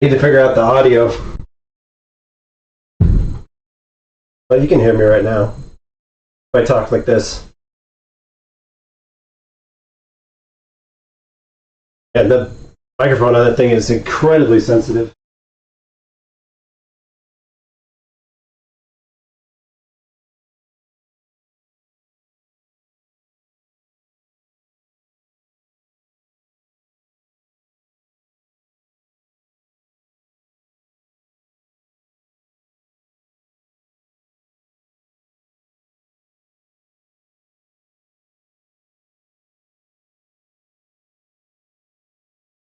Need to figure out the audio. But you can hear me right now. If I talk like this. Yeah, the microphone on that thing is incredibly sensitive.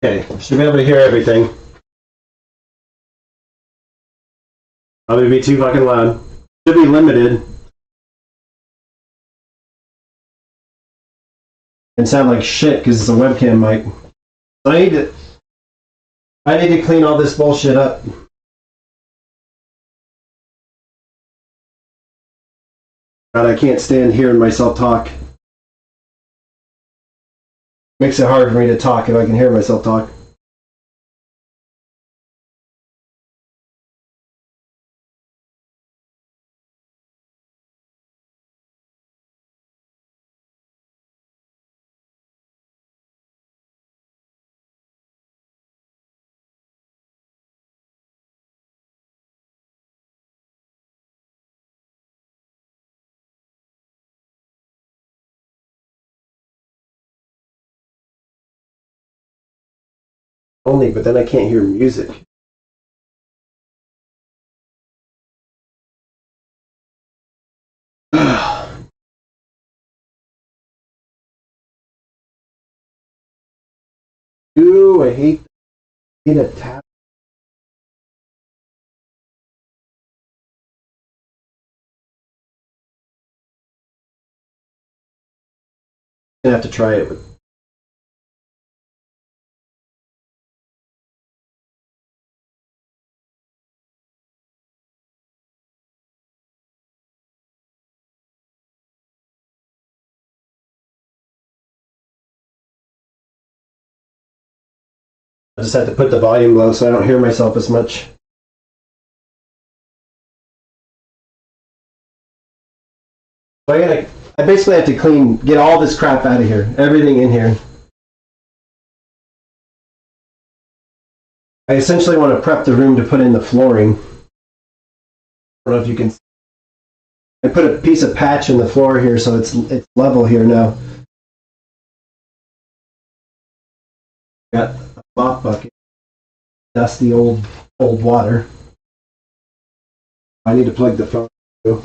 Okay, should be able to hear everything. Probably be too fucking loud. Should be limited. And sound like shit because it's a webcam mic. So I need to clean all this bullshit up. God, I can't stand hearing myself talk. Makes it hard for me to talk if I can hear myself talk. Only, but then I can't hear music. Ooh, I hate a tap. I'm gonna have to try it with. I just have to put the volume low so I don't hear myself as much. So I basically have to get all this crap out of here, everything in here. I essentially want to prep the room to put in the flooring. I don't know if you can. I put a piece of patch in the floor here so it's level here now. Got a mop bucket. Dusty old water. I need to plug the phone too.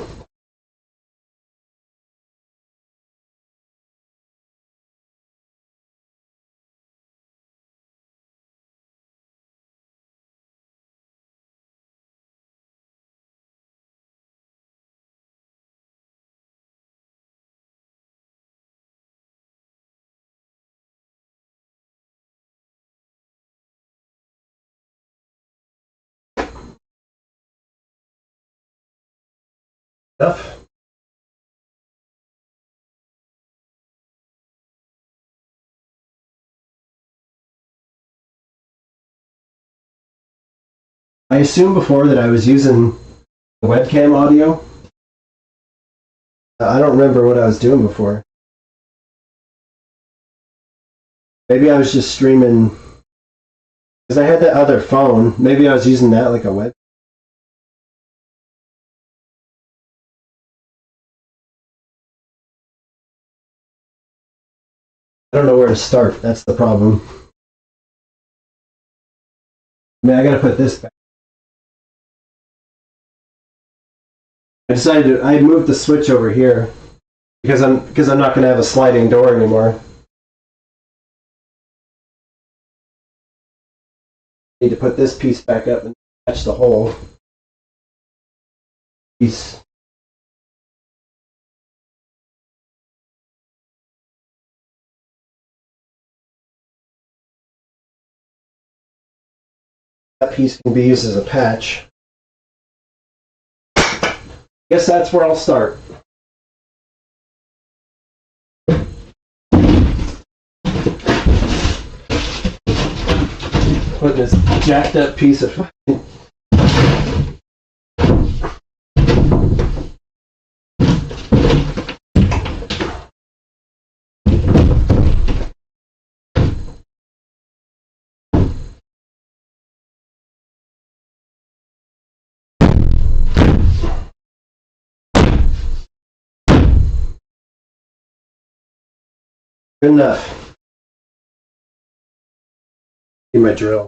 Stuff. I assumed before that I was using the webcam audio. I don't remember what I was doing before. Maybe I was just streaming because I had that other phone. Maybe I was using that like a web. I don't know where to start. That's the problem. I mean, I gotta put this back. I moved the switch over here because I'm not gonna have a sliding door anymore. I need to put this piece back up and patch the hole. Piece. That piece can be used as a patch. Guess that's where I'll start. putting this jacked up piece of good enough. Need my drill.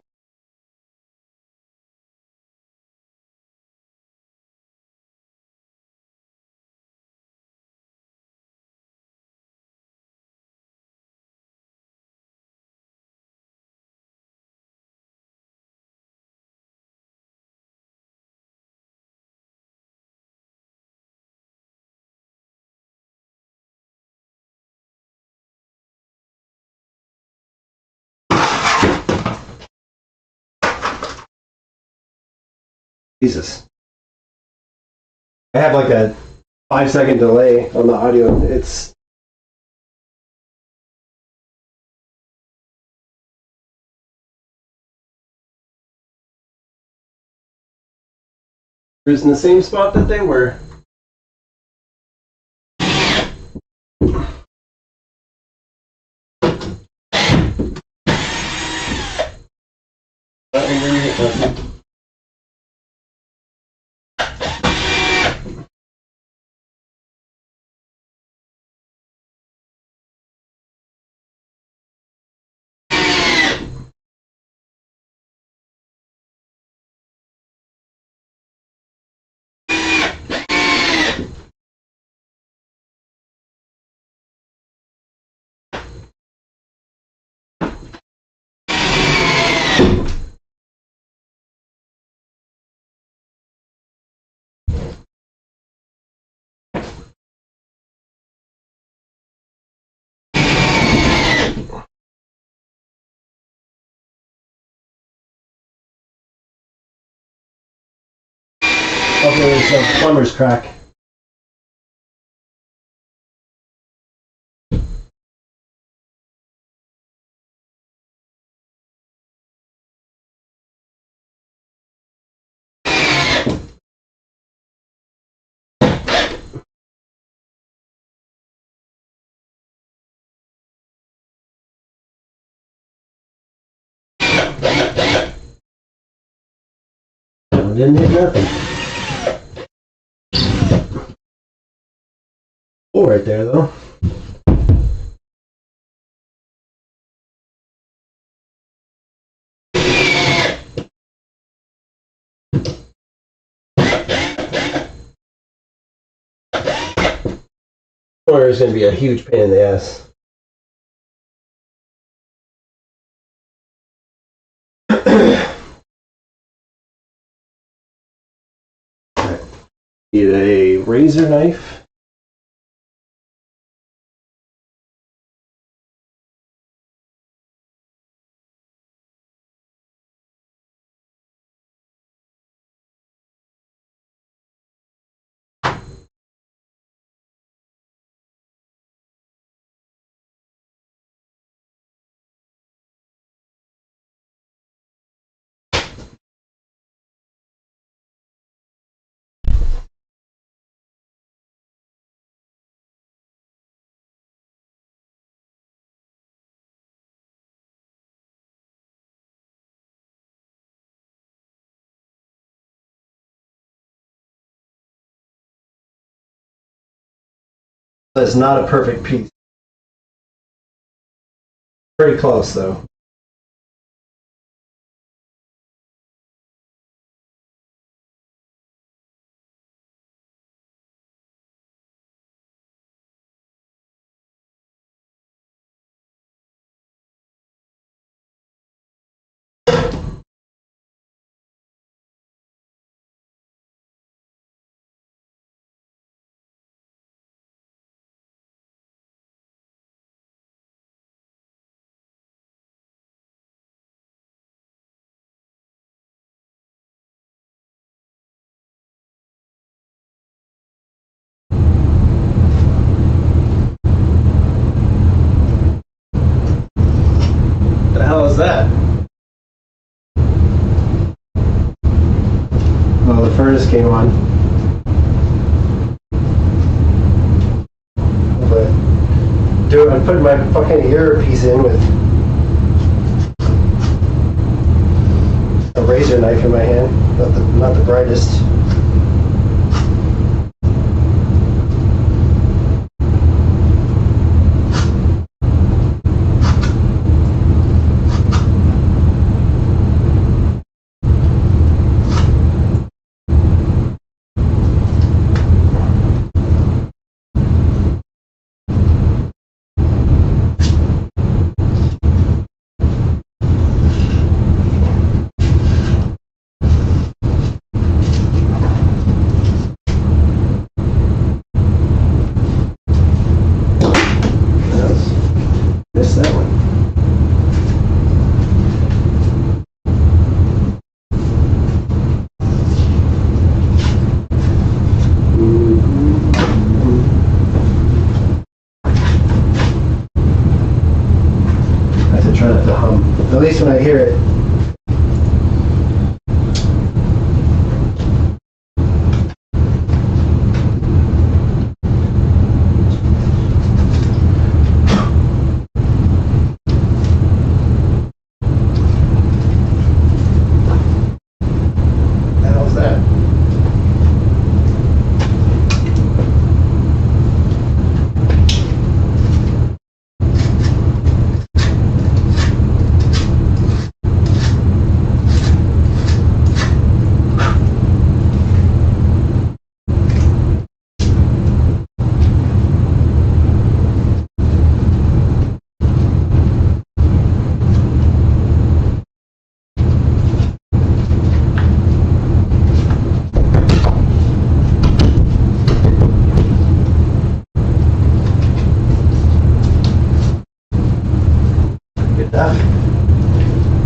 Jesus. I have like a 5-second delay on the audio. It's in the same spot that they were. Okay, there's a plumber's crack. Didn't hit nothing. Oh, right there though. Or it's going to be a huge pain in the ass. Need a razor knife. That's not a perfect piece. Pretty close though. The hell is that? came on. But I'm putting my fucking earpiece in with a razor knife in my hand. Not the brightest. Missed that one. I have to try not to hum. At least when I hear it.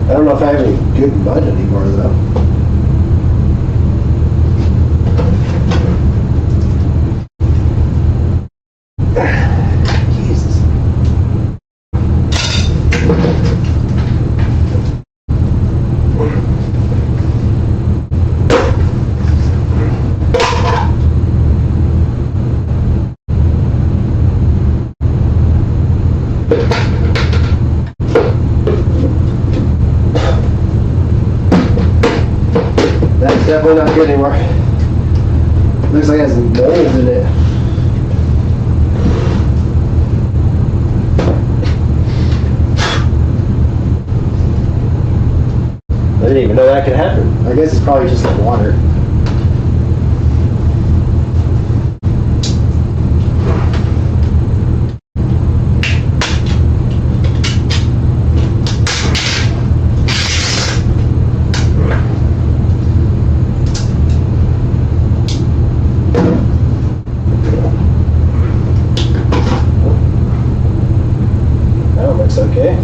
I don't know if I have any good mud anymore though. Jesus. That's definitely not good anymore. Looks like it has mold in it. I didn't even know that could happen. I guess it's probably just like water. Looks okay.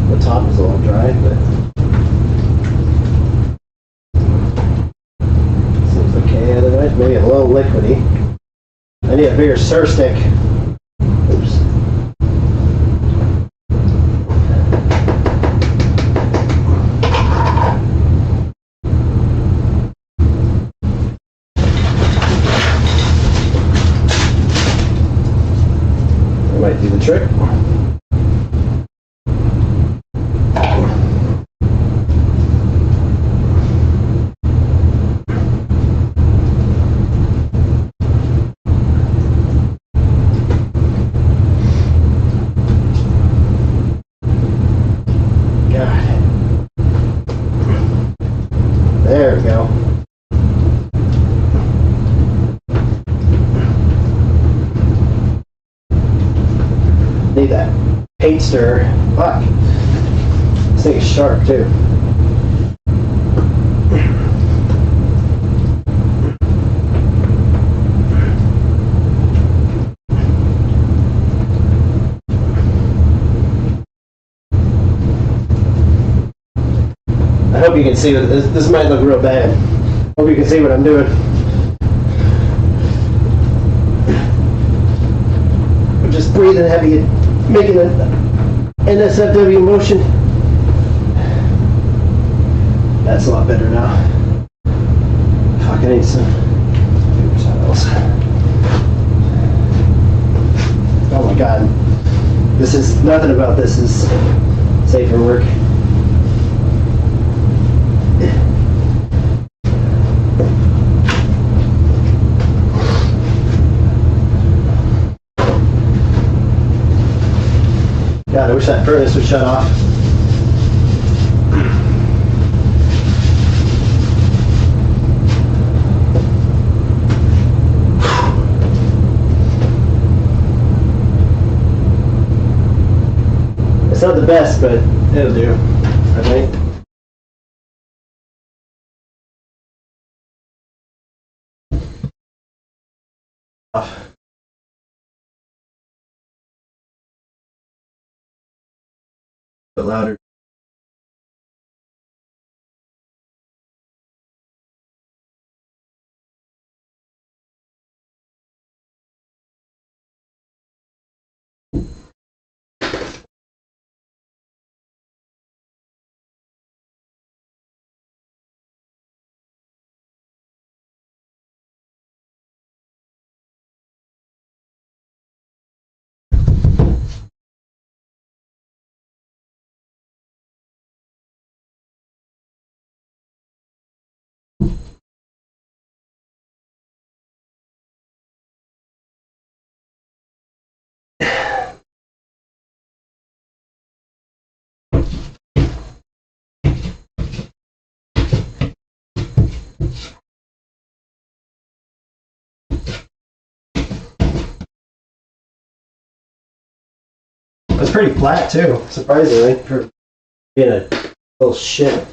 The top is a little dry, but seems okay otherwise. Maybe a little liquidy. I need a bigger stir stick. Oops. Might do the trick. God. There we go. Need that paint stirrer. Fuck. This thing is sharp too. I I hope you can see this. This might look real bad. Hope you can see what I'm doing. I'm just breathing heavy and making an NSFW motion. That's a lot better now. Fuck, I need some paper towels. Oh my god. This is, nothing about this is safe for work. God, I wish that furnace would shut off. It's not the best, but it'll do, I think. Off. A bit louder. It's pretty flat too, surprisingly, for being a little shit.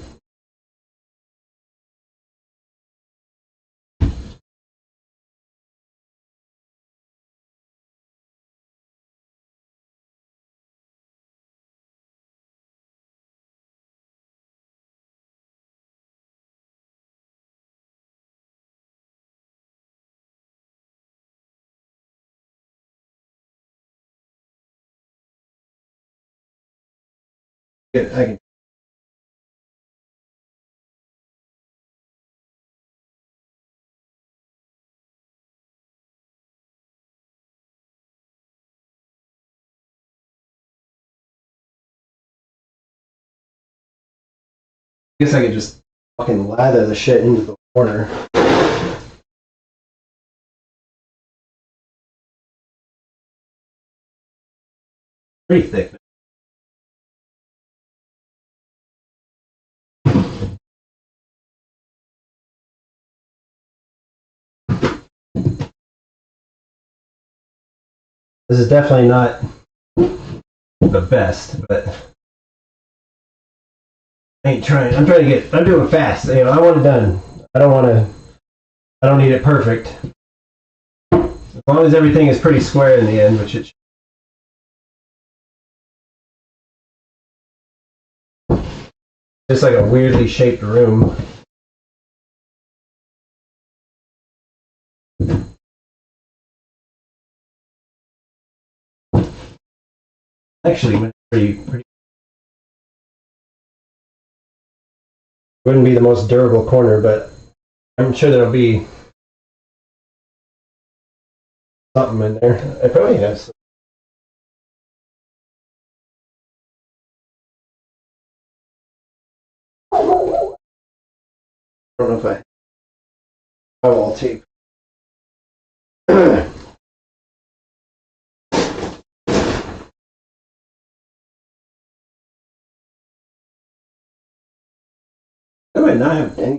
I can. Guess I could just fucking lather the shit into the water. Pretty thick. This is definitely not the best, but I ain't trying. I'm doing fast. You know, I want it done. I don't need it perfect. As long as everything is pretty square in the end, which it should. Just like a weirdly shaped room. Actually, pretty. Wouldn't be the most durable corner, but I'm sure there'll be something in there. I probably have some. I don't know if I drywall tape. I might not have any.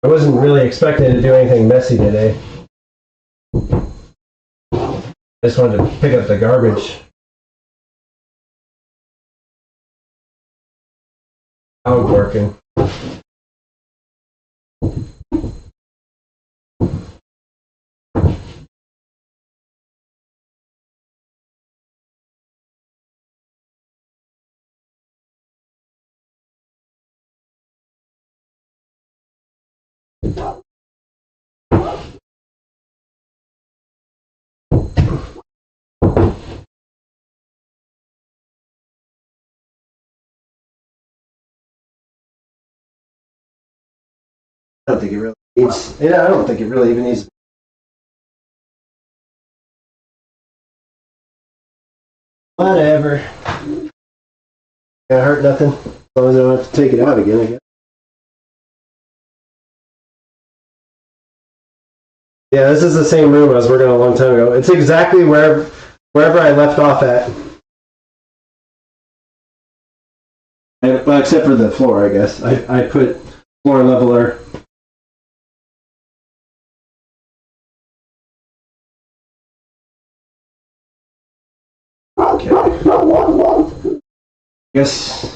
I wasn't really expecting to do anything messy today. I just wanted to pick up the garbage. How it's working. I don't think it really needs. Yeah, I don't think it really even needs. Whatever. Can't hurt nothing. As long as I don't have to take it out again, I guess. Yeah, this is the same room I was working on a long time ago. It's exactly wherever I left off at. Well, except for the floor, I guess. I put floor leveler. Okay. Guess.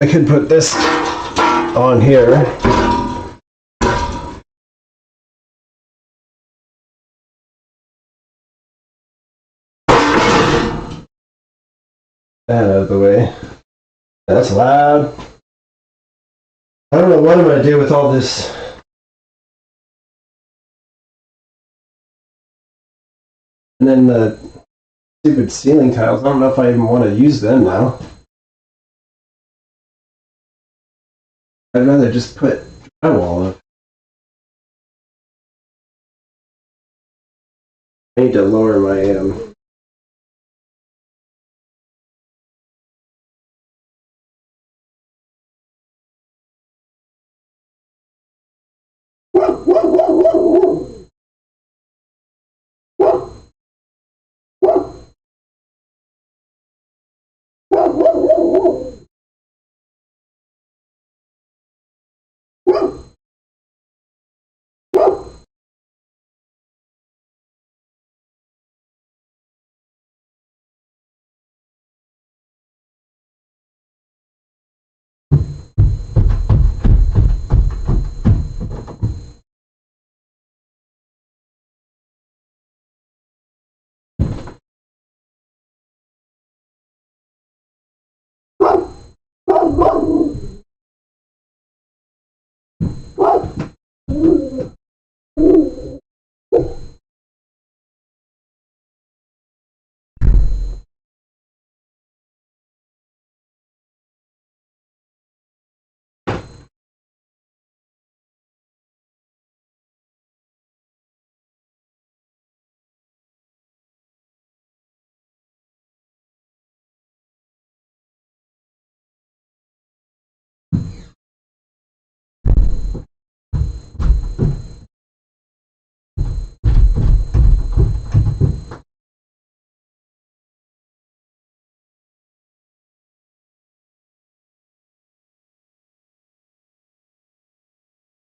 I could put this on here. That out of the way. That's loud. I don't know what I'm going to do with all this. And then the stupid ceiling tiles. I don't know if I even want to use them now. I'd rather just put drywall up. I need to lower my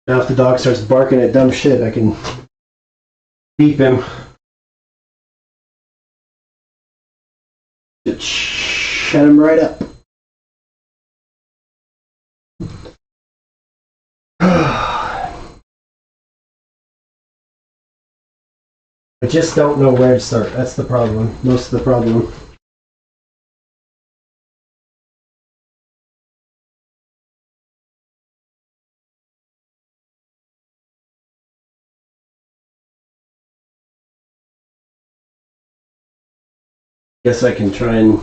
Now if the dog starts barking at dumb shit, I can beep him. Just shut him right up. I just don't know where to start. That's the problem. Most of the problem. Guess I can try and.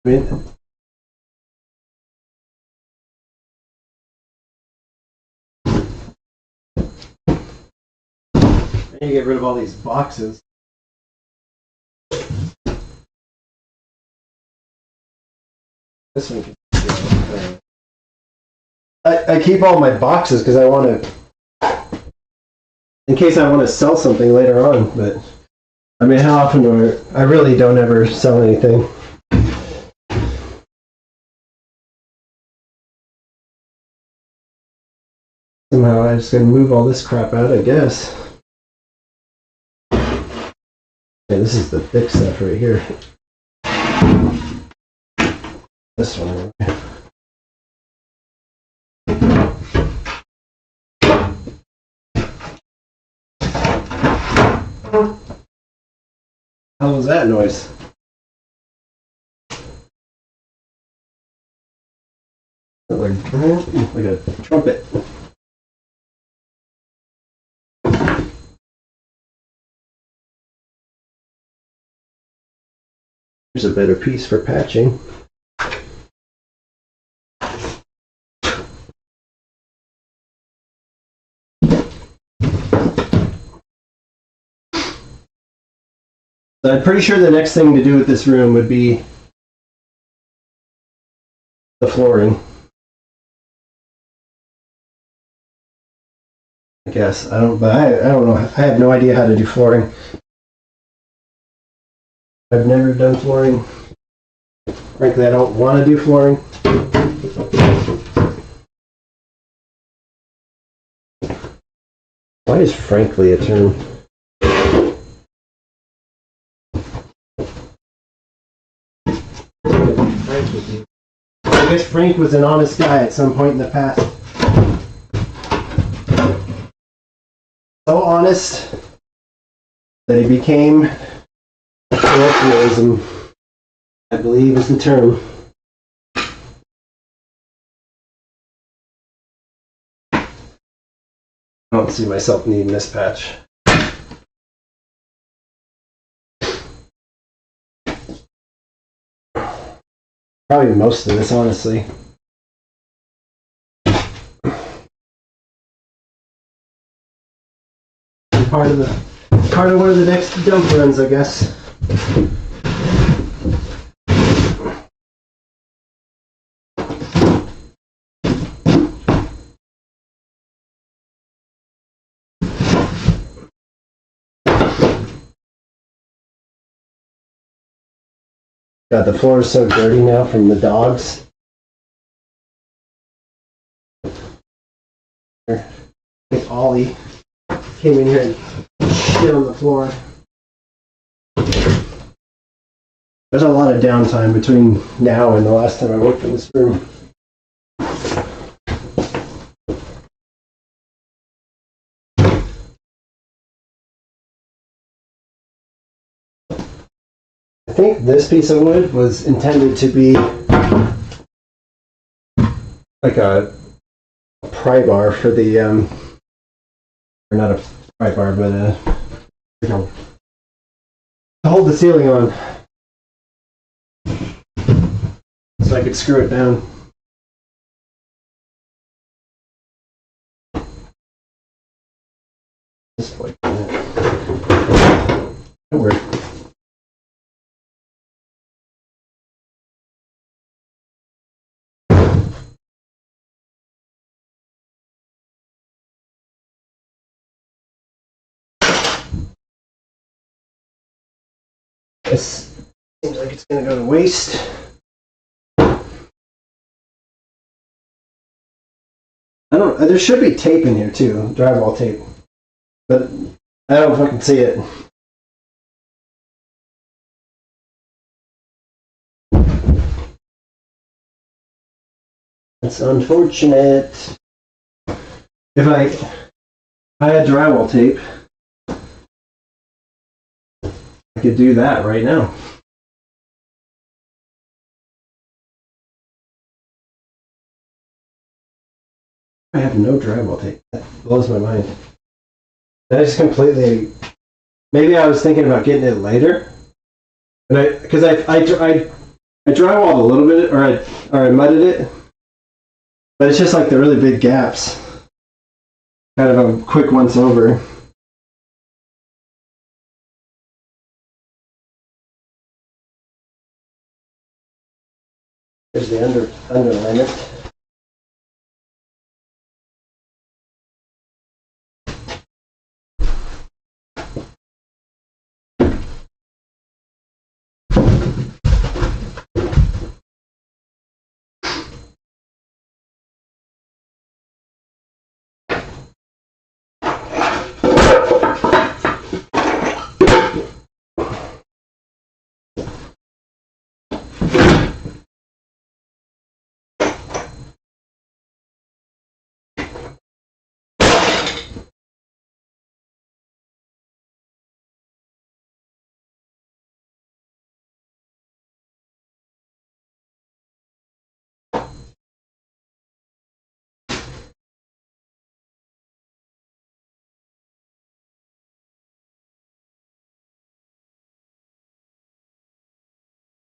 I need to get rid of all these boxes. This one can. I keep all my boxes because I want to, in case I want to sell something later on. But I mean, how often do I really don't ever sell anything. Somehow I'm just gonna move all this crap out, I guess. Okay, this is the thick stuff right here. This one. How was that noise? like a trumpet. Here's a better piece for patching. So I'm pretty sure the next thing to do with this room would be the flooring. I guess. I don't know. I have no idea how to do flooring. I've never done flooring. Frankly, I don't want to do flooring. Why is frankly a term? I guess Frank was an honest guy at some point in the past. So honest that he became colloquialism, I believe is the term. I don't see myself needing this patch. Probably most of this, honestly. Part of one of the next dump runs, I guess. God, the floor is so dirty now from the dogs. I think Ollie came in here and shit on the floor. There's a lot of downtime between now and the last time I worked in this room. I think this piece of wood was intended to be like a pry bar for the, or not a pry bar, but to hold the ceiling on so I could screw it down. Just like that. That worked. This seems like it's going to go to waste. There should be tape in here too, drywall tape, but I don't fucking see it. It's unfortunate. If I had drywall tape, I could do that right now. I have no drywall tape. That blows my mind. That is completely. Maybe I was thinking about getting it later, and because I drywalled a little bit, or I mudded it, but it's just like the really big gaps. Kind of a quick once over. There's the underlayment.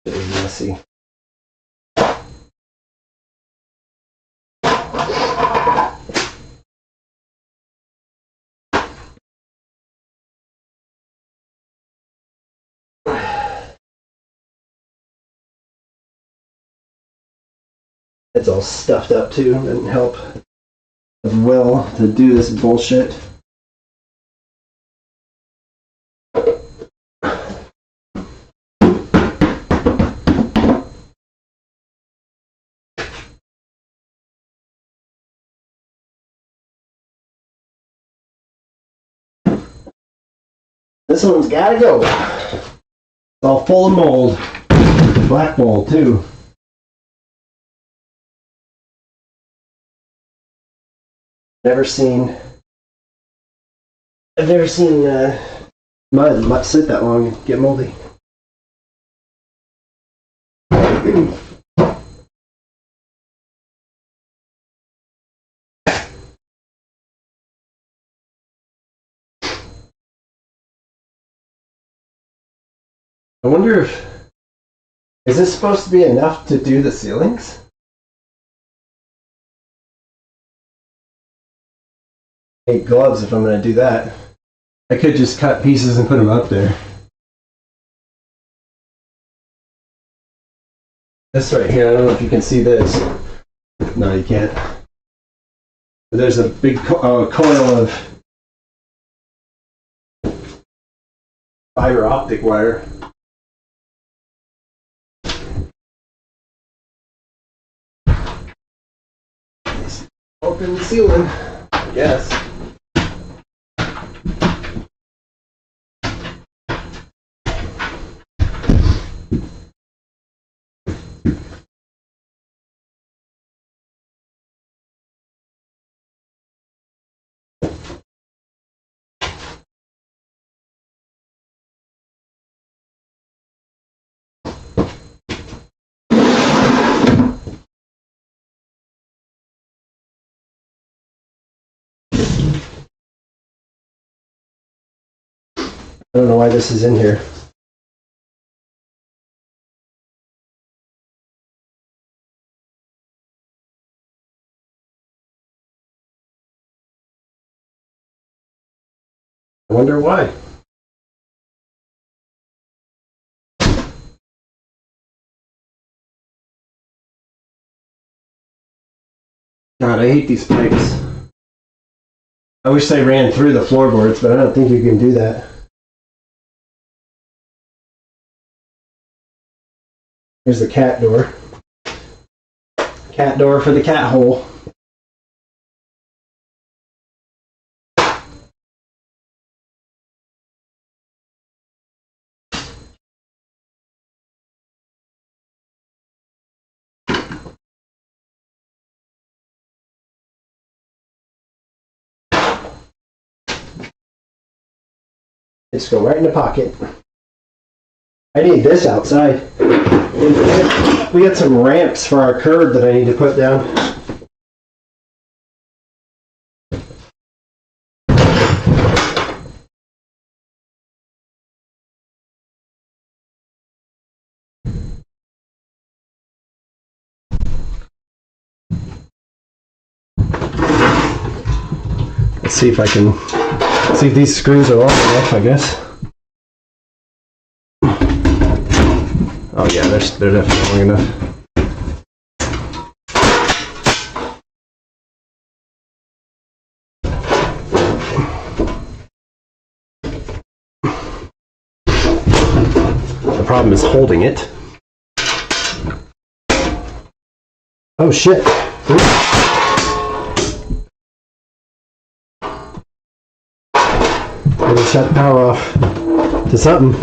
It was messy. It's all stuffed up too. Didn't help well to do this bullshit. This one's gotta go. It's all full of mold. Black mold too. I've never seen mud sit that long and get moldy. I wonder is this supposed to be enough to do the ceilings? I need gloves if I'm going to do that. I could just cut pieces and put them up there. This right here, I don't know if you can see this. No, you can't. There's a big coil of fiber optic wire. Open the ceiling, yes. I don't know why this is in here. I wonder why. God, I hate these pipes. I wish they ran through the floorboards, but I don't think you can do that. Here's the cat door. Cat door for the cat hole. Just go right in the pocket. I need this outside. We got some ramps for our curb that I need to put down. Let's see if I can see if these screws are long enough, I guess. Oh yeah, they're definitely long enough. The problem is holding it. Oh shit. I'm gonna shut the power off to something.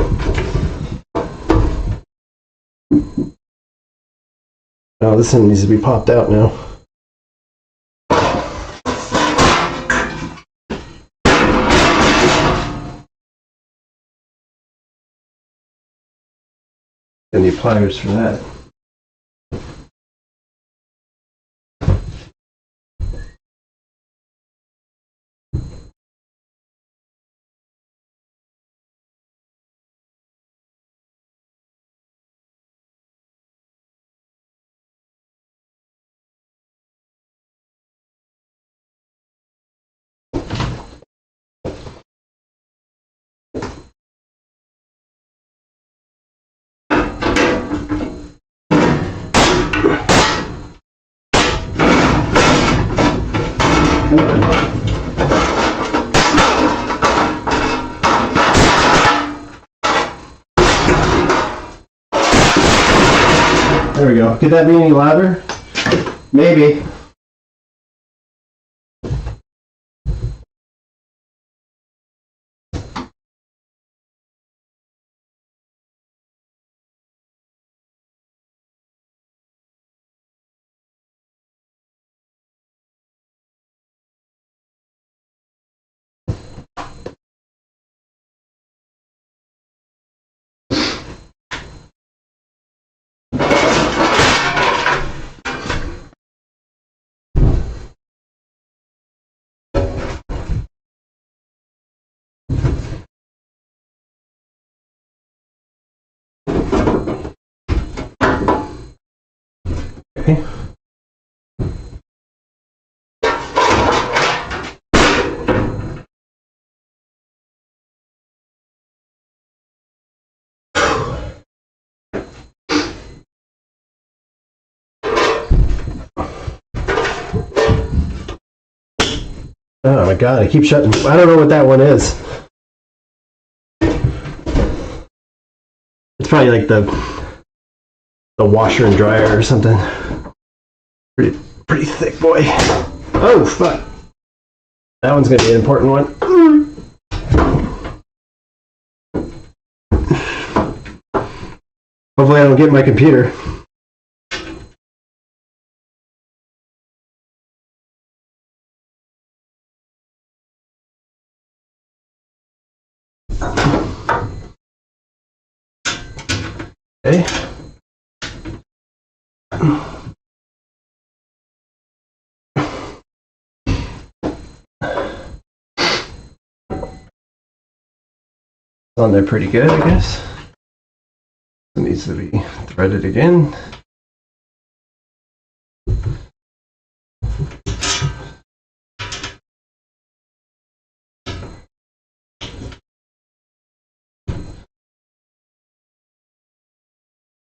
Oh, this one needs to be popped out now. I need pliers for that. There we go. Could that be any louder? Maybe. Okay. Oh my god, I keep shutting. I don't know what that one is. It's probably like the washer and dryer or something. Pretty thick boy. Oh fuck. That one's gonna be an important one. Hopefully I don't get my computer. Okay. On there pretty good, I guess. It needs to be threaded again.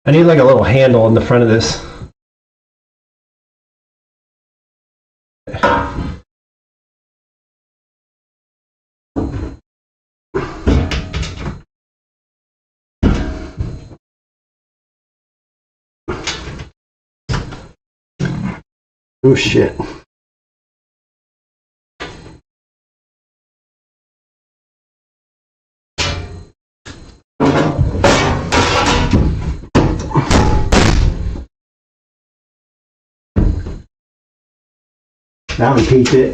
I need like a little handle on the front of this. Oh shit. That one peaked it.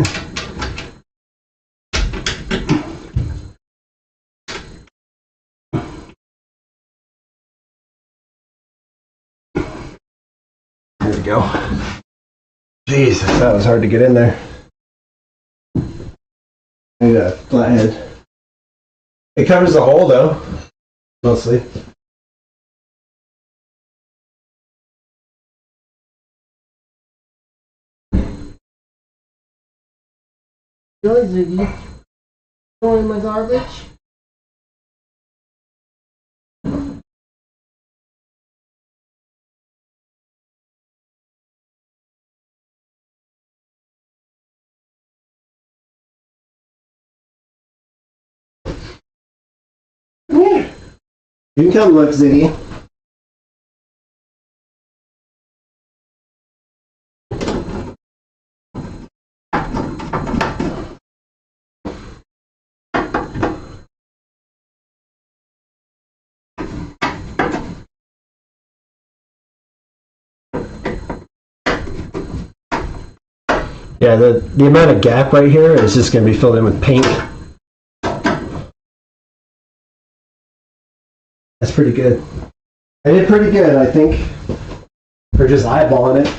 There we go. Jeez, that was hard to get in there. I need a flathead. It covers the hole though, mostly. Really, Ziggy? Throwing my garbage? Yeah. You can come look, Ziggy. Yeah, the amount of gap right here is just going to be filled in with paint. That's pretty good. I did pretty good, I think, for just eyeballing it.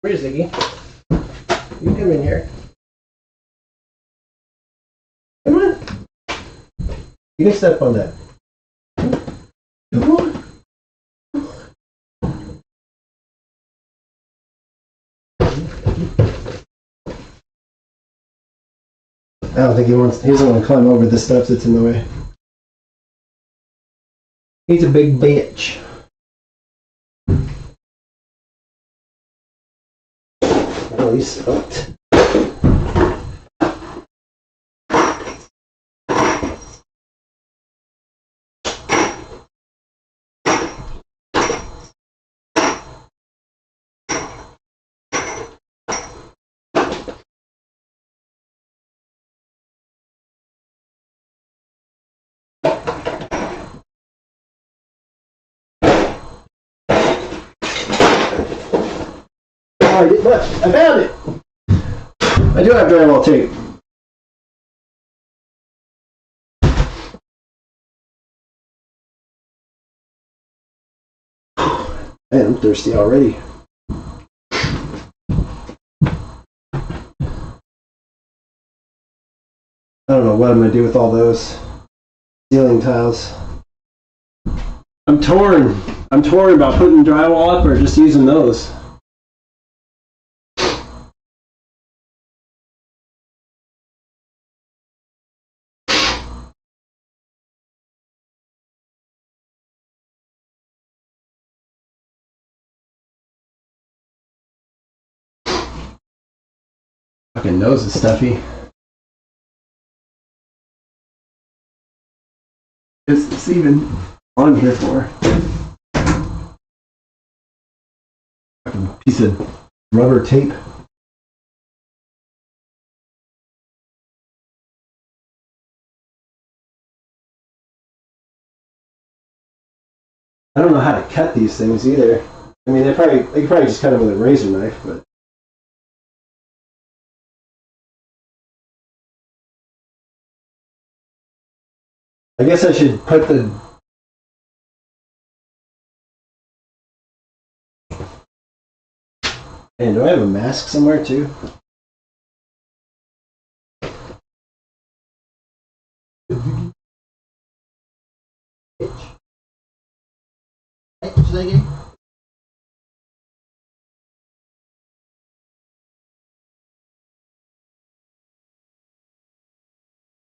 Where's Ziggy? You come in here. Come on. You can step on that. Come on. I don't think he doesn't want to climb over the stuff that's in the way. He's a big bitch. Oh, he's stoked. Look, I found it! I do have drywall tape. Man, I'm thirsty already. I don't know what I'm going to do with all those ceiling tiles. I'm torn. I'm torn about putting drywall up or just using those. Fucking nose is stuffy. Is this even on here for? Fucking piece of rubber tape. I don't know how to cut these things either. I mean, they could probably just cut them with a razor knife, but. I guess I should put the. Man, do I have a mask somewhere too?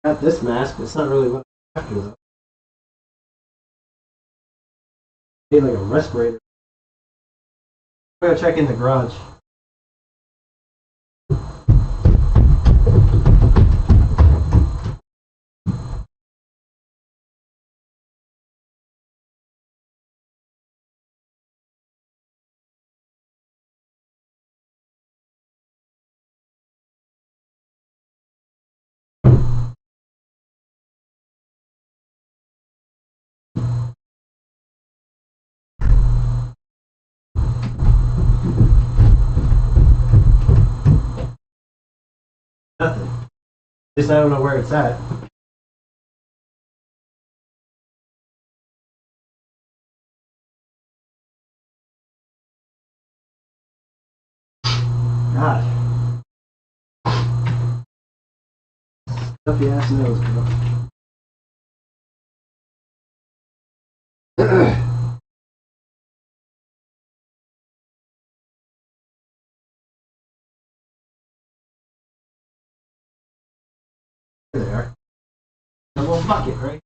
Got this mask, but it's not really what I'm after though. I need like a respirator. I'm gonna check in the garage. Nothing. Just I don't know where it's at. God. Stuffy ass nose, bro. There they are. A little bucket, right?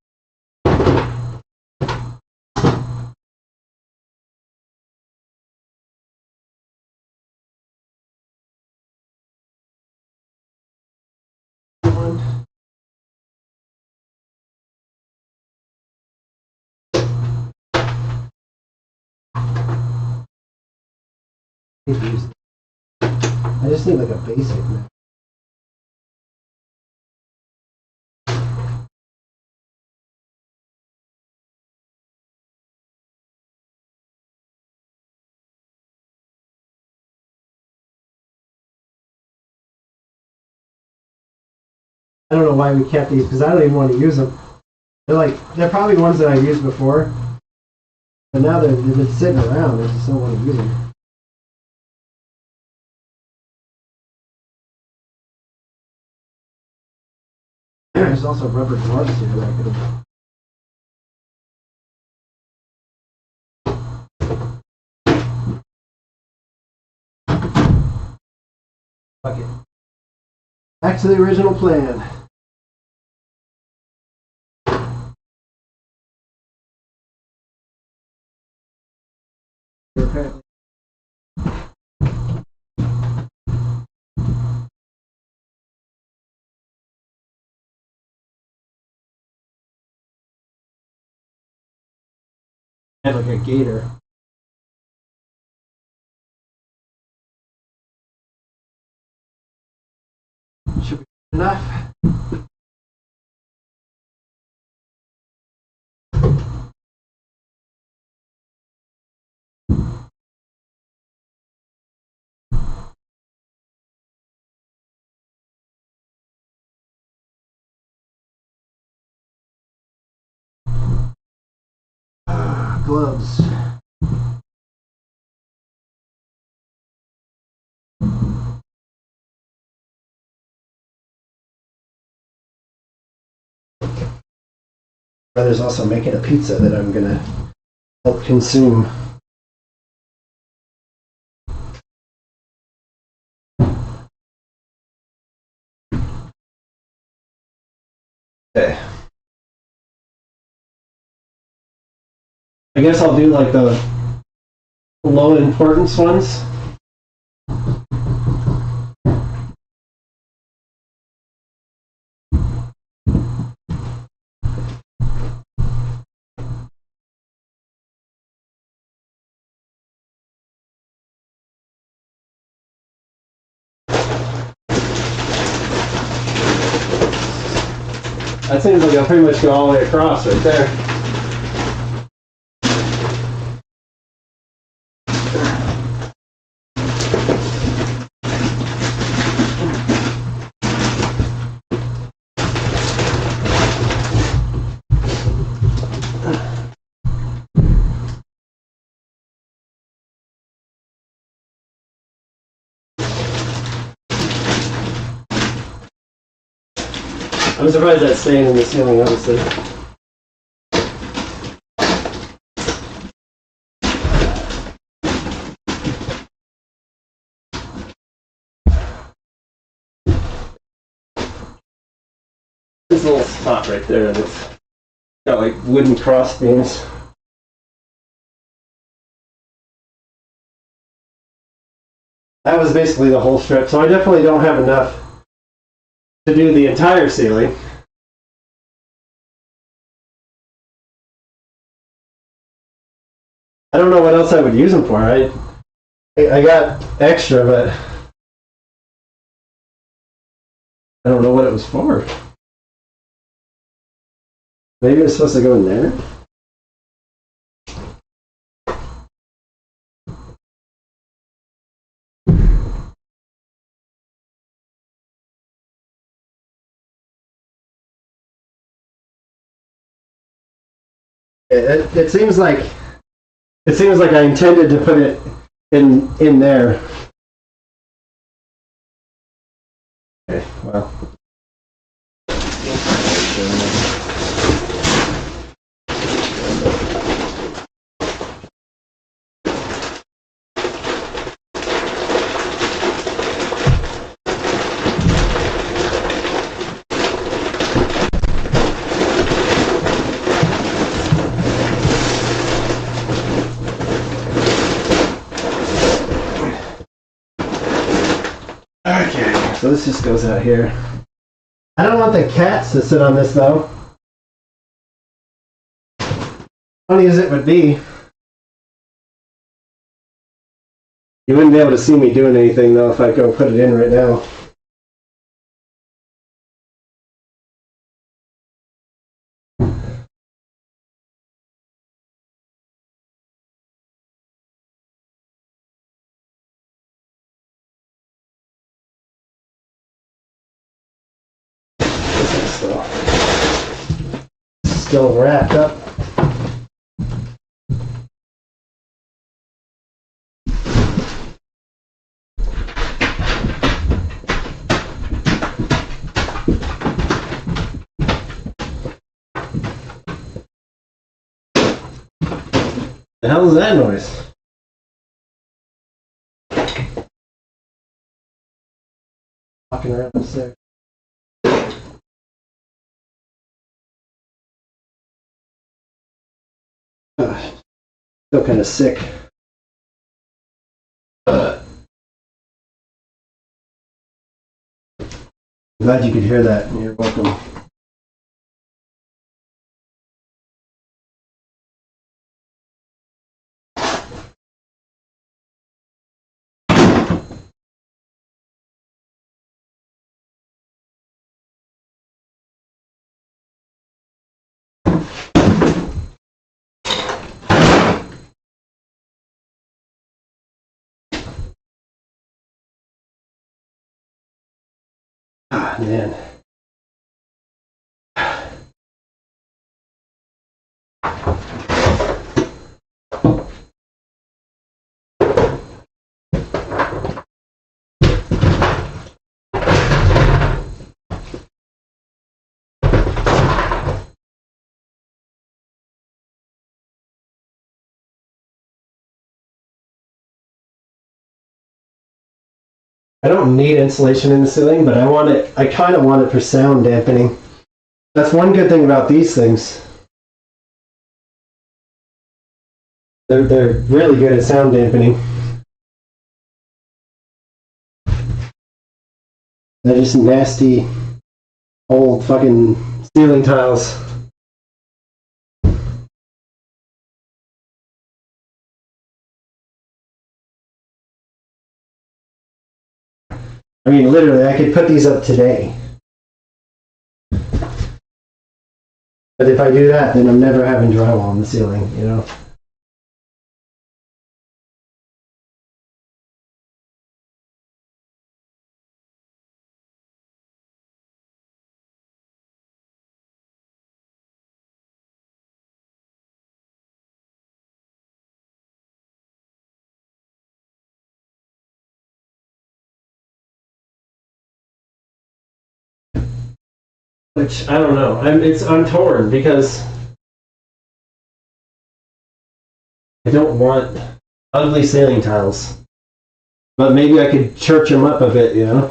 I just need like a basic man. I don't know why we kept these because I don't even want to use them. They're probably ones that I've used before, but now they've been sitting around. I just don't want to use them. There's also rubber gloves here that I could have. Fuck it. Back to the original plan. Apparently. I had like a gator. Should be enough. Gloves. Brother's also making a pizza that I'm gonna help consume. Okay. I guess I'll do like the low importance ones. That seems like I'll pretty much go all the way across right there. I'm surprised that's staying in the ceiling, honestly. This little spot right there that's got like wooden cross beams. That was basically the whole strip, so I definitely don't have enough to do the entire ceiling. I don't know what else I would use them for. I got extra, but I don't know what it was for. Maybe it's supposed to go in there. It seems like I intended to put it in there. Okay, well. Okay, so this just goes out here. I don't want the cats to sit on this though. Funny as it would be. You wouldn't be able to see me doing anything though if I go put it in right now. Still wrapped up. The hell is that noise? walking around upstairs. Still kind of sick. Glad you could hear that. You're welcome. Ah, man. I don't need insulation in the ceiling, but I want it. I kind of want it for sound dampening. That's one good thing about these things. They're really good at sound dampening. They're just nasty, old fucking ceiling tiles. I mean, literally, I could put these up today. But if I do that, then I'm never having drywall on the ceiling, you know? Which, I don't know. I'm torn because I don't want ugly ceiling tiles. But maybe I could church them up a bit, you know?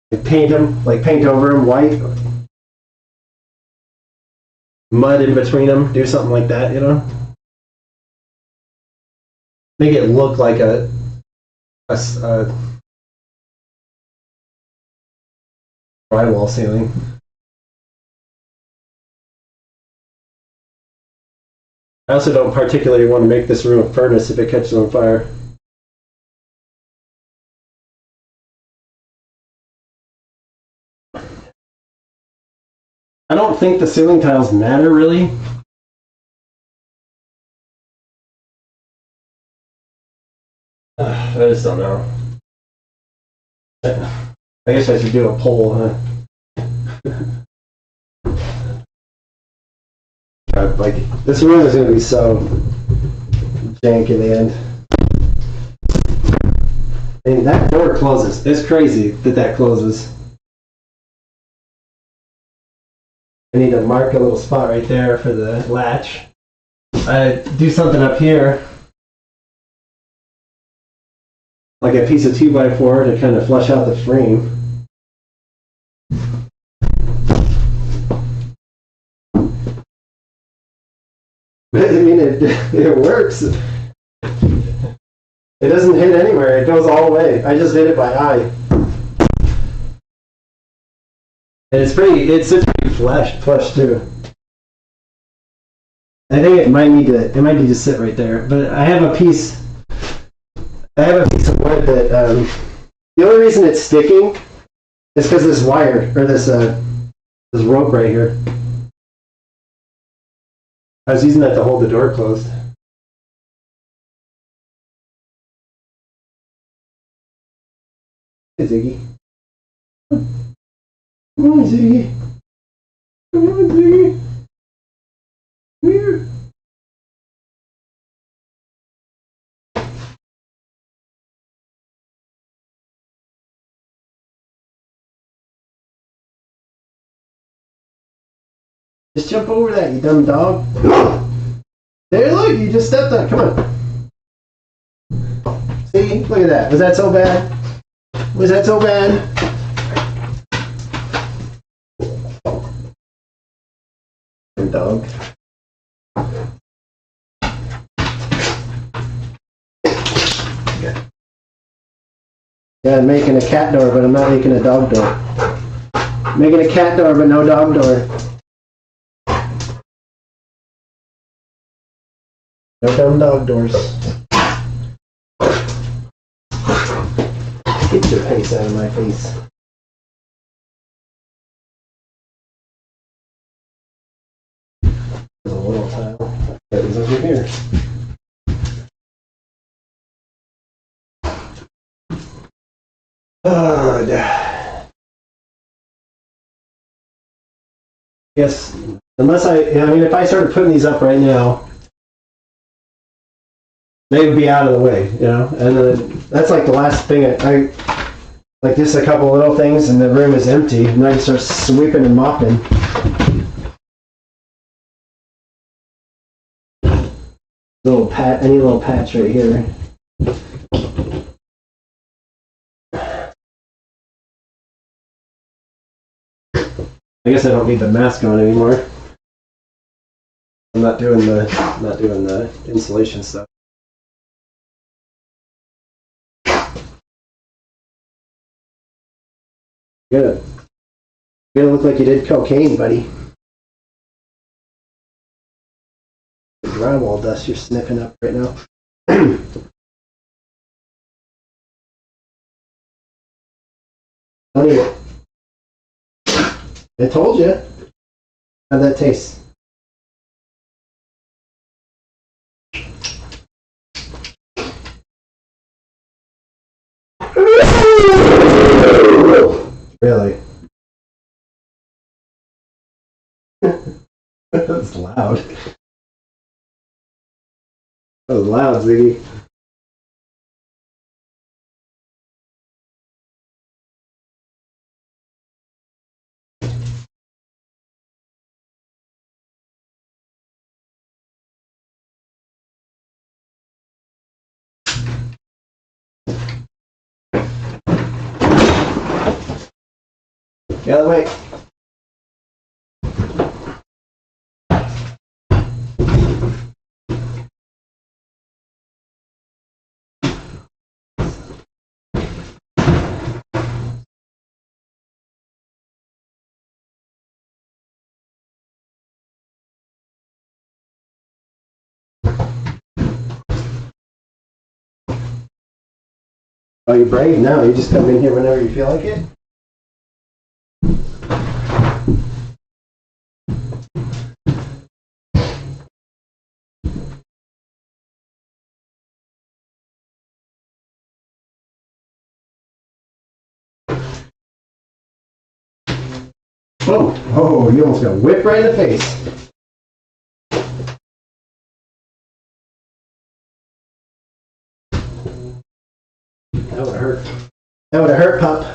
Like paint them, like paint over them white. Mud in between them, do something like that, you know? Make it look like a drywall ceiling. I also don't particularly want to make this room a furnace if it catches on fire. I don't think the ceiling tiles matter really. I just don't know. I guess I should do a poll, huh? God, like, this room is going to be so jank in the end. And that door closes. It's crazy that that closes. I need to mark a little spot right there for the latch. I do something up here, like a piece of 2x4 to kind of flush out the frame. I mean, it works. It doesn't hit anywhere. It goes all the way. I just did it by eye. And it's pretty flush too. I think it might need to sit right there. But I have a piece of wood that the only reason it's sticking is because this wire or this rope right here. I was using that to hold the door closed. Hey, Ziggy. Come on, Ziggy. Come on, Ziggy. Come here. Just jump over that, you dumb dog. There, look, you just stepped on it. Come on. See? Look at that. Was that so bad? Was that so bad? Dog. Yeah, I'm making a cat door, but I'm not making a dog door. I'm making a cat door, but no dog door. No dumb dog doors. Get your face out of my face. There's a little tile. That is over here. Yes, unless I mean, if I started putting these up right now, they would be out of the way, you know? And then that's like the last thing I like just a couple little things and the room is empty, and I can start sweeping and mopping. Any little patch right here. I guess I don't need the mask on anymore. I'm not doing the insulation stuff. Good. You look like you did cocaine, buddy. The drywall dust you're sniffing up right now. Don't eat it. I told you. How'd that taste? Really? That's loud. That was loud, Ziggy. The other way. Oh, you're brave now. You just come in here whenever you feel like it? Oh, you almost got whipped right in the face. That would have hurt. That would have hurt, pup.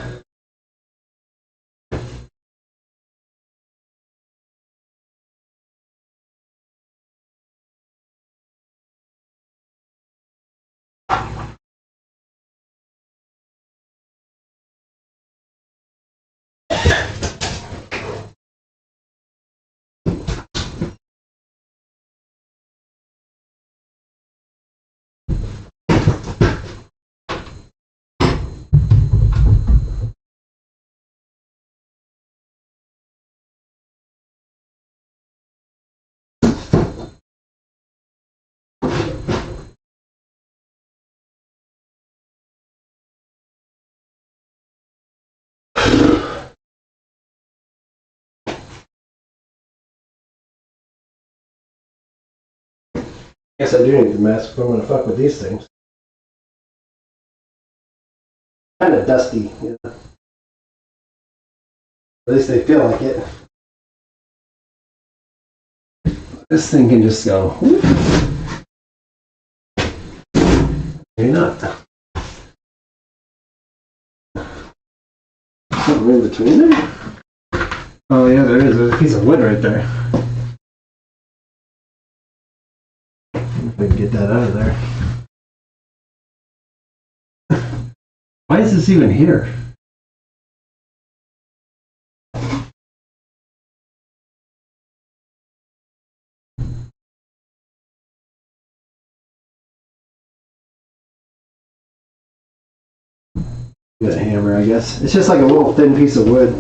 Guess I do need the mask if I'm gonna fuck with these things. Kind of dusty, you know. At least they feel like it. This thing can just go. Whoop. Maybe not. Something in between there? Oh yeah, there is. There's a piece of wood right there. If we can get that out of there. Why is this even here? Get a hammer, I guess. It's just like a little thin piece of wood.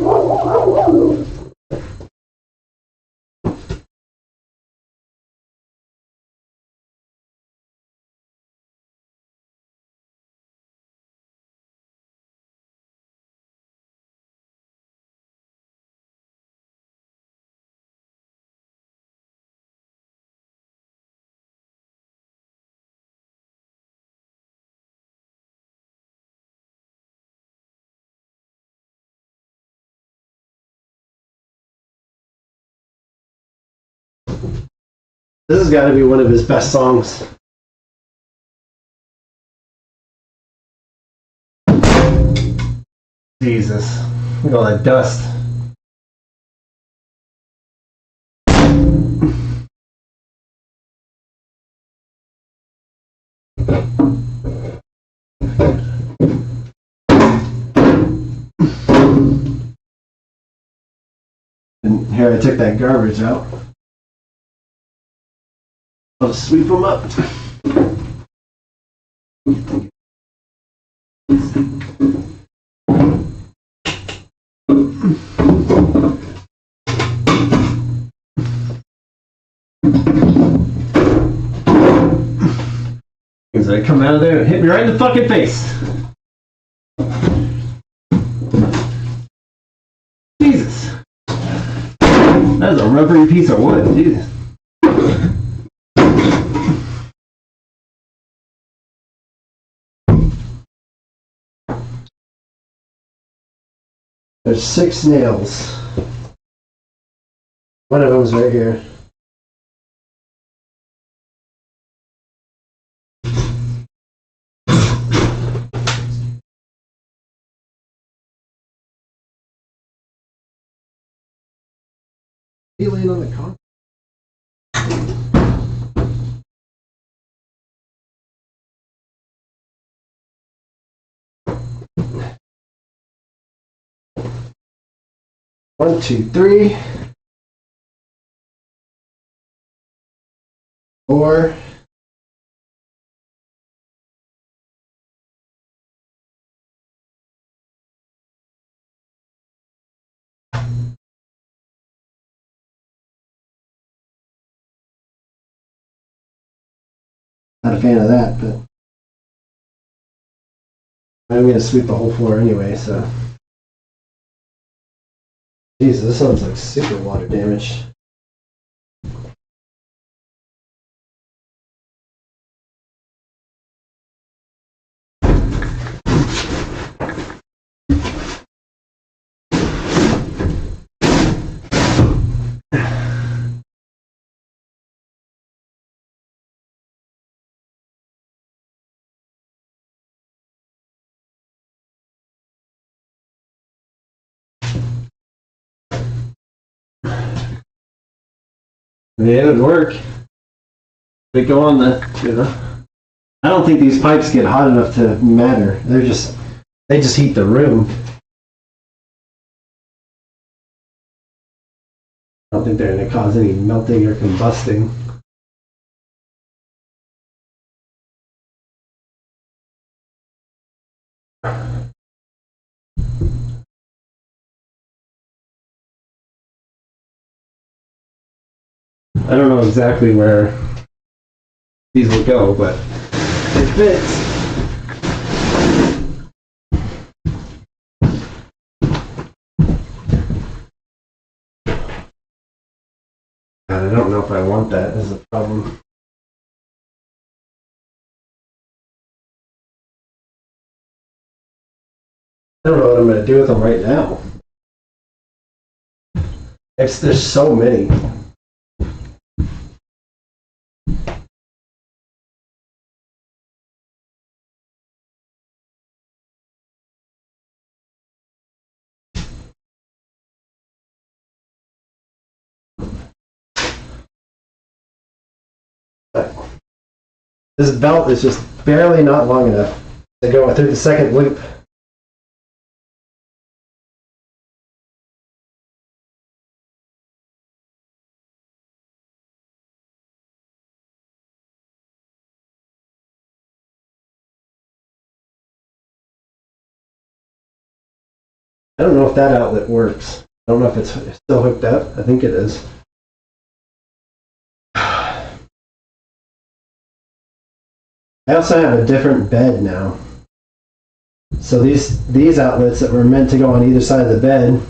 This has got to be one of his best songs. Jesus. Look at all that dust. And here I took that garbage out. I'll just sweep them up. As I come out of there and hit me right in the fucking face. Jesus. That is a rubbery piece of wood. Jesus. There's 6 nails. One of them's right here. He laying on the concrete. One, two, three, 4. Not a fan of that, but I'm going to sweep the whole floor anyway, so. Jesus, this sounds like super water damage. Yeah, it would work. They go on the, I don't think these pipes get hot enough to matter. They just heat the room. I don't think they're going to cause any melting or combusting. I don't know exactly where these will go, but it fits. God, I don't know if I want that as a problem. I don't know what I'm going to do with them right now. There's so many. This belt is just barely not long enough to go through the second loop. I don't know if that outlet works. I don't know if it's still hooked up. I think it is. I also have a different bed now. So these outlets that were meant to go on either side of the bed,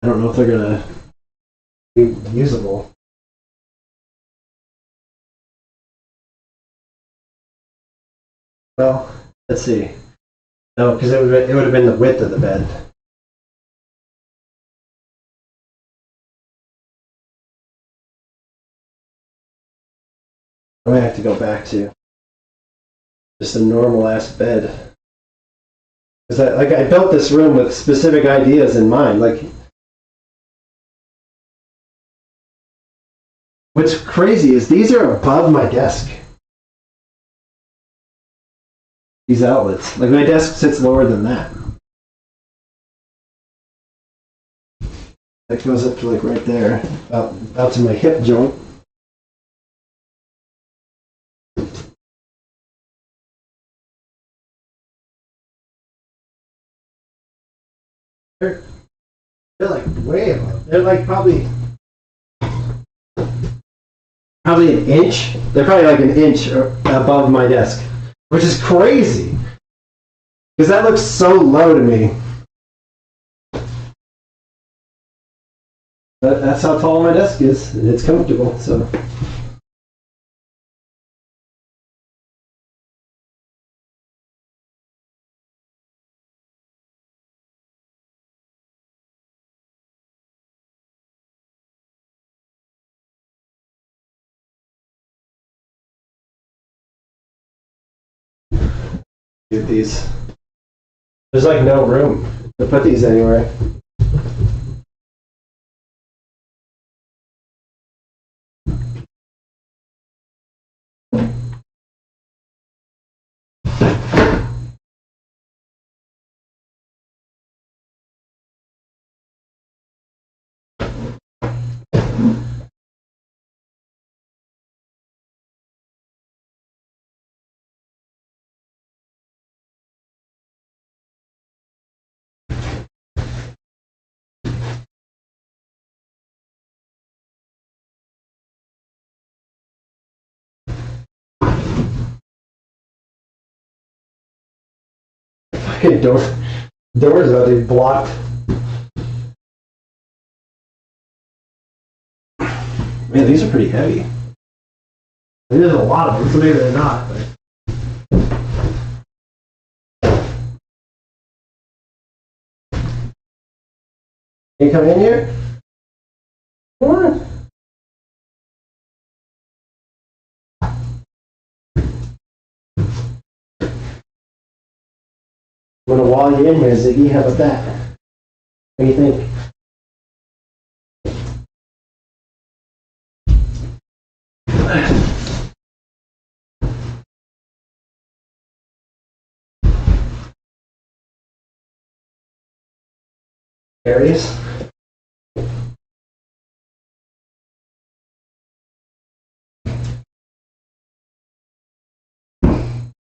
I don't know if they're gonna be usable. Well, let's see. No, because it would have been the width of the bed. I might have to go back to just a normal ass bed. Because I built this room with specific ideas in mind. Like, what's crazy is these are above my desk. These outlets. Like, my desk sits lower than that. That goes up to like right there, out to my hip joint. They're like way above. They're like probably an inch. They're probably like an inch above my desk, which is crazy because that looks so low to me. But that's how tall my desk is, and it's comfortable. So. Get these. There's like no room to put these anywhere. Fucking doors though, they blocked. Man, these are pretty heavy. There's a lot of them, so maybe they're not. But. Can you come in here? Come on. I'm gonna wall you in here, Ziggy. How about that? What do you think? Areas.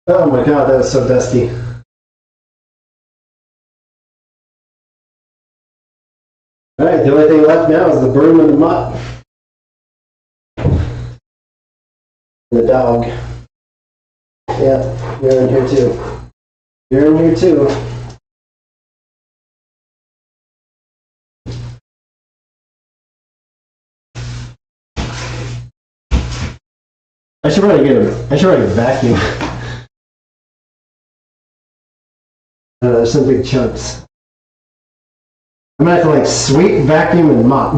Oh my god, that was so dusty. Alright, the only thing left now is the broom and the mop. And the dog. Yeah, you're in here too. You're in here too. I should probably vacuum. There's some big chunks. I'm gonna have to like sweep, vacuum, and mop.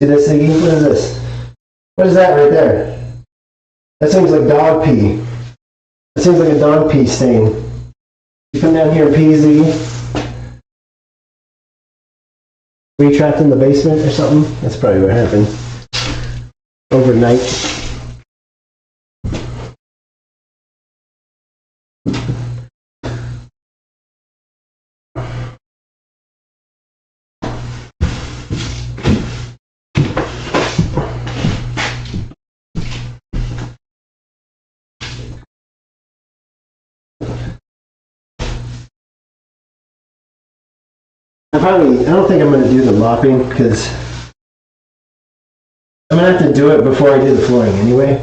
See this, Iggy? What is this? What is that right there? That seems like dog pee. That seems like a dog pee stain. You come down here and pee, Ziggy? Were you trapped in the basement or something? That's probably what happened. Overnight. I don't think I'm going to do the mopping because I'm going to have to do it before I do the flooring anyway.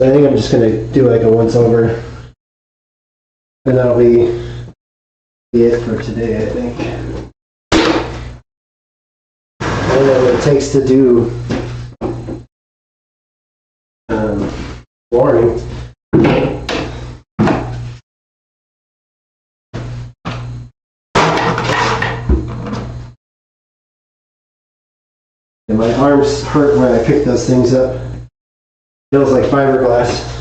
I think I'm just going to do like a once over, and that'll be it for today, I think. I don't know what it takes to do flooring. And my arms hurt when I pick those things up. Feels like fiberglass.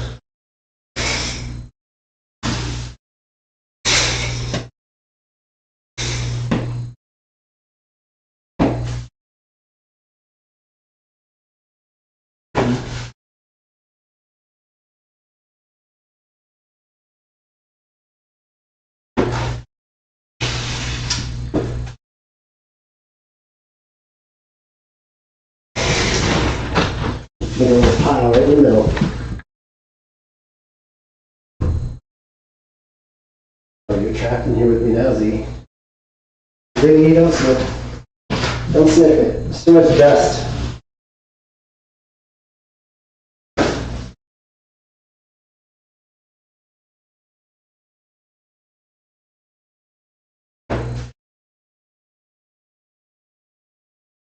There's a pile right in the middle. Oh, you're trapped in here with me now, Z. Ziggy, don't sniff. Don't sniff it. It's too much dust.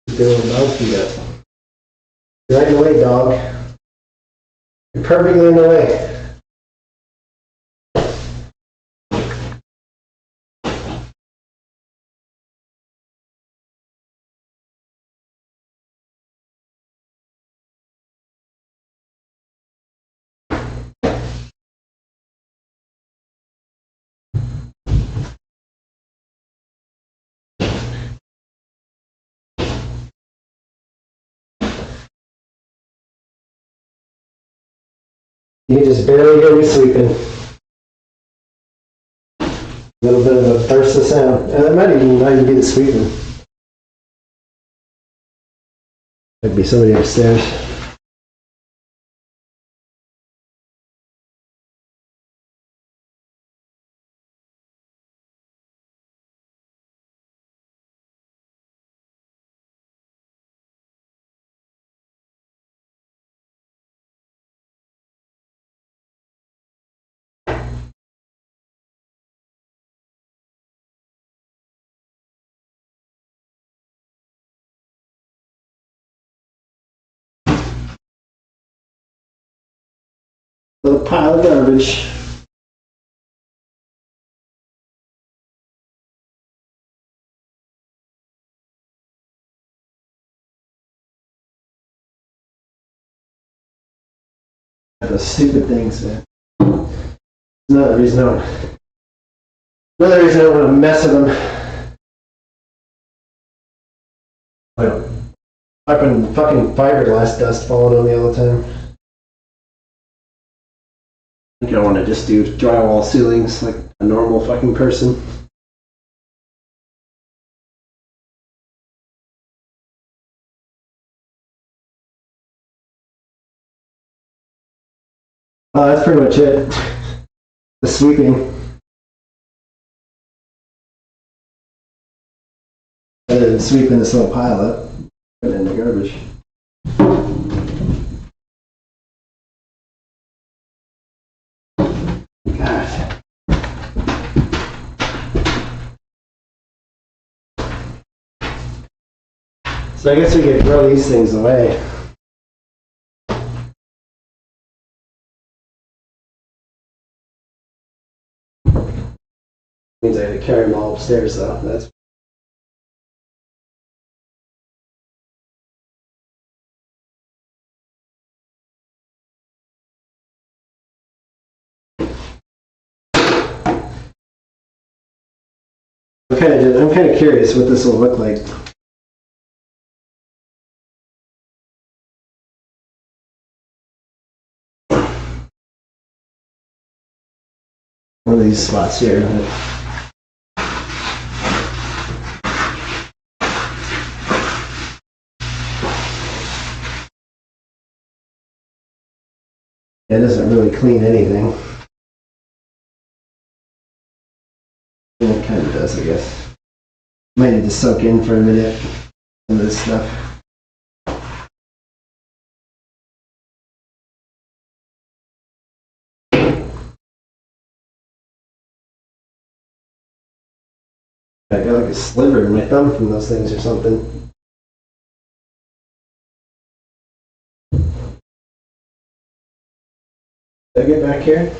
Doing dog feet up. You're right in the way, dog. You're perfectly in the way. You can just barely hear me sweeping. A little bit of a burst of sound. And that might even not even be the sweeping. Might be somebody upstairs. Little pile of garbage. Those stupid things, man. Another reason I don't want to mess with them. I've been fucking fiberglass dust falling on me all the time. I think I want to just do drywall ceilings like a normal fucking person. That's pretty much it. The sweeping. Other than sweeping this little pile up, put it in the garbage. God. So I guess we could throw these things away. Means I had to carry them all upstairs though. That's I'm kind of curious what this will look like. One of these spots here. It doesn't really clean anything. It kind of does, I guess. Might need to soak in for a minute. Some of this stuff. I got like a sliver in my thumb from those things or something. Did I get back here?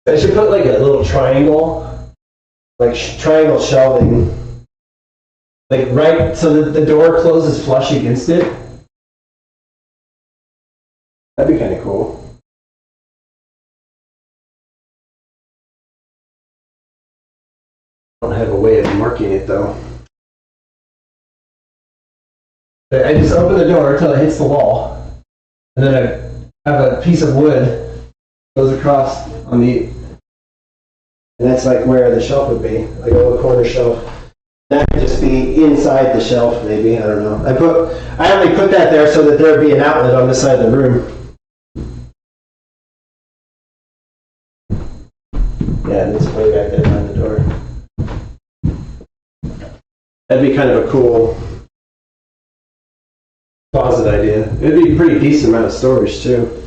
I should put like a little triangle, like triangle shelving, like right so that the door closes flush against it. That'd be kind of cool. I don't have a way of marking it though. I just open the door until it hits the wall, and then I have a piece of wood goes across on the, and that's like where the shelf would be, like a little corner shelf. That could just be inside the shelf, maybe. I don't know. I only put that there so that there'd be an outlet on this side of the room. Yeah, and it's way back there behind the door. That'd be kind of a cool closet idea. It'd be a pretty decent amount of storage too.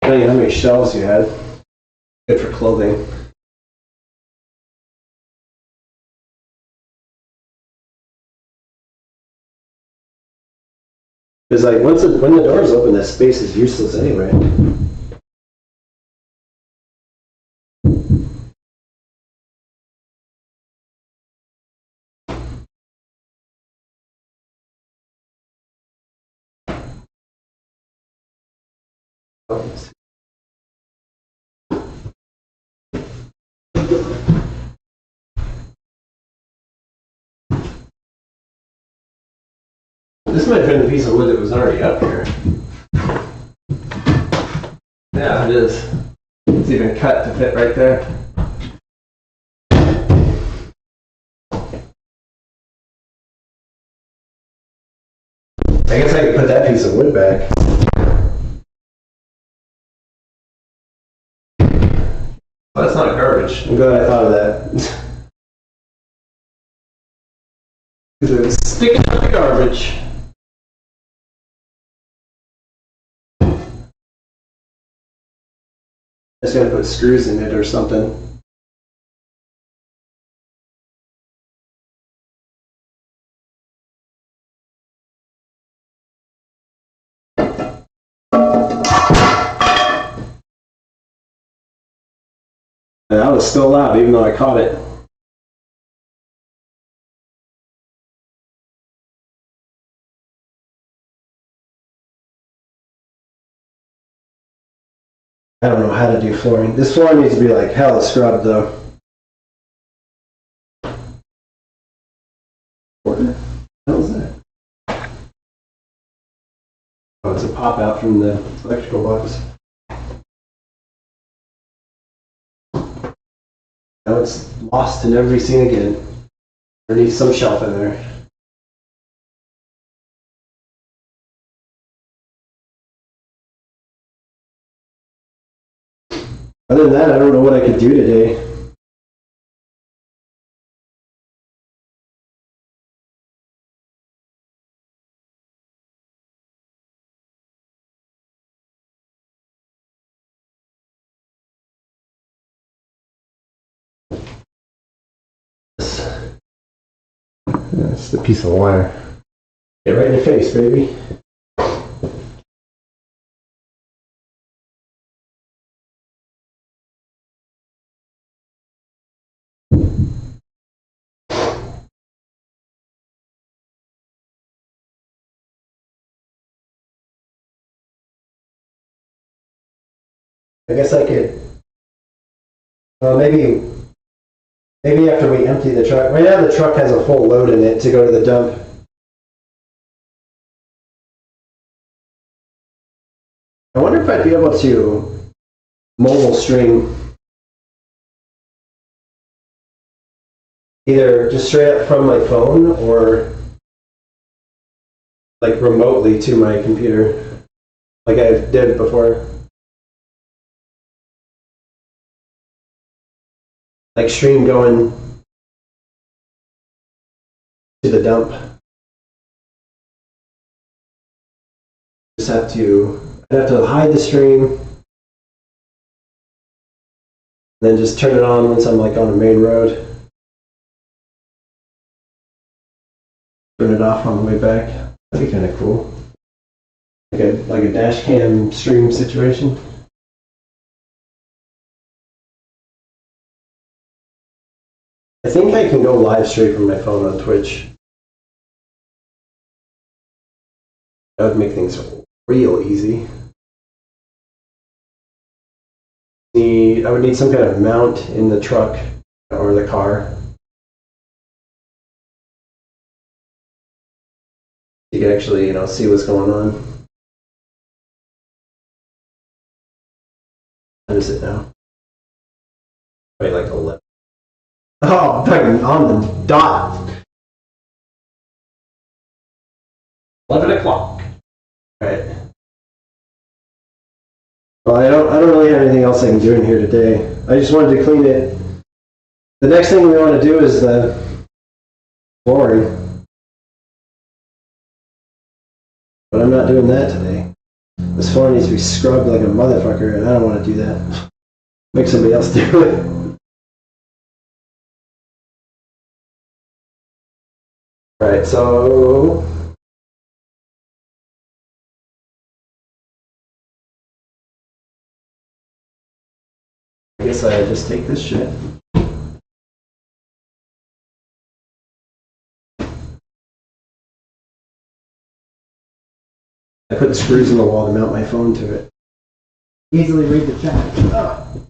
Depending on how many shelves you had. Good for clothing. Because like when the door's open, that space is useless anyway. This might have been the piece of wood that was already up here. Yeah, it is. It's even cut to fit right there. I guess I could put that piece of wood back. Oh, that's not garbage. I'm glad I thought of that. Because it was sticking out the garbage. I just gotta put screws in it or something. And that was still loud, even though I caught it. I don't know how to do flooring. This floor needs to be like hella scrubbed though. What the hell is that? Oh, it's a pop out from the electrical box. Now it's lost and never be seen again. There needs some shelf in there. Other than that, I don't know what I could do today. That's the piece of wire. Get right in your face, baby. I guess I could. Well, maybe after we empty the truck. Right now, the truck has a full load in it to go to the dump. I wonder if I'd be able to mobile stream either just straight up from my phone or like remotely to my computer, like I did before. Like stream going to the dump. I'd have to hide the stream, then just turn it on once I'm like on a main road. Turn it off on the way back. That'd be kind of cool. Like a dash cam stream situation. I think I can go live straight from my phone on Twitch. That would make things real easy. I would need some kind of mount in the truck or the car. You can actually, see what's going on. What is it now? Probably like 11. Oh, fucking on the dot. 11 o'clock. All right. Well, I don't really have anything else I can do in here today. I just wanted to clean it. The next thing we want to do is the flooring. But I'm not doing that today. This floor needs to be scrubbed like a motherfucker, and I don't want to do that. Make somebody else do it. Alright, so I guess I just take this shit. I put screws in the wall to mount my phone to it. Easily read the chat. Oh.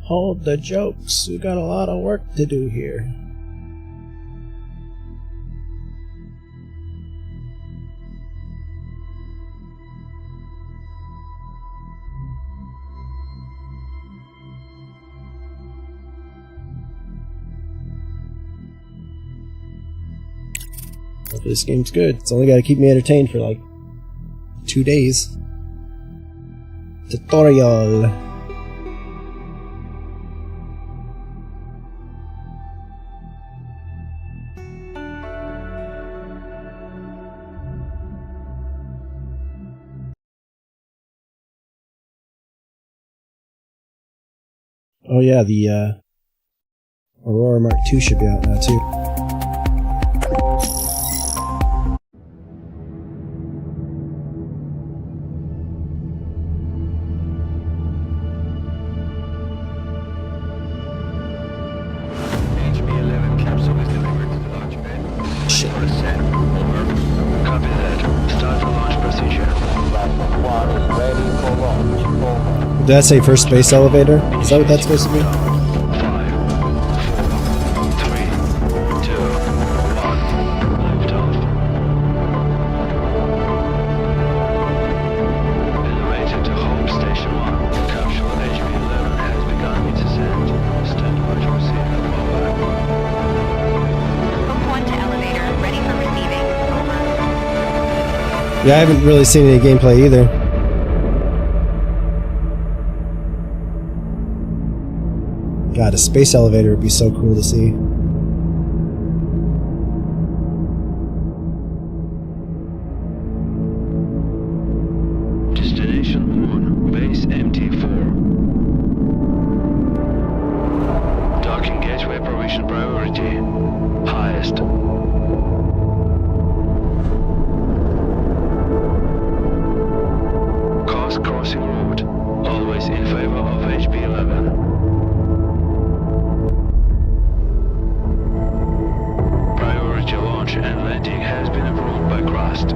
Hold the jokes. We got a lot of work to do here. Hopefully this game's good. It's only got to keep me entertained for like 2 days. Tutorial. Oh yeah, the Aurora Mark II should be out now too. Did that say first space elevator? Is that what that's supposed to be? 5, 4, 3, 2, 1, liftoff. Elevator to Hope Station 1. Capsule HB11 has begun its ascent. Stand by to receive. Over. Hope 1 to elevator, ready for receiving. Over. Yeah, I haven't really seen any gameplay either. God, a space elevator would be so cool to see. Destination 1. Base MT4. Docking gateway provision priority. Highest. Coast crossing route. Always in favor of HB11. Priority launch and landing has been approved by Crust.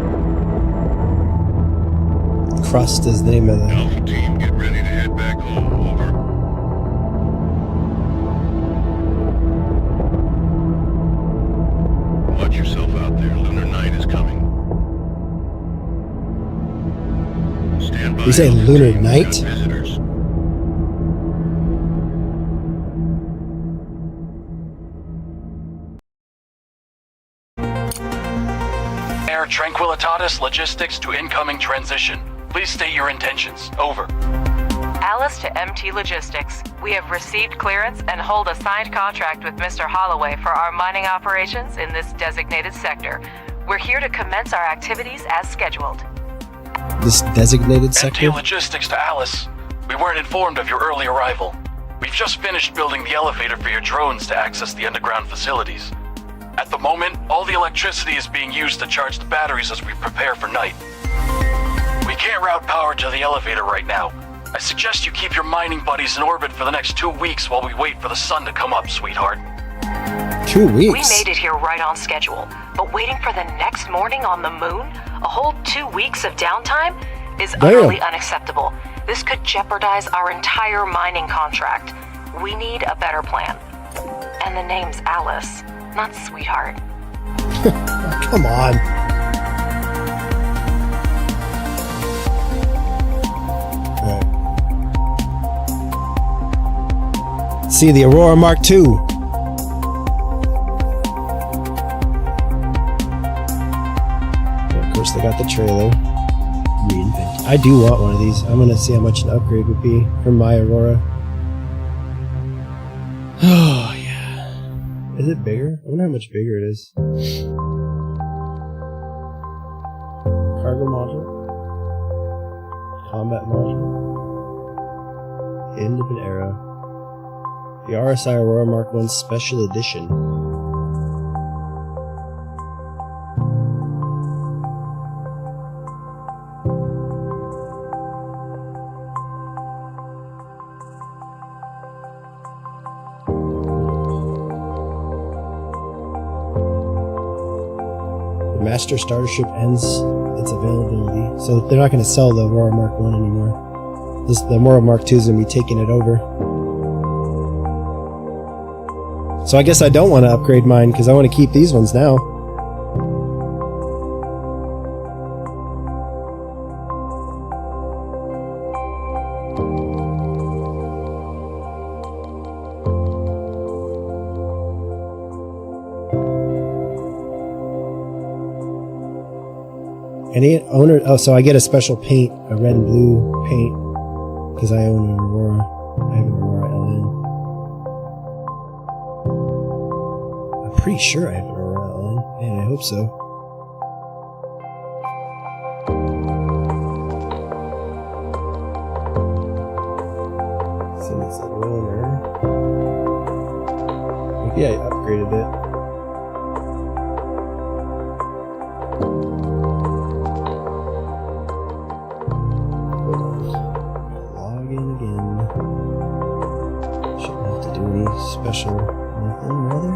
Crust is the name of the... Alpha team, get ready to head back home. Over. Watch yourself out there. Lunar night is coming. Stand by. You say Alpha lunar team, night? got visitors. Air Tranquilitatis Logistics to incoming transition. Please state your intentions. Over. Alice to MT Logistics. We have received clearance and hold a signed contract with Mr. Holloway for our mining operations in this designated sector. We're here to commence our activities as scheduled. This designated MT sector? Logistics to Alice. We weren't informed of your early arrival. We've just finished building the elevator for your drones to access the underground facilities. At the moment, all the electricity is being used to charge the batteries as we prepare for night. We can't route power to the elevator right now. I suggest you keep your mining buddies in orbit for the next 2 weeks while we wait for the sun to come up, sweetheart. 2 weeks? We made it here right on schedule, but waiting for the next morning on the moon, a whole 2 weeks of downtime, is utterly unacceptable. This could jeopardize our entire mining contract. We need a better plan. And the name's Alice, not sweetheart. Come on. Alright. See the Aurora Mark II. Of course, they got the trailer. Reinvent. I do want one of these. I'm gonna see how much an upgrade would be for my Aurora. Oh, yeah. Is it bigger? I wonder how much bigger it is. Cargo module. Combat module. End of an era. The RSI Aurora Mark I Special Edition. Master Starship ends its availability, so they're not going to sell the Aurora Mark 1 anymore. The Aurora Mark 2 is going to be taking it over. So I guess I don't want to upgrade mine because I want to keep these ones now. Any owner? Oh, so I get a special paint, a red and blue paint, because I own an Aurora. I have an Aurora LN. I'm pretty sure I have an Aurora LN. Man, I hope so. So it's a loaner. Maybe I upgraded it. Special nothing, rather.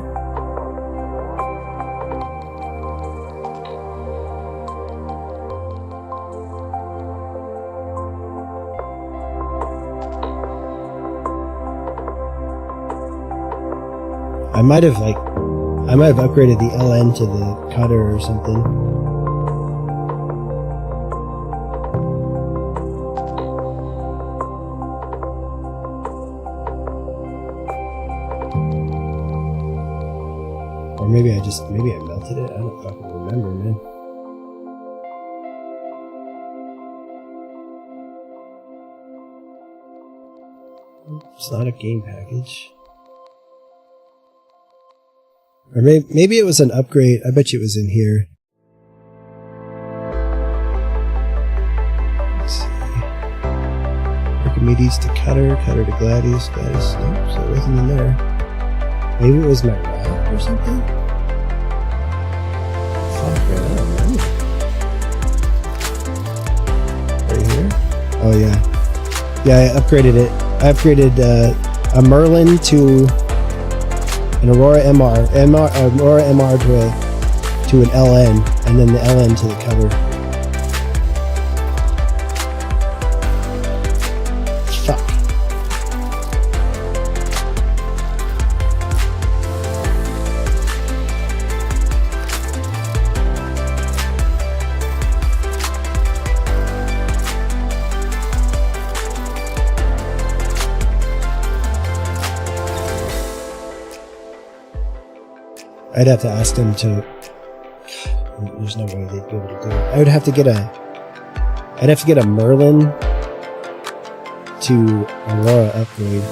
I might have upgraded the LN to the cutter or something. Or maybe I melted it. I don't fucking remember, man. It's not a game package. Or maybe it was an upgrade. I bet you it was in here. Let's see. Archimedes to Cutter, Cutter to Gladius, Gladius. Nope, so it wasn't in there. Maybe it was my route or something? Fuck, man, I don't remember. Right here? Oh, yeah. Yeah, I upgraded it. I upgraded a Merlin to an Aurora Aurora MR to an LN, and then the LN to the cover. Fuck. I'd have to ask them to. There's no way they'd be able to do it. I'd have to get a Merlin to Aurora upgrade.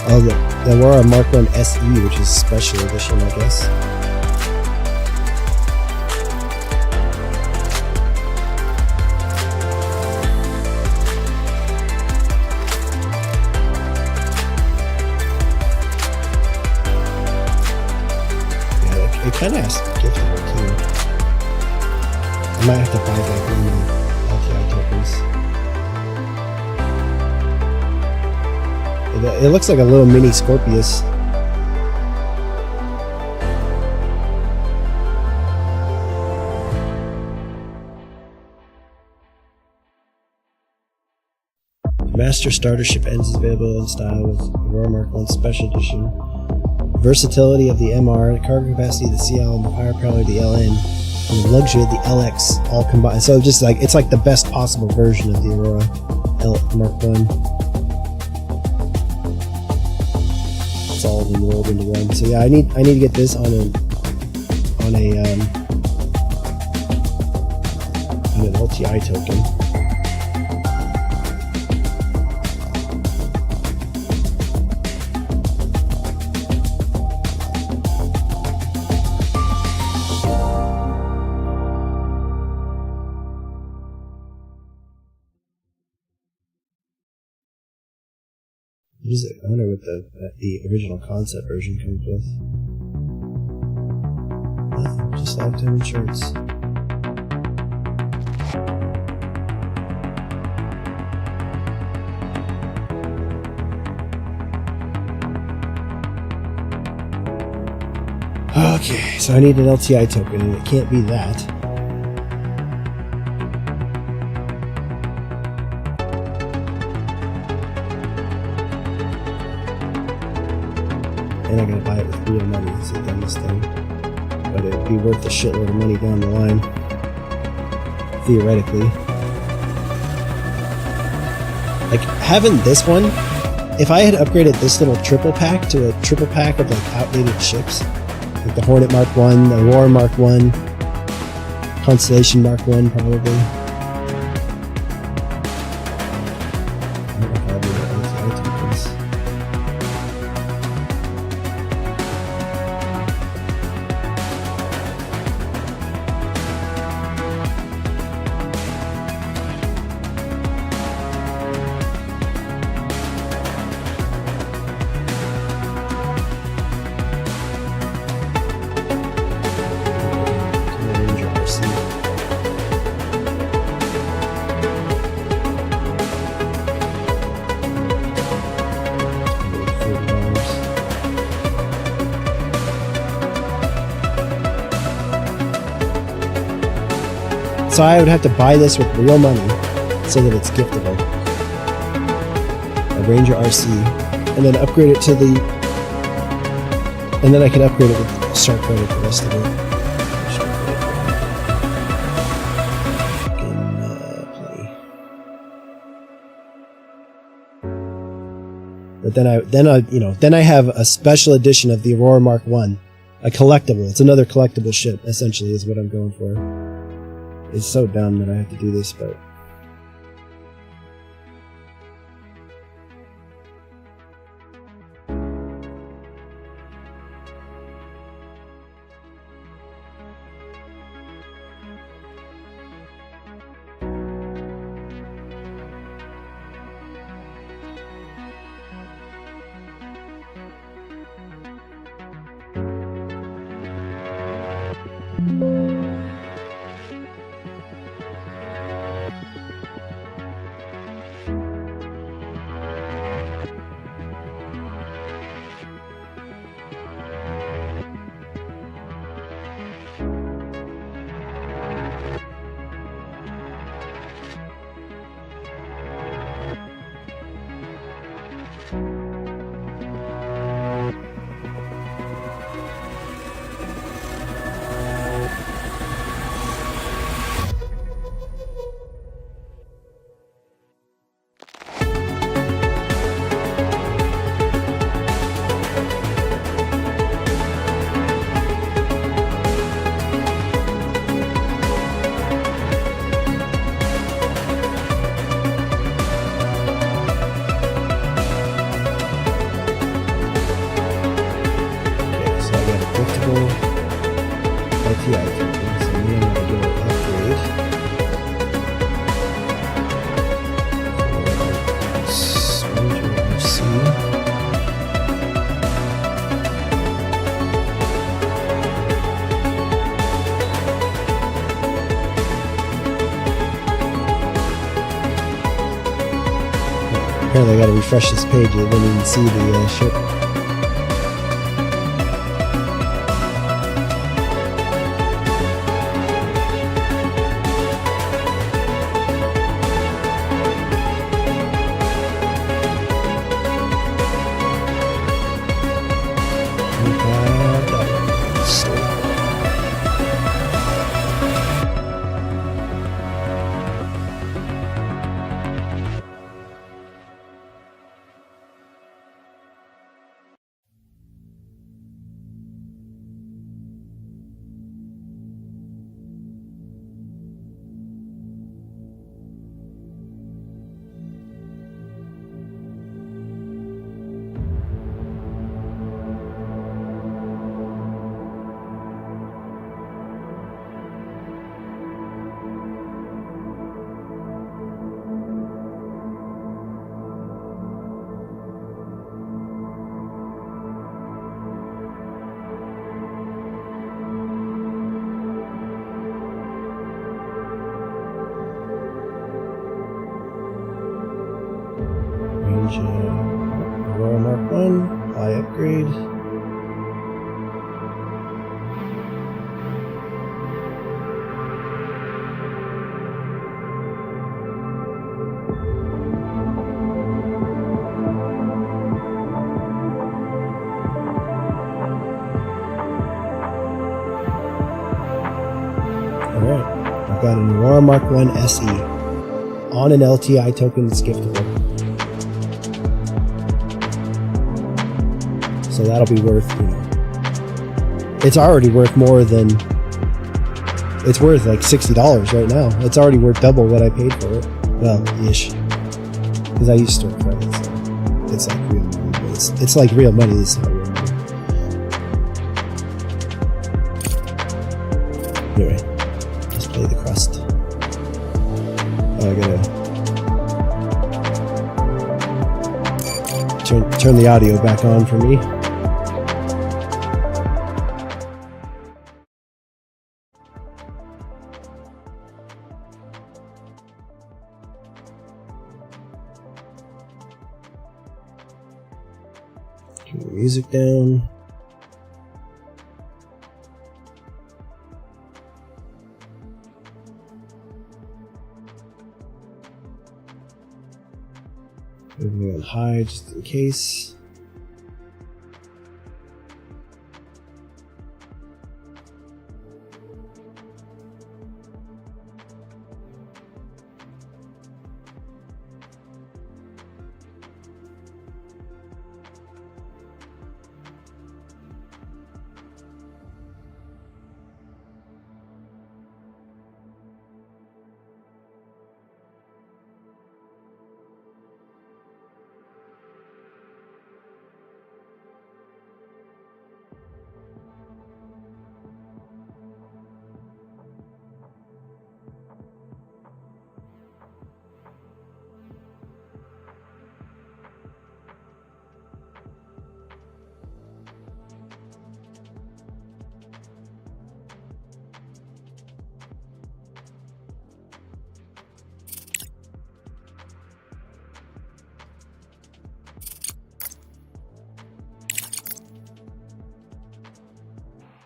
Oh, the Aurora Mark 1 SE, which is special edition, I guess. Yeah, it kind of has to be giftable too. I might have to buy back one of the LTI tokens. It looks like a little mini Scorpius. Master Starter Ship Ends is available in style with Aurora Mark 1 Special Edition. Versatility of the MR, the cargo capacity of the CL, and the firepower of the LN, and the luxury of the LX all combined. So just like it's like the best possible version of the Aurora Mark 1. All of them rolled into one. So yeah, I need to get this on an LTI token. I wonder what the original concept version comes with. plus lifetime insurance. Okay, so I need an LTI token, and it can't be that. And I gotta buy it with real money. It's the dumbest thing. But it'd be worth a shitload of money down the line. Theoretically. Like, having this one, if I had upgraded this little triple pack to a triple pack of like outdated ships, like the Hornet Mark 1, the Aurora Mark 1, Constellation Mark 1 probably. I don't know if I'll do that with tokens. So I would have to buy this with real money so that it's giftable. A Ranger RC. And then upgrade it to the... And then I can upgrade it with Shark Credit the rest of it. But then I have a special edition of the Aurora Mark 1. A collectible. It's another collectible ship, essentially, is what I'm going for. It's so dumb that I have to do this, but... Apparently I gotta refresh this page, I didn't even see the ship. Change Aurora Mark 1. High upgrade. Alright, I've got an Aurora Mark 1 SE on an LTI token that's giftable. So that'll be worth, it's already worth more than, it's worth like $60 right now. It's already worth double what I paid for it. Well, ish. Because I use store credit, so it's like real money. But it's like real money, this is not real money. Anyway. Play the Crust. Oh, I gotta turn the audio back on for me. Turn the music down. Everything on high just in case.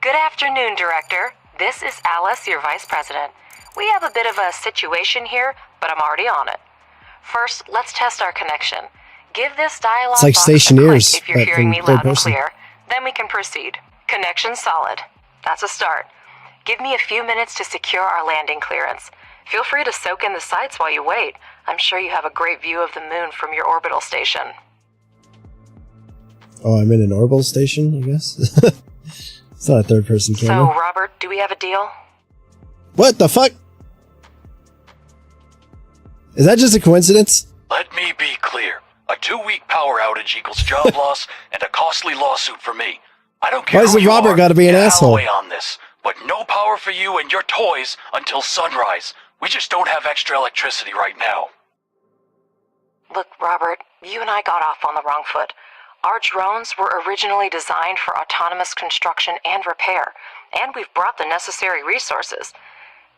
Good afternoon, Director. This is Alice, your Vice President. We have a bit of a situation here, but I'm already on it. First, let's test our connection. Give this dialogue It's like box a Stationeers, click if you're but hearing me from third loud and person. clear. Then we can proceed. Connection solid. That's a start. Give me a few minutes to secure our landing clearance. Feel free to soak in the sights while you wait. I'm sure you have a great view of the moon from your orbital station. Oh, I'm in an orbital station, I guess? It's not a third-person So, camera. Robert, do we have a deal? What the fuck? Is that just a coincidence? Let me be clear. A 2-week power outage equals job loss and a costly lawsuit for me. I don't care Why does who you Robert are, gotta be an get asshole? Holloway on this, but no power for you and your toys until sunrise. We just don't have extra electricity right now. Look, Robert, you and I got off on the wrong foot. Our drones were originally designed for autonomous construction and repair, and we've brought the necessary resources.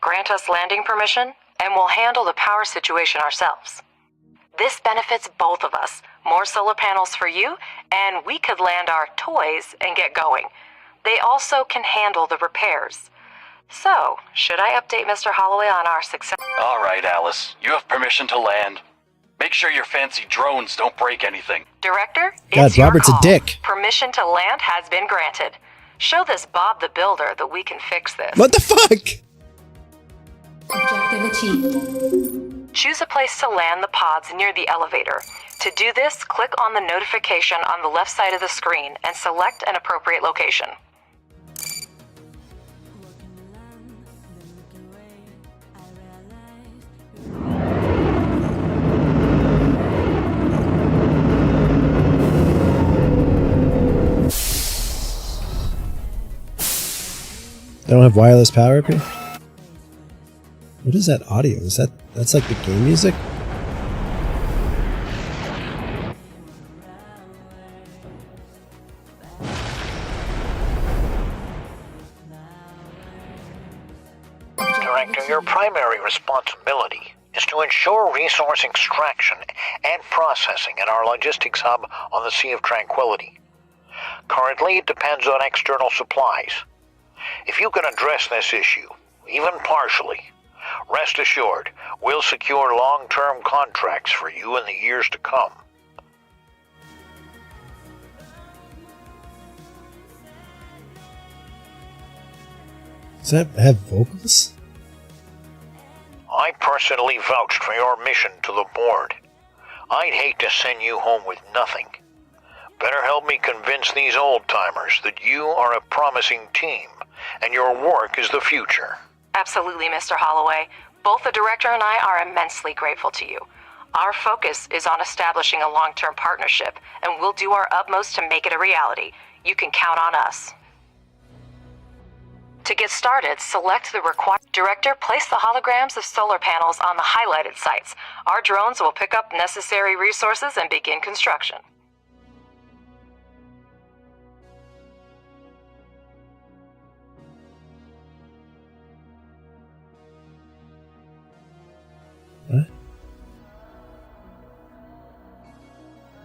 Grant us landing permission, and we'll handle the power situation ourselves. This benefits both of us. More solar panels for you, and we could land our toys and get going. They also can handle the repairs. So, should I update Mr. Holloway on our success? All right, Alice. You have permission to land. Make sure your fancy drones don't break anything. Director, God, it's your Robert's a call. dick. Permission to land has been granted. Show this Bob the Builder that we can fix this. What the fuck? Objective achieved. Choose a place to land the pods near the elevator. To do this, click on the notification on the left side of the screen and select an appropriate location. They don't have wireless power up here? What is that audio? That's like the game music? Director, your primary responsibility is to ensure resource extraction and processing in our logistics hub on the Sea of Tranquility. Currently, it depends on external supplies. If you can address this issue, even partially, rest assured, we'll secure long-term contracts for you in the years to come. Does that have vocals? I personally vouched for your mission to the board. I'd hate to send you home with nothing. Better help me convince these old-timers that you are a promising team, and your work is the future. Absolutely, Mr. Holloway. Both the director and I are immensely grateful to you. Our focus is on establishing a long-term partnership, and we'll do our utmost to make it a reality. You can count on us. To get started, select the required... Director, place the holograms of solar panels on the highlighted sites. Our drones will pick up necessary resources and begin construction. What?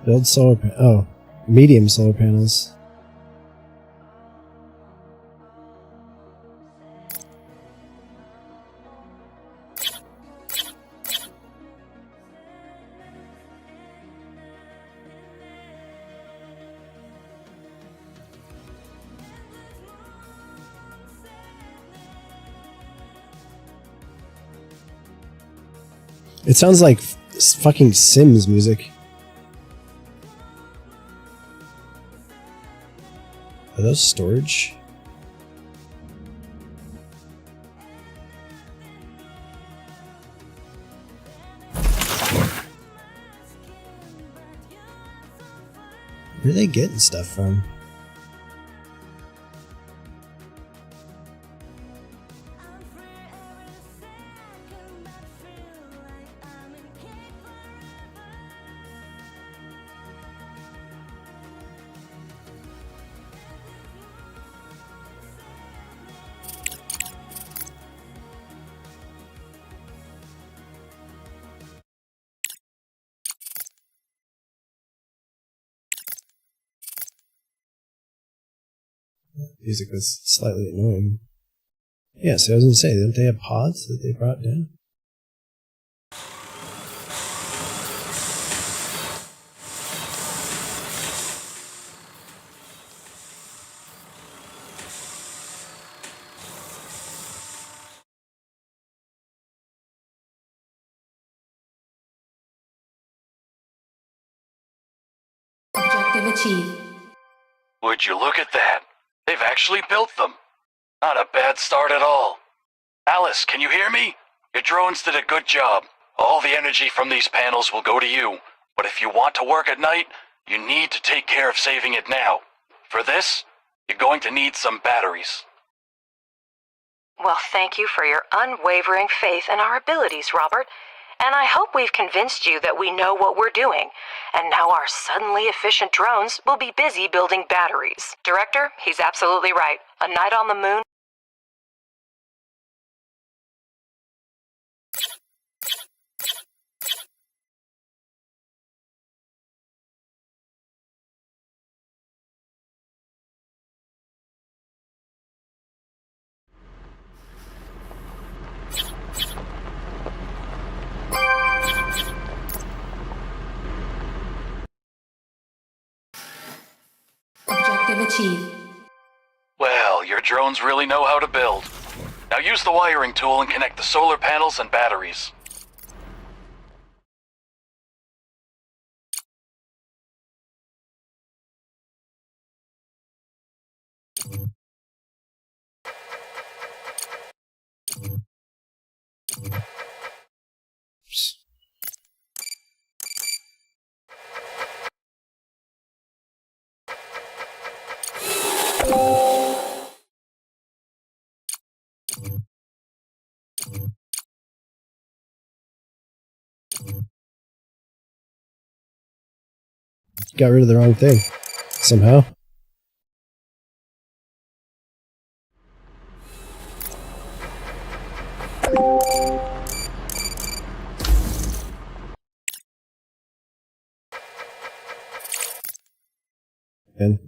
Build solar medium solar panels. It sounds like fucking Sims music. Are those storage? Where are they getting stuff from? Music was slightly annoying. Yeah, so I was gonna say, don't they have pods that they brought down? Objective achieved. Would you look at that? They've actually built them. Not a bad start at all. Alice, can you hear me? Your drones did a good job. All the energy from these panels will go to you. But if you want to work at night, you need to take care of saving it now. For this, you're going to need some batteries. Well, thank you for your unwavering faith in our abilities, Robert. And I hope we've convinced you that we know what we're doing. And now our suddenly efficient drones will be busy building batteries. Director, he's absolutely right. A night on the moon... Objective achieved. Well, your drones really know how to build. Now use the wiring tool and connect the solar panels and batteries. Got rid of the wrong thing. Somehow. man.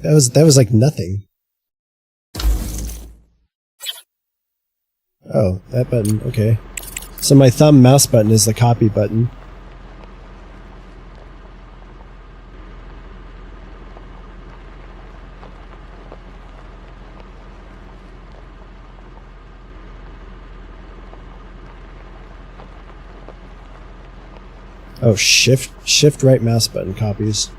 That was like nothing. Oh, that button. Okay. So my thumb mouse button is the copy button. Oh, shift right mouse button copies.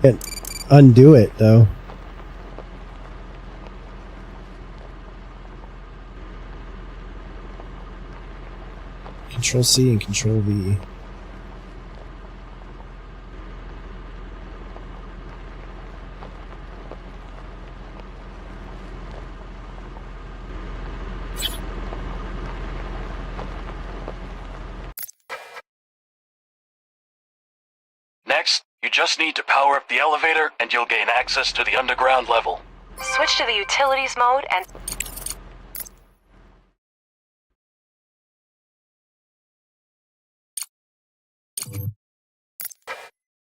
Can't undo it though. Control C and Control V. Next, you just need to power up the elevator and you'll gain access to the underground level. Switch to the utilities mode and...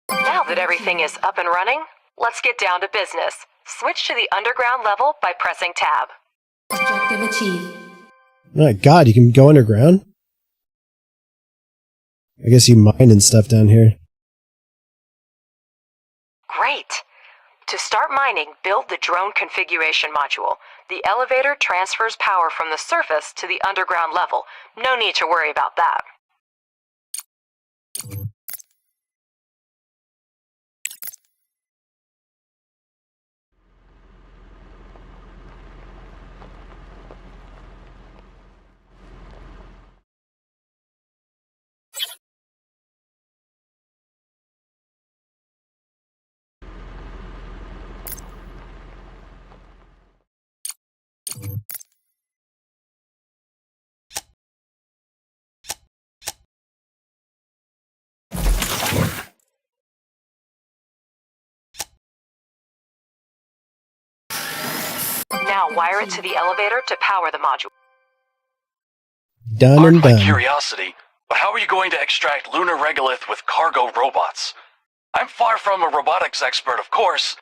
Now that everything is up and running, let's get down to business. Switch to the underground level by pressing tab. Objective achieved. Oh my god, you can go underground? I guess you mine and stuff down here. Great! To start mining, build the drone configuration module. The elevator transfers power from the surface to the underground level. No need to worry about that. Now wire it to the elevator to power the module. Done Pardon and my done. curiosity, but how are you going to extract lunar regolith with cargo robots? I'm far from a robotics expert, of course,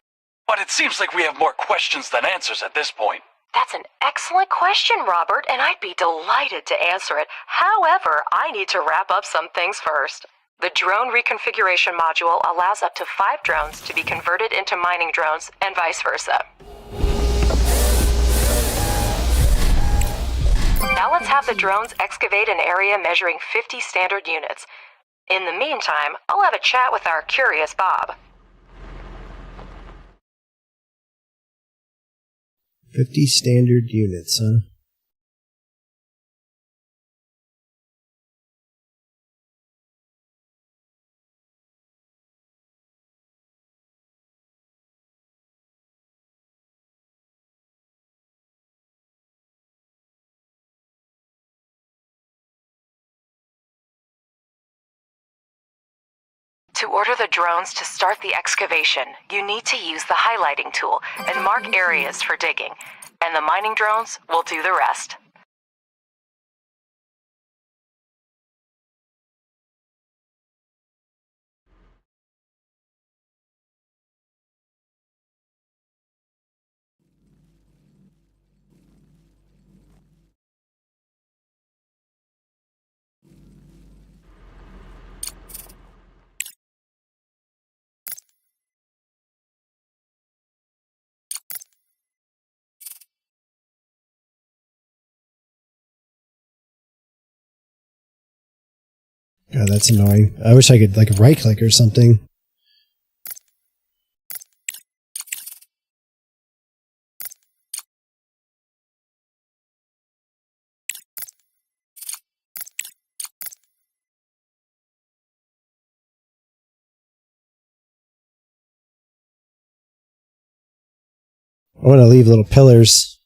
but it seems like we have more questions than answers at this point. That's an excellent question, Robert, and I'd be delighted to answer it. However, I need to wrap up some things first. The drone reconfiguration module allows up to 5 drones to be converted into mining drones and vice versa. Now let's have the drones excavate an area measuring 50 standard units. In the meantime, I'll have a chat with our curious Bob. 50 standard units, huh? To order the drones to start the excavation, you need to use the highlighting tool and mark areas for digging, and the mining drones will do the rest. God, that's annoying. I wish I could, like, right-click or something. I want to leave little pillars.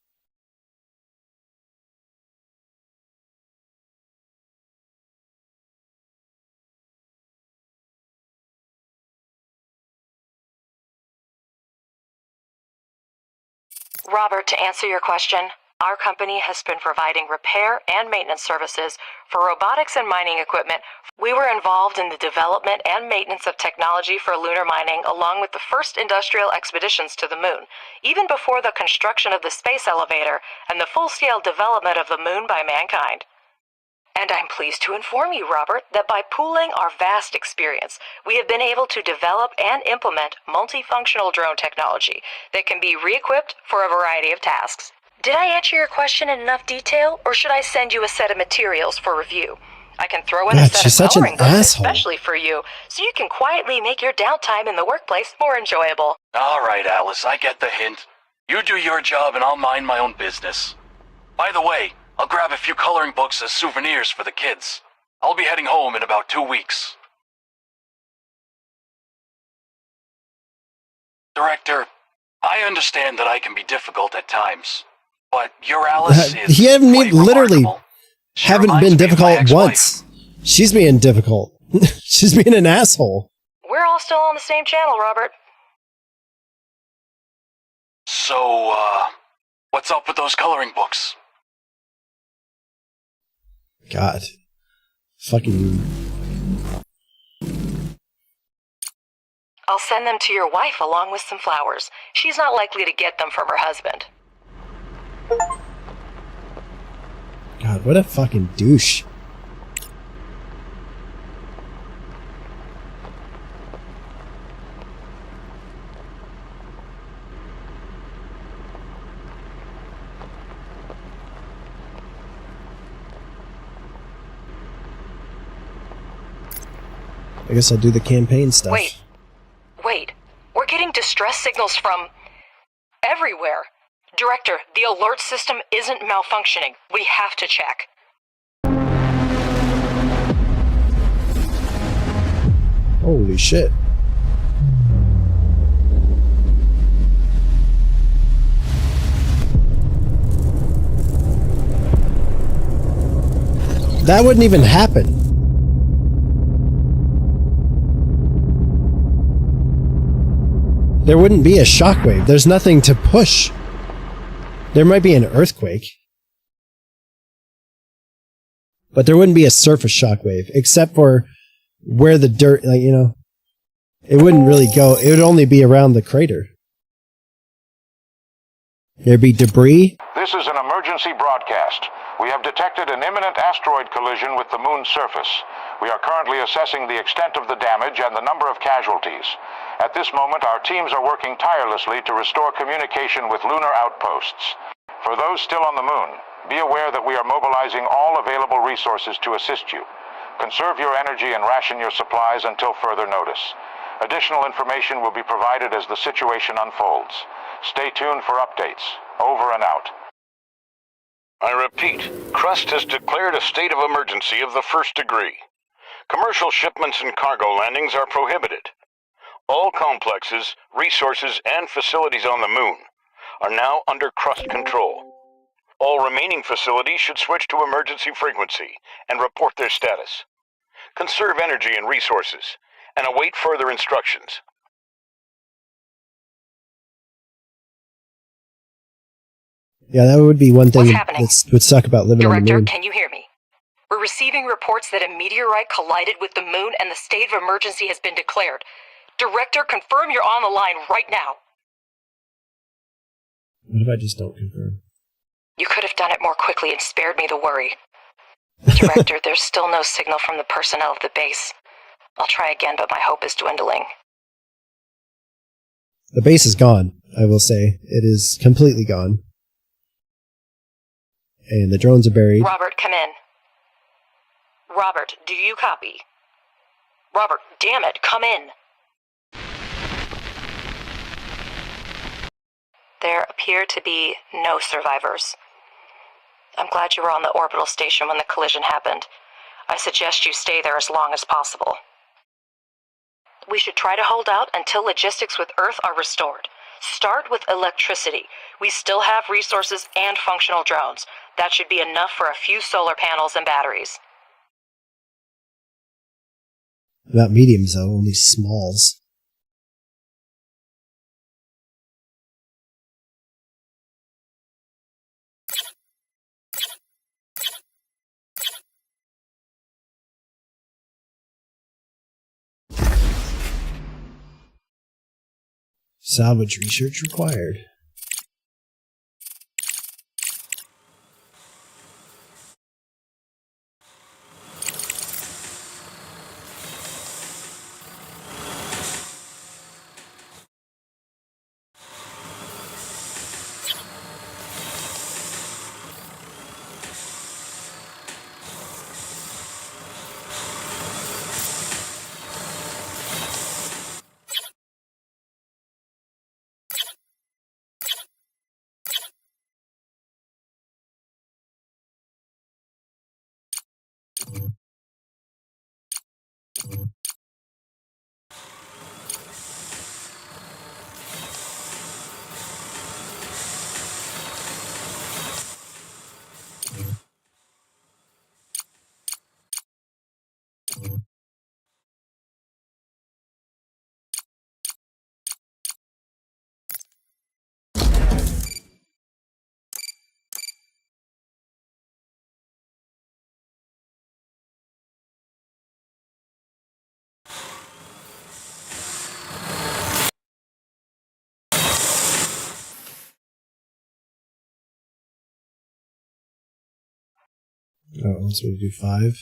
Robert, to answer your question, our company has been providing repair and maintenance services for robotics and mining equipment. We were involved in the development and maintenance of technology for lunar mining, along with the first industrial expeditions to the moon, even before the construction of the space elevator and the full-scale development of the moon by mankind. And I'm pleased to inform you, Robert, that by pooling our vast experience, we have been able to develop and implement multifunctional drone technology that can be re-equipped for a variety of tasks. Did I answer your question in enough detail, or should I send you a set of materials for review? I can throw in a set she's of such an coloring books asshole. especially for you, so you can quietly make your downtime in the workplace more enjoyable. All right, Alice, I get the hint. You do your job and I'll mind my own business. By the way, I'll grab a few coloring books as souvenirs for the kids. I'll be heading home in about 2 weeks. Director, I understand that I can be difficult at times, but your Alice is He haven't quite literally remarkable. She haven't reminds been me of my difficult ex-wife. once. She's being difficult. She's being an asshole. We're all still on the same channel, Robert. So, what's up with those coloring books? God. Fucking... I'll send them to your wife along with some flowers. She's not likely to get them from her husband. God, what a fucking douche. I guess I'll do the campaign stuff. Wait. We're getting distress signals from everywhere. Director, the alert system isn't malfunctioning. We have to check. Holy shit. That wouldn't even happen. There wouldn't be a shockwave. There's nothing to push. There might be an earthquake. But there wouldn't be a surface shockwave, except for where the dirt, like, you know, it wouldn't really go. It would only be around the crater. There'd be debris. This is an emergency broadcast. We have detected an imminent asteroid collision with the moon's surface. We are currently assessing the extent of the damage and the number of casualties. At this moment, our teams are working tirelessly to restore communication with lunar outposts. For those still on the moon, be aware that we are mobilizing all available resources to assist you. Conserve your energy and ration your supplies until further notice. Additional information will be provided as the situation unfolds. Stay tuned for updates. Over and out. I repeat, Crust has declared a state of emergency of the first degree. Commercial shipments and cargo landings are prohibited. All complexes, resources, and facilities on the moon are now under Crust control. All remaining facilities should switch to emergency frequency and report their status. Conserve energy and resources, and await further instructions. Yeah, that would be one thing What's happening? that would suck about living on the Director, moon. can you hear me? We're receiving reports that a meteorite collided with the moon and the state of emergency has been declared. Director, confirm you're on the line right now. What if I just don't confirm? You could have done it more quickly and spared me the worry. Director, there's still no signal from the personnel of the base. I'll try again, but my hope is dwindling. The base is gone, I will say. It is completely gone. And the drones are buried. Robert, come in. Robert, do you copy? Robert, damn it, come in. There appear to be no survivors. I'm glad you were on the orbital station when the collision happened. I suggest you stay there as long as possible. We should try to hold out until logistics with Earth are restored. Start with electricity. We still have resources and functional drones. That should be enough for a few solar panels and batteries. About mediums, though, only smalls. Salvage research required. Oh, it wants me to do 5.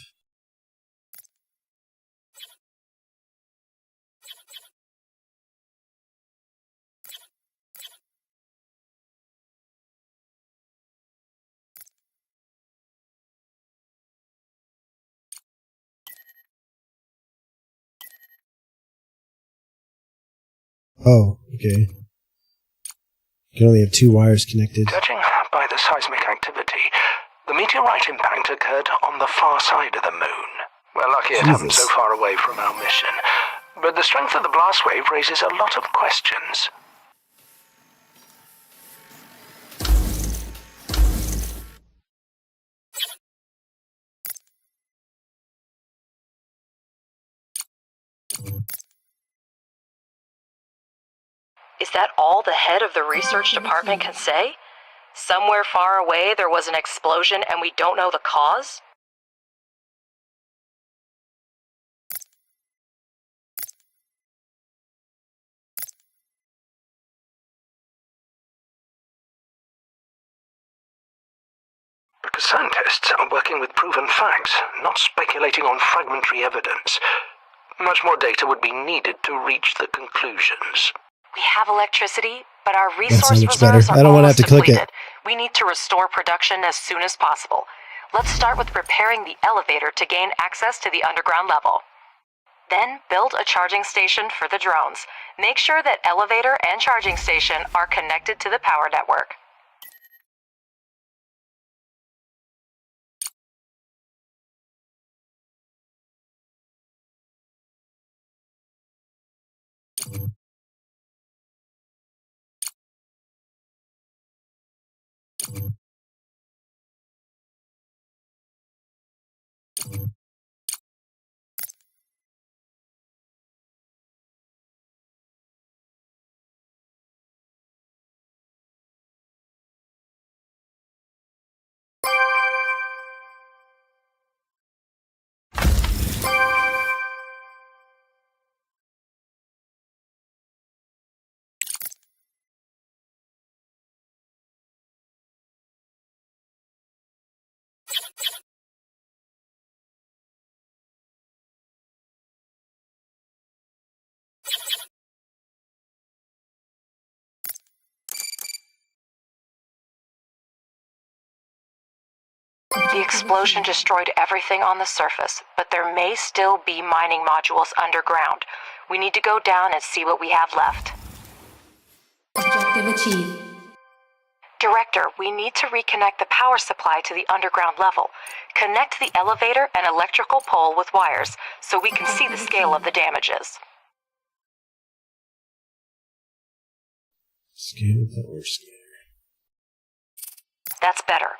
Oh, okay. You can only have 2 wires connected. Judging by the seismic activity, the meteorite impact occurred on the far side of the moon. We're lucky it happened so far away from our mission, but the strength of the blast wave raises a lot of questions. Is that all the head of the research department can say? Somewhere far away there was an explosion and we don't know the cause? Because scientists are working with proven facts, not speculating on fragmentary evidence. Much more data would be needed to reach the conclusions. We have electricity, but our resource so much reserves better. are I don't want to have almost to click depleted. it. We need to restore production as soon as possible. Let's start with repairing the elevator to gain access to the underground level. Then build a charging station for the drones. Make sure that elevator and charging station are connected to the power network. The explosion destroyed everything on the surface, but there may still be mining modules underground. We need to go down and see what we have left. Objective achieved. Director, we need to reconnect the power supply to the underground level. Connect the elevator and electrical pole with wires so we can see the scale of the damages. Scan the ore scanner. That's better.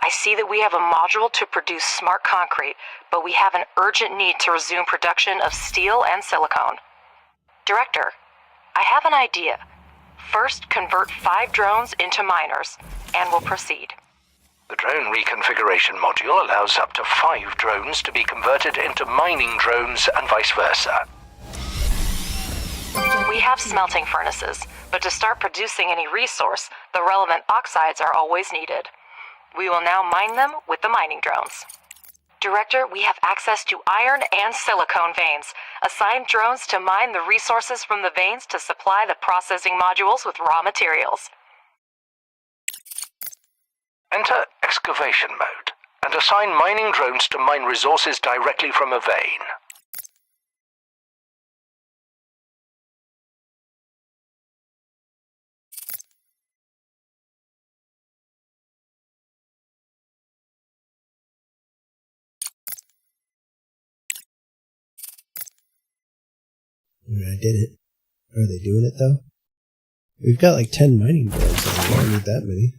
I see that we have a module to produce smart concrete, but we have an urgent need to resume production of steel and silicone. Director, I have an idea. First, convert 5 drones into miners, and we'll proceed. The drone reconfiguration module allows up to 5 drones to be converted into mining drones and vice versa. We have smelting furnaces, but to start producing any resource, the relevant oxides are always needed. We will now mine them with the mining drones. Director, we have access to iron and silicone veins. Assign drones to mine the resources from the veins to supply the processing modules with raw materials. Enter excavation mode and assign mining drones to mine resources directly from a vein. I did it. Are they doing it though? We've got like 10 mining drones, so we don't need that many.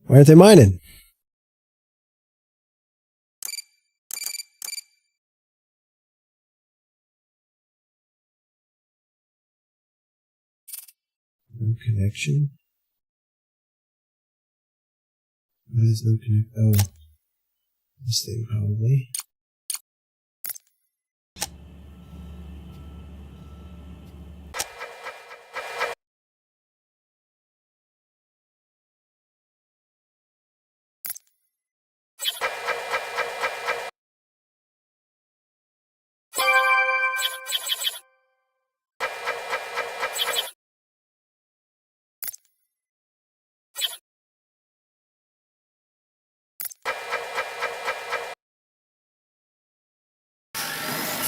Why aren't they mining? No connection? There's no connection. Oh, this thing probably.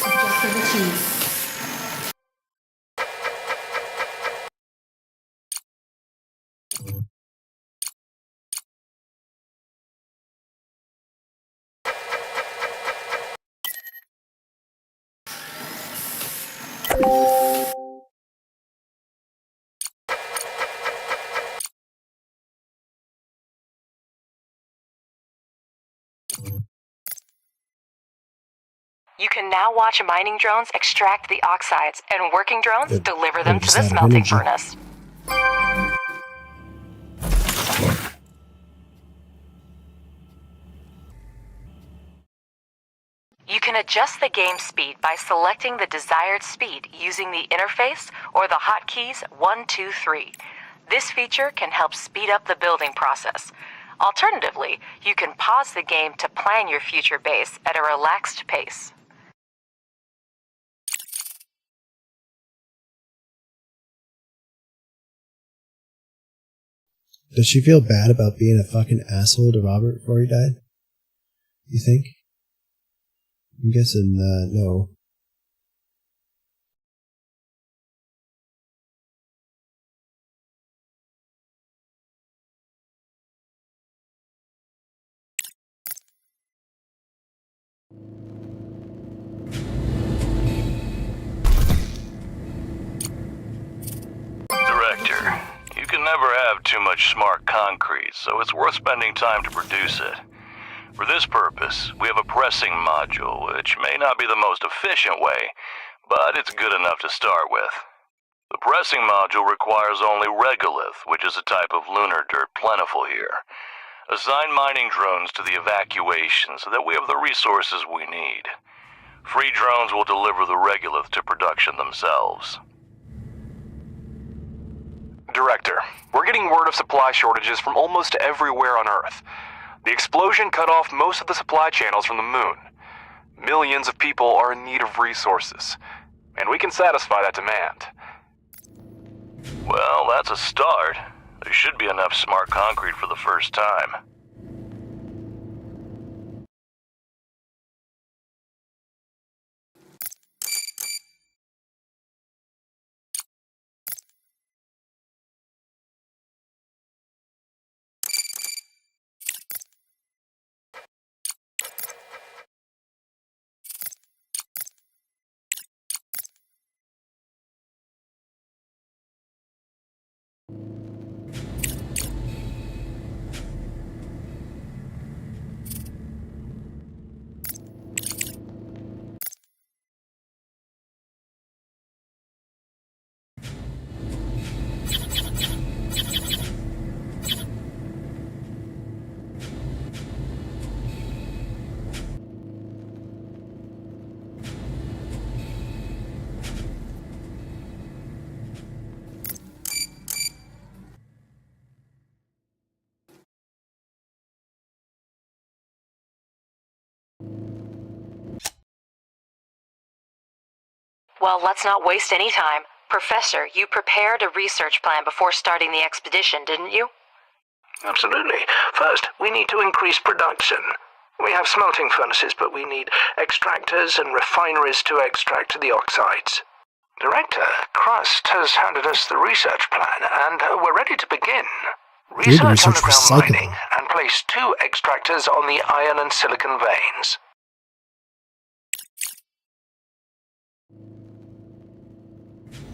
Objective achieved. You can now watch mining drones extract the oxides, and working drones deliver them to the out of smelting energy. furnace. You can adjust the game speed by selecting the desired speed using the interface or the hotkeys 1, 2, 3. This feature can help speed up the building process. Alternatively, you can pause the game to plan your future base at a relaxed pace. Does she feel bad about being a fucking asshole to Robert before he died? You think? I'm guessing, no. Director, you can never have too much smart concrete, so it's worth spending time to produce it. For this purpose, we have a pressing module, which may not be the most efficient way, but it's good enough to start with. The pressing module requires only regolith, which is a type of lunar dirt plentiful here. Assign mining drones to the evacuation so that we have the resources we need. Free drones will deliver the regolith to production themselves. Director, we're getting word of supply shortages from almost everywhere on Earth. The explosion cut off most of the supply channels from the moon. Millions of people are in need of resources, and we can satisfy that demand. Well, that's a start. There should be enough smart concrete for the first time. Well, let's not waste any time. Professor, you prepared a research plan before starting the expedition, didn't you? Absolutely. First, we need to increase production. We have smelting furnaces, but we need extractors and refineries to extract the oxides. Director, Crust has handed us the research plan, and we're ready to begin. Research underground mining and place 2 extractors on the iron and silicon veins.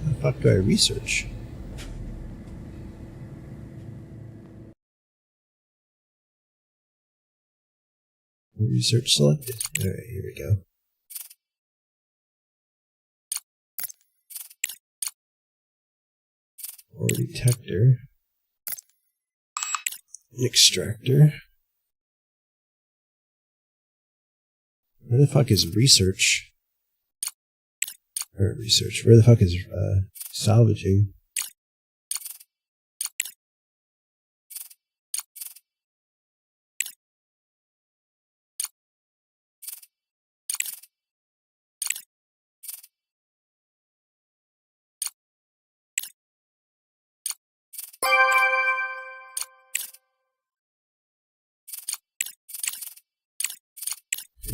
How the fuck do I research? Research selected. Alright, here we go. Ore detector. An extractor. Where the fuck is research? Or research. Where the fuck is salvaging?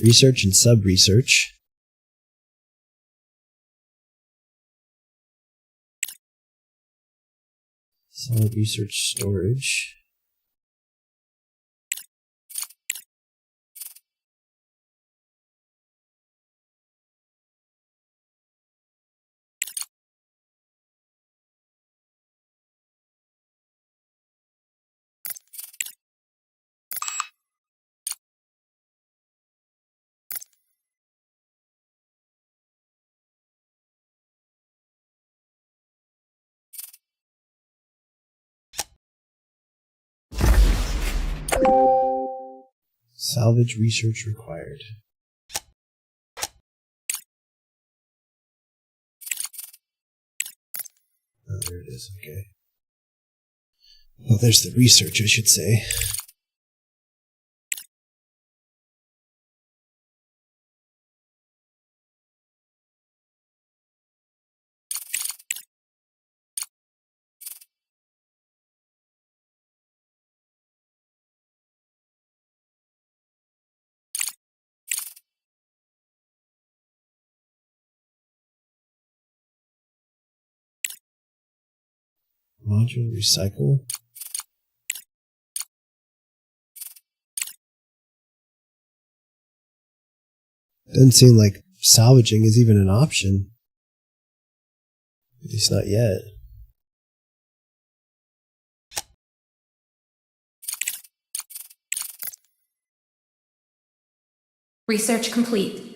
Research and sub-research. Solid research storage. Salvage research required. Oh, there it is, okay. Well, there's the research, I should say. Module recycle. Doesn't seem like salvaging is even an option. At least not yet. Research complete.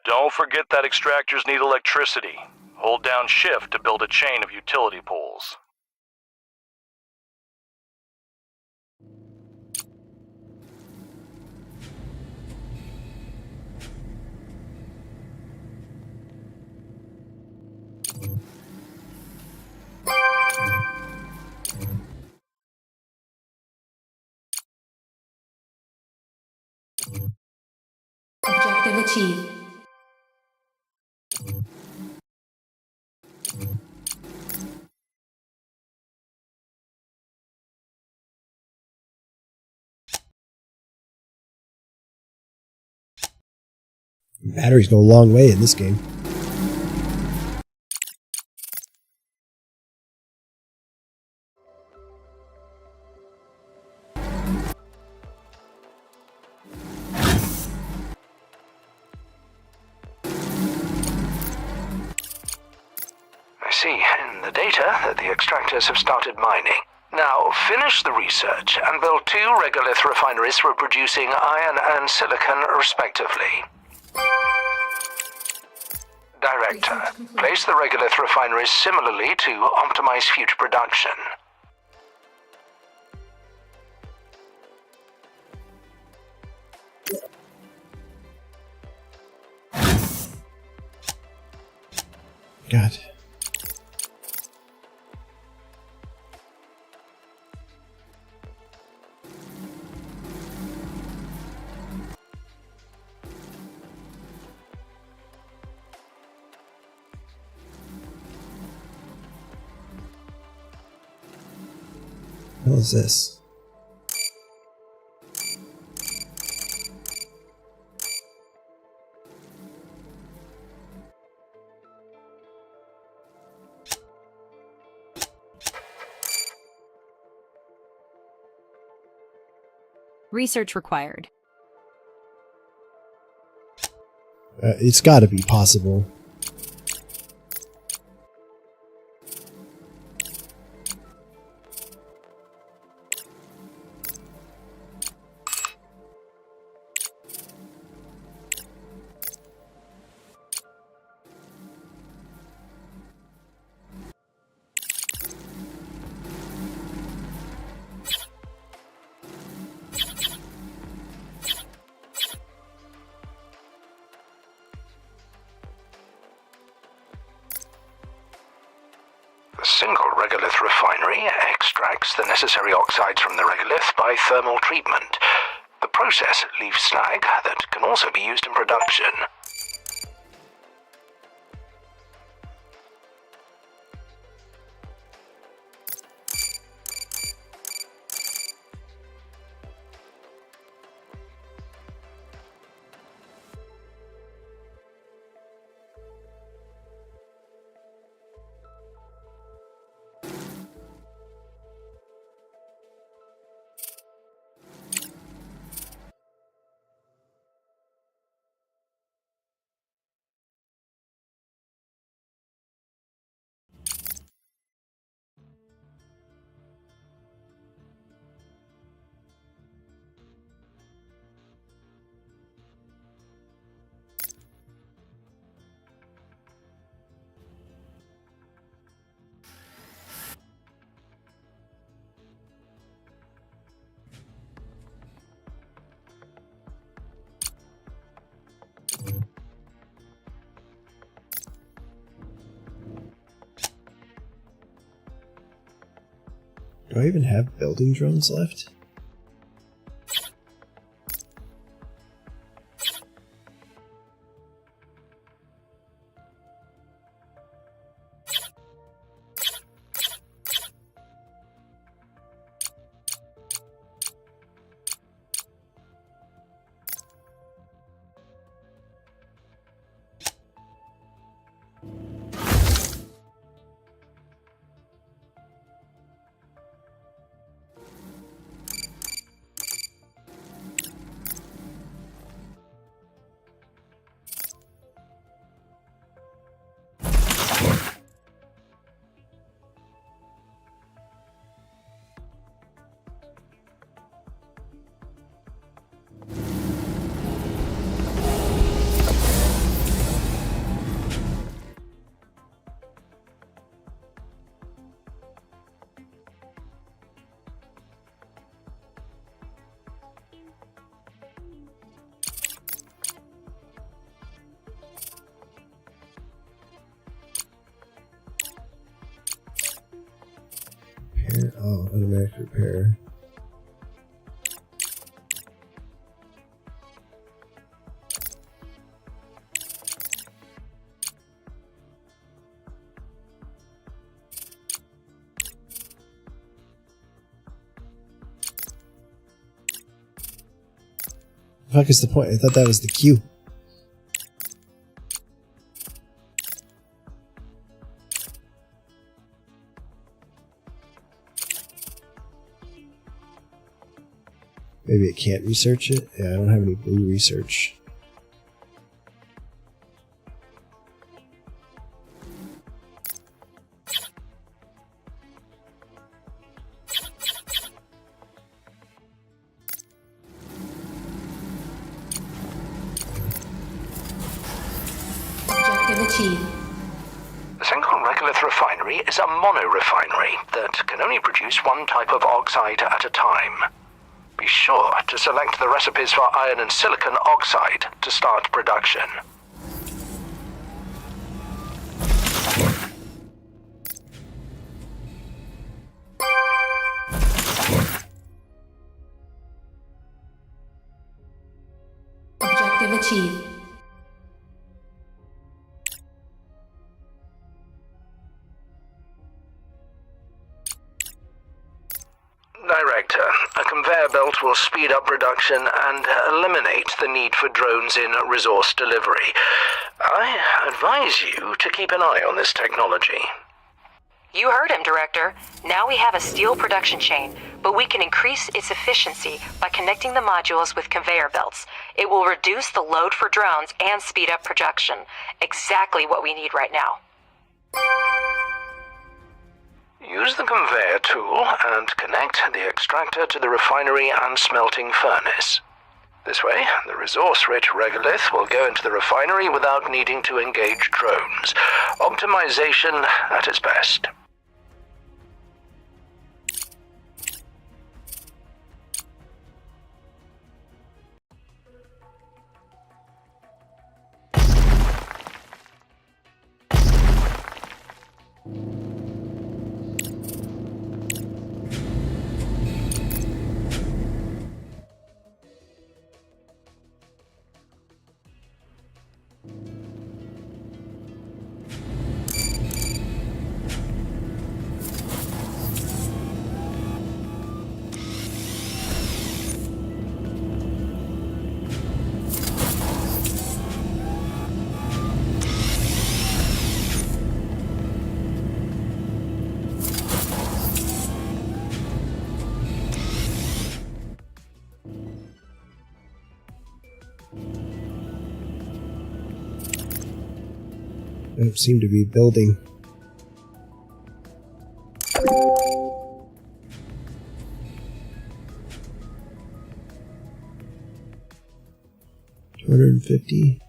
Don't forget that extractors need electricity. Hold down shift to build a chain of utility poles. Objective achieved. Batteries go a long way in this game. I see in the data that the extractors have started mining. Now, finish the research and build 2 regolith refineries for producing iron and silicon, respectively. Director, place the regolith refineries similarly to optimize future production. God. What is this? Research required. It's got to be possible. The single regolith refinery extracts the necessary oxides from the regolith by thermal treatment. The process leaves slag that can also be used in production. Do I even have building drones left? Repair. Oh, automatic repair. The fuck is the point? I thought that was the queue. Maybe it can't research it? Yeah, I don't have any blue research. Objective achieved. The single regolith refinery is a mono-refinery that can only produce one type of oxide at a time. Be sure to select the recipes for iron and silicon oxide to start production. Objective achieved. Director, a conveyor belt will speed up production and eliminate the need for drones in resource delivery. I advise you to keep an eye on this technology. You heard him, Director. Now we have a steel production chain, but we can increase its efficiency by connecting the modules with conveyor belts. It will reduce the load for drones and speed up production. Exactly what we need right now. Use the conveyor tool and connect the extractor to the refinery and smelting furnace. This way, the resource-rich regolith will go into the refinery without needing to engage drones. Optimization at its best. I don't seem to be building. $250?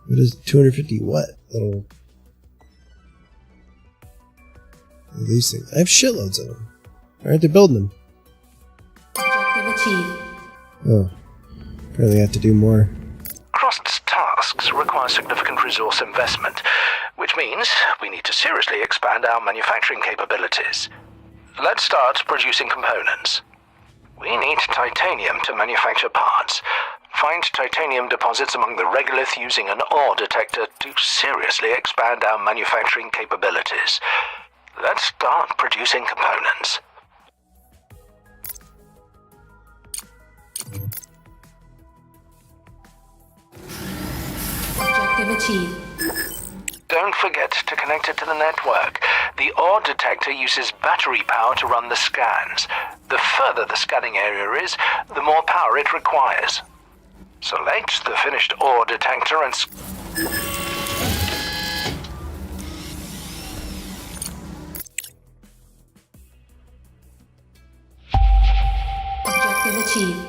What is 250 what? Little... These things. I have shitloads of them. Why aren't they building them? Objective achieved. Oh. Apparently I have to do more. Crust's tasks require significant resource investment, which means we need to seriously expand our manufacturing capabilities. Let's start producing components. We need titanium to manufacture parts. Find titanium deposits among the regolith using an ore detector to seriously expand our manufacturing capabilities. Let's start producing components. Objective achieved. Don't forget to connect it to the network. The ore detector uses battery power to run the scans. The further the scanning area is, the more power it requires. Select the finished ore detector and... Objective achieved.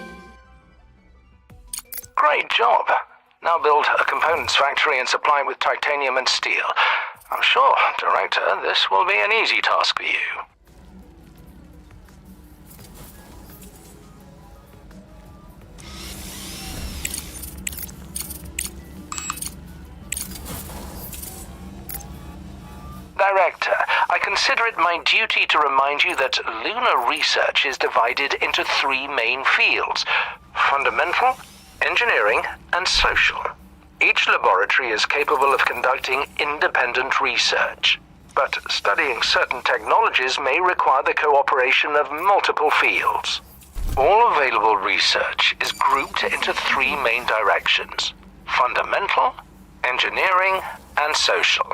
Great job. Now build a components factory and supply it with titanium and steel. I'm sure, Director, this will be an easy task for you. Director, I consider it my duty to remind you that lunar research is divided into 3 main fields: fundamental, engineering, and social. Each laboratory is capable of conducting independent research, but studying certain technologies may require the cooperation of multiple fields. All available research is grouped into 3 main directions: fundamental, engineering, and social.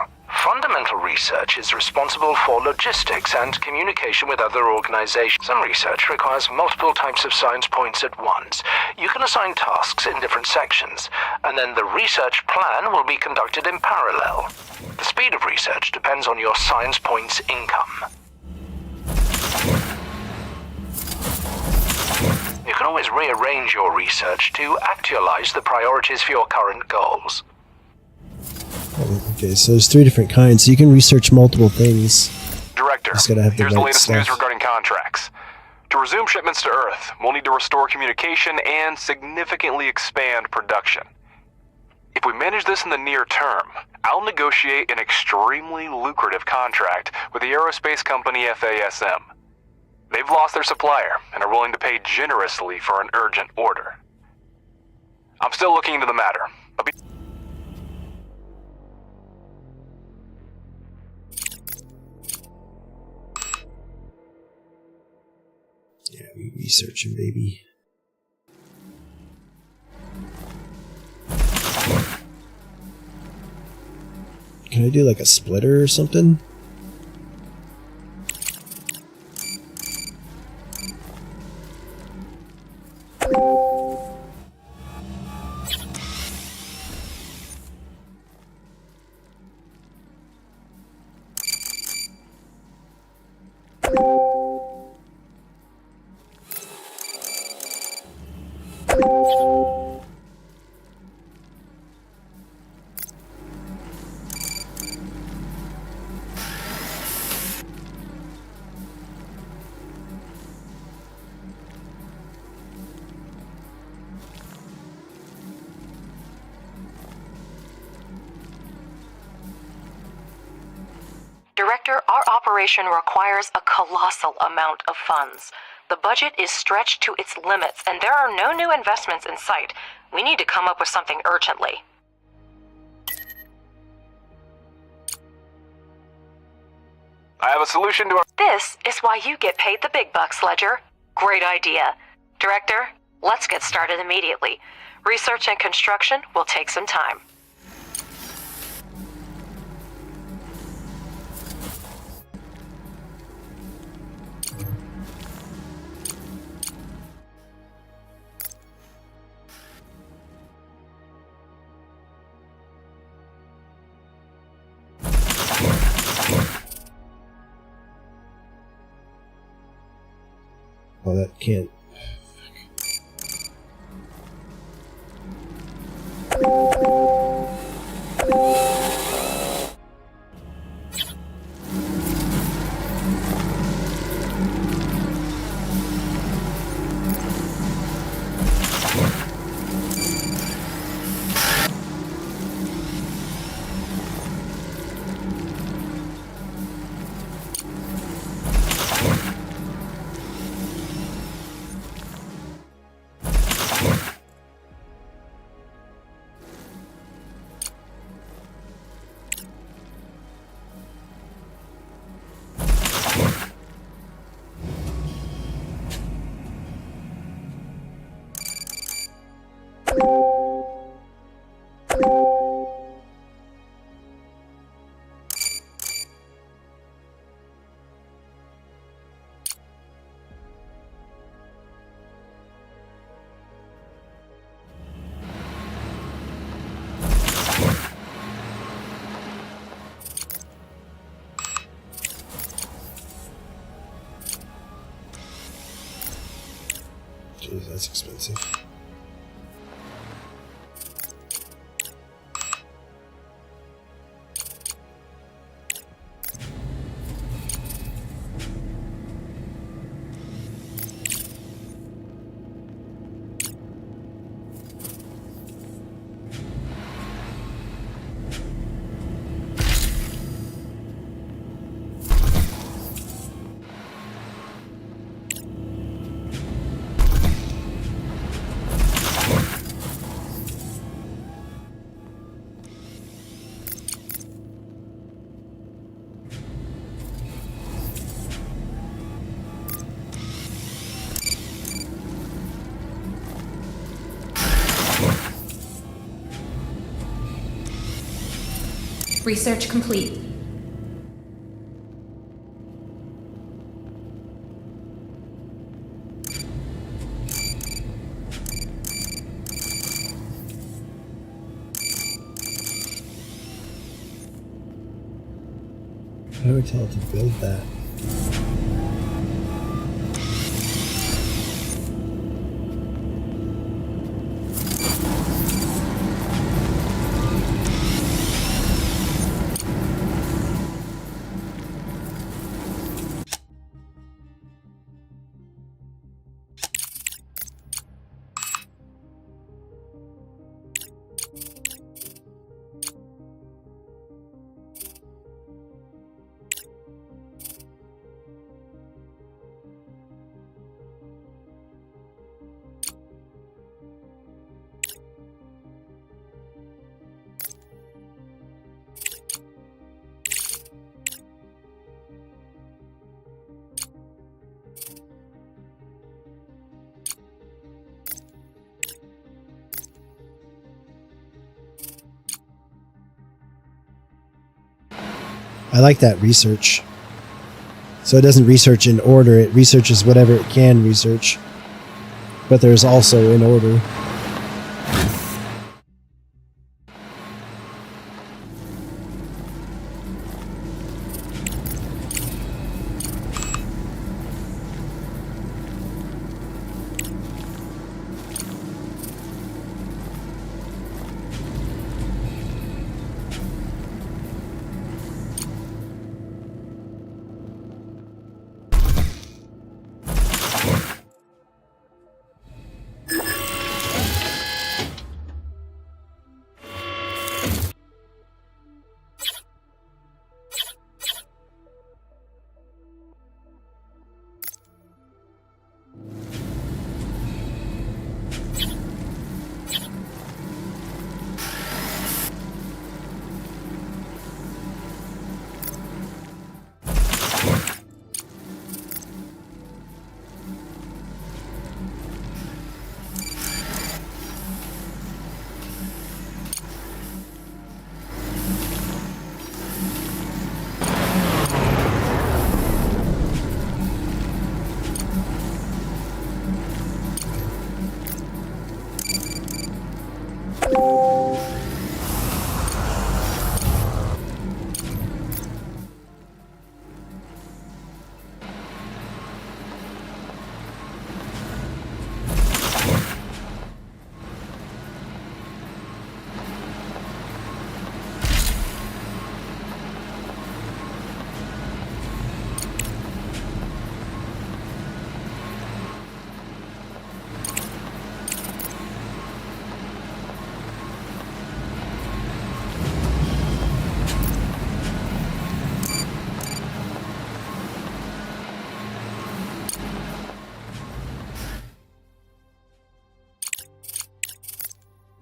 Fundamental research is responsible for logistics and communication with other organizations. Some research requires multiple types of science points at once. You can assign tasks in different sections, and then the research plan will be conducted in parallel. The speed of research depends on your science points income. You can always rearrange your research to actualize the priorities for your current goals. Okay, so there's 3 different kinds, so you can research multiple things. Director, Just gotta have the here's right the latest stuff. news regarding contracts. To resume shipments to Earth, we'll need to restore communication and significantly expand production. If we manage this in the near term, I'll negotiate an extremely lucrative contract with the aerospace company FASM. They've lost their supplier and are willing to pay generously for an urgent order. I'm still looking into the matter. Yeah, we researching, baby. Can I do like a splitter or something? Director, our operation requires a colossal amount of funds. The budget is stretched to its limits, and there are no new investments in sight. We need to come up with something urgently. I have a solution to our... This is why you get paid the big bucks, Ledger. Great idea. Director, let's get started immediately. Research and construction will take some time. Oh, that can't. Jeez, that's expensive. Research complete. How do I tell it to build that? I like that research. So it doesn't research in order, it researches whatever it can research. But there's also in order.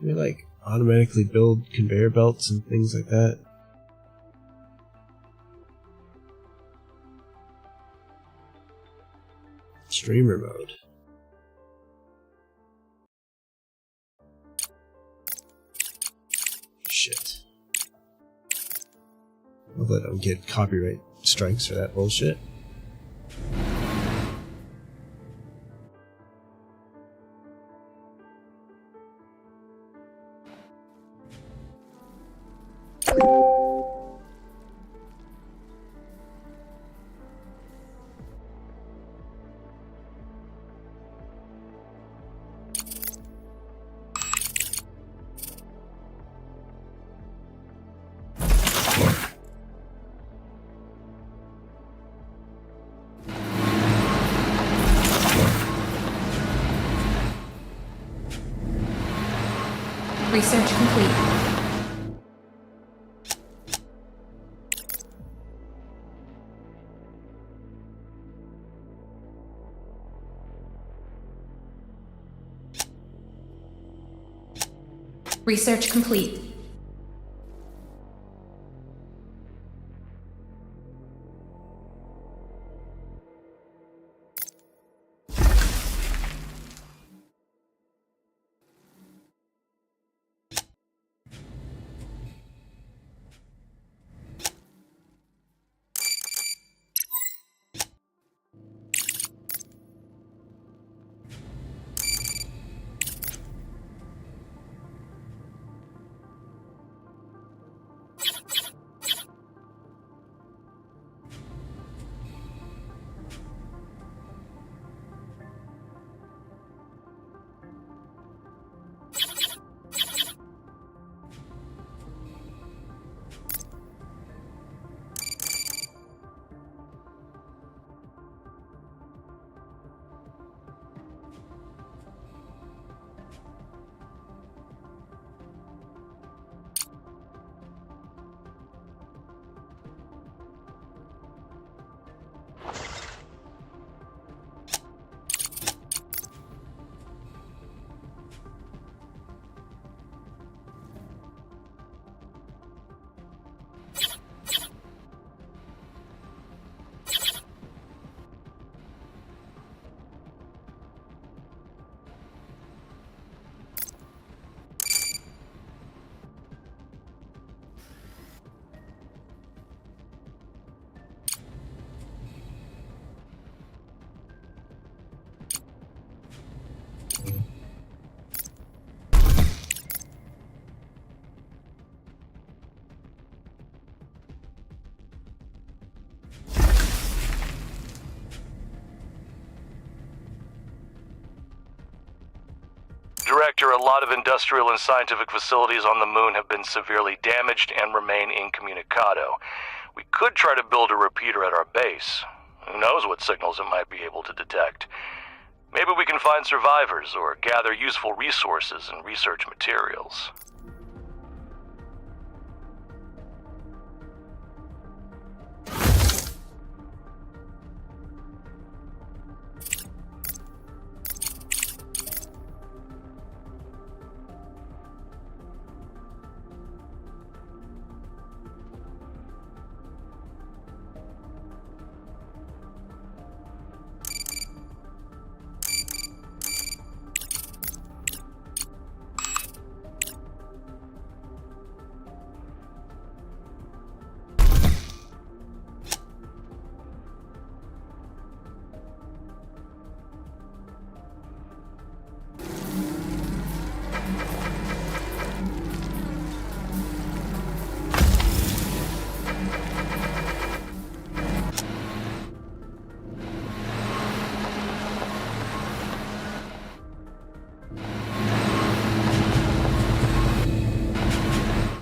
We like automatically build conveyor belts and things like that. Streamer mode. Shit. Hopefully I don't get copyright strikes for that bullshit. Research complete. Research complete. Director, a lot of industrial and scientific facilities on the moon have been severely damaged and remain incommunicado. We could try to build a repeater at our base. Who knows what signals it might be able to detect. Maybe we can find survivors or gather useful resources and research materials.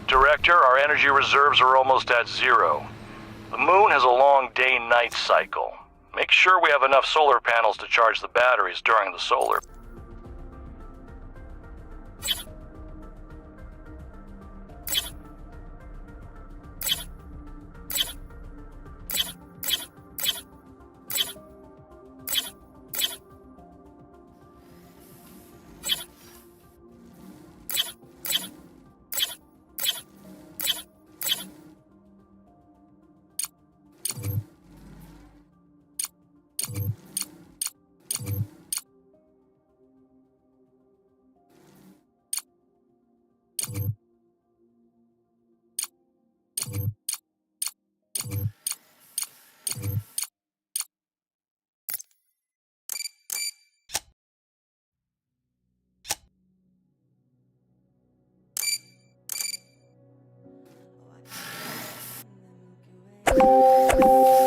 Director, our energy reserves are almost at zero. The moon has a long day-night cycle. Make sure we have enough solar panels to charge the batteries during the solar.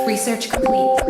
Research complete.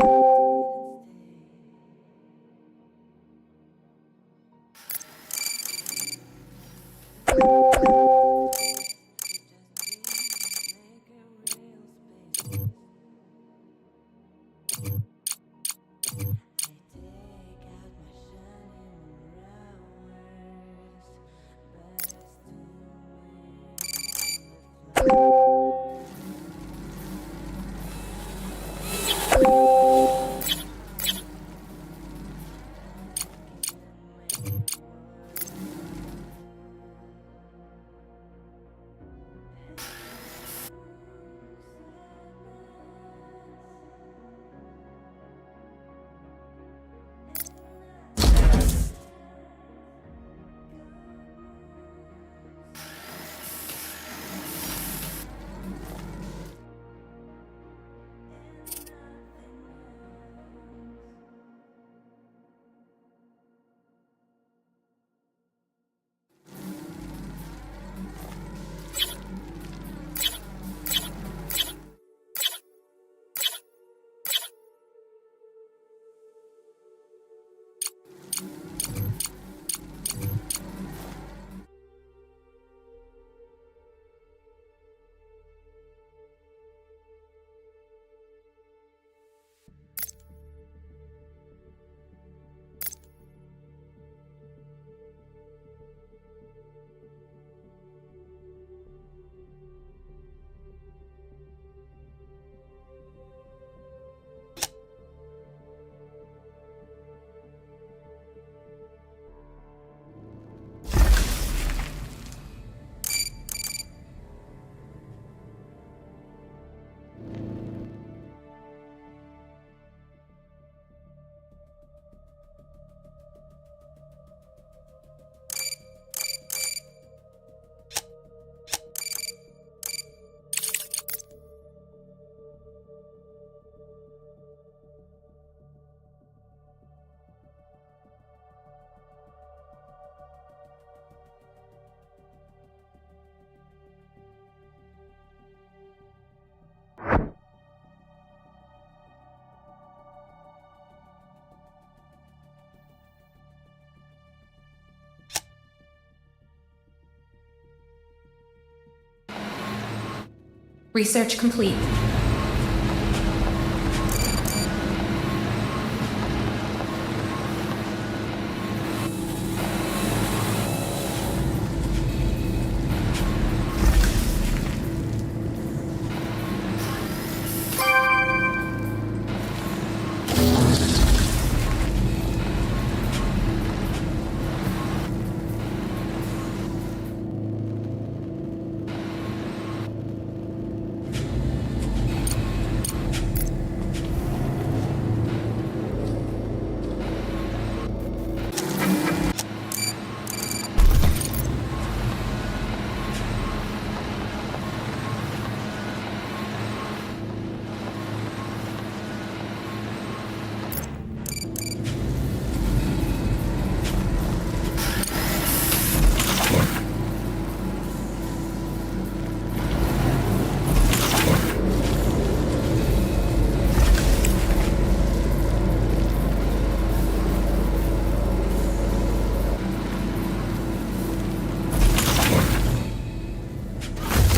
Research complete.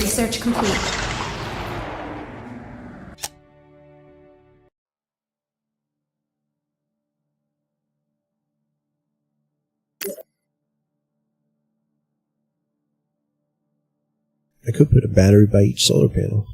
Research complete. I could put a battery by each solar panel.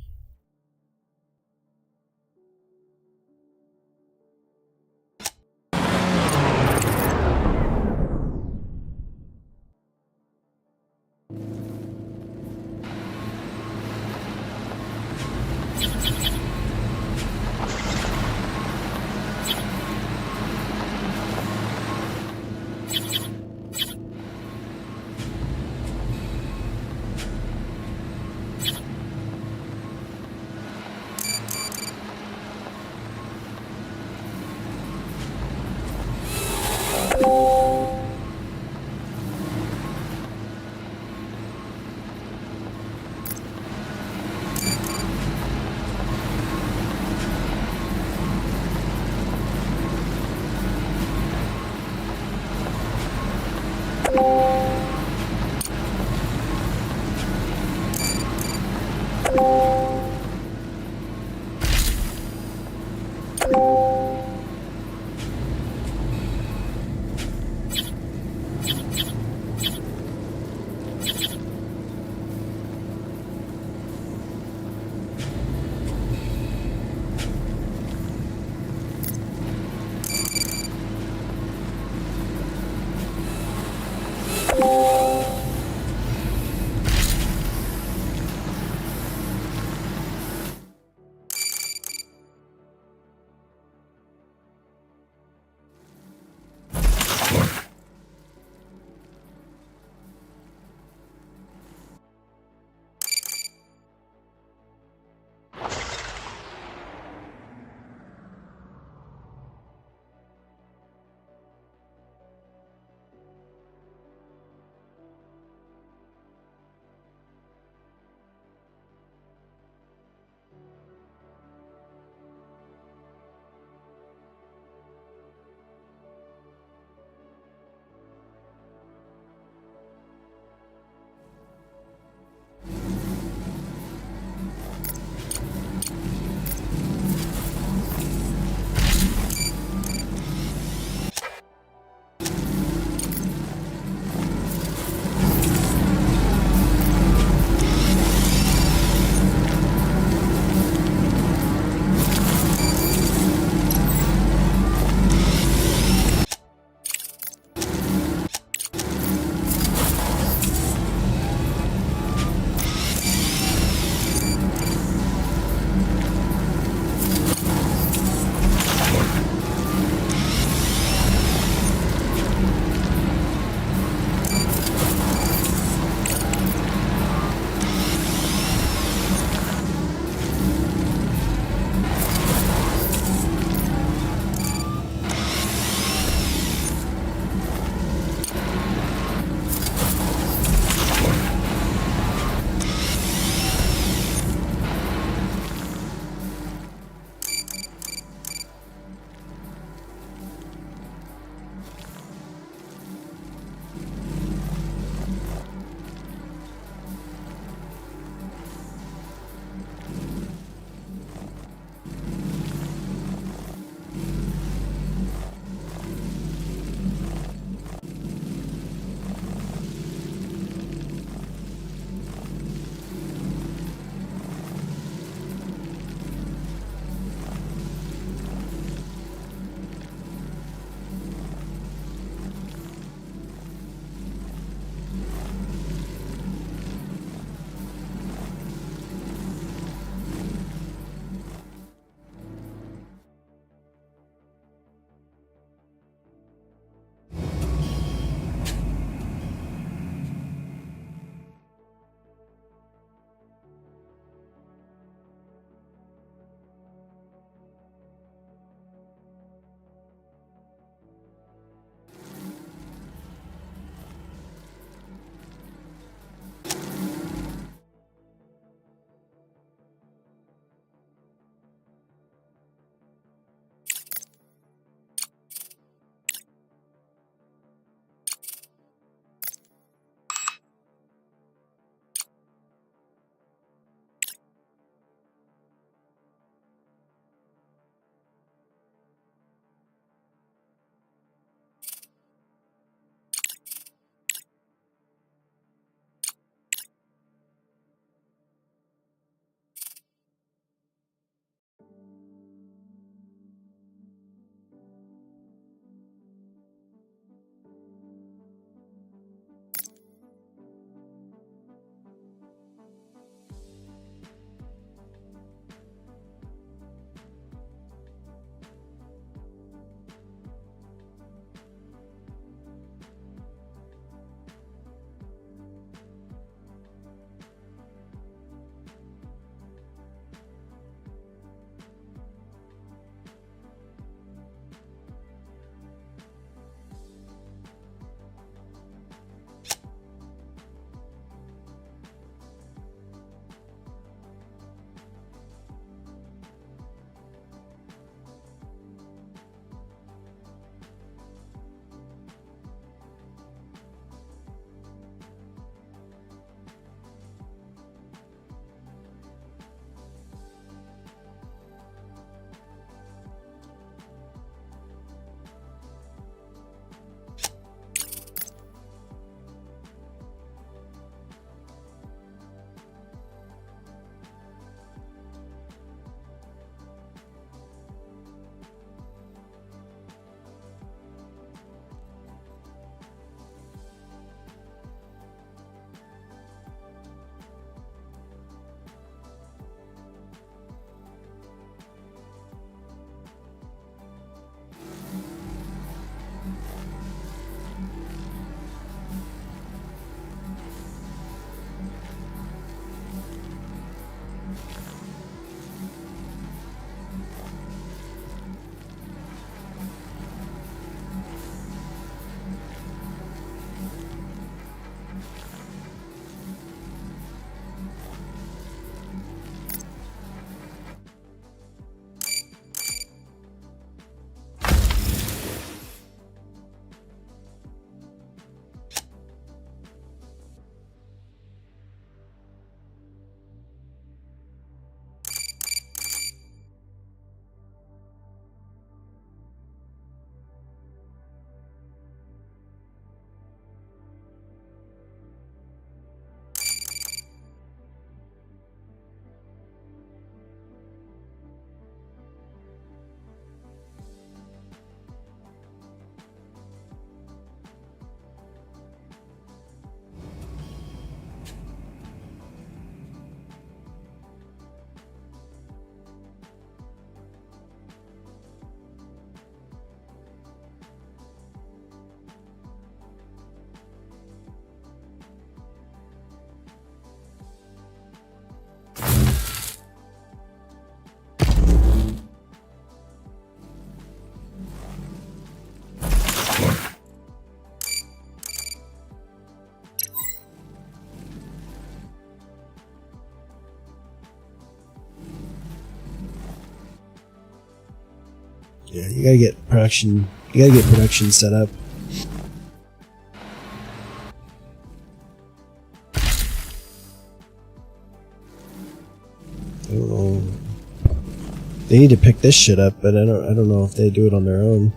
Yeah, you gotta get production. You gotta get production set up. I don't know. They need to pick this shit up, but I don't know if they do it on their own.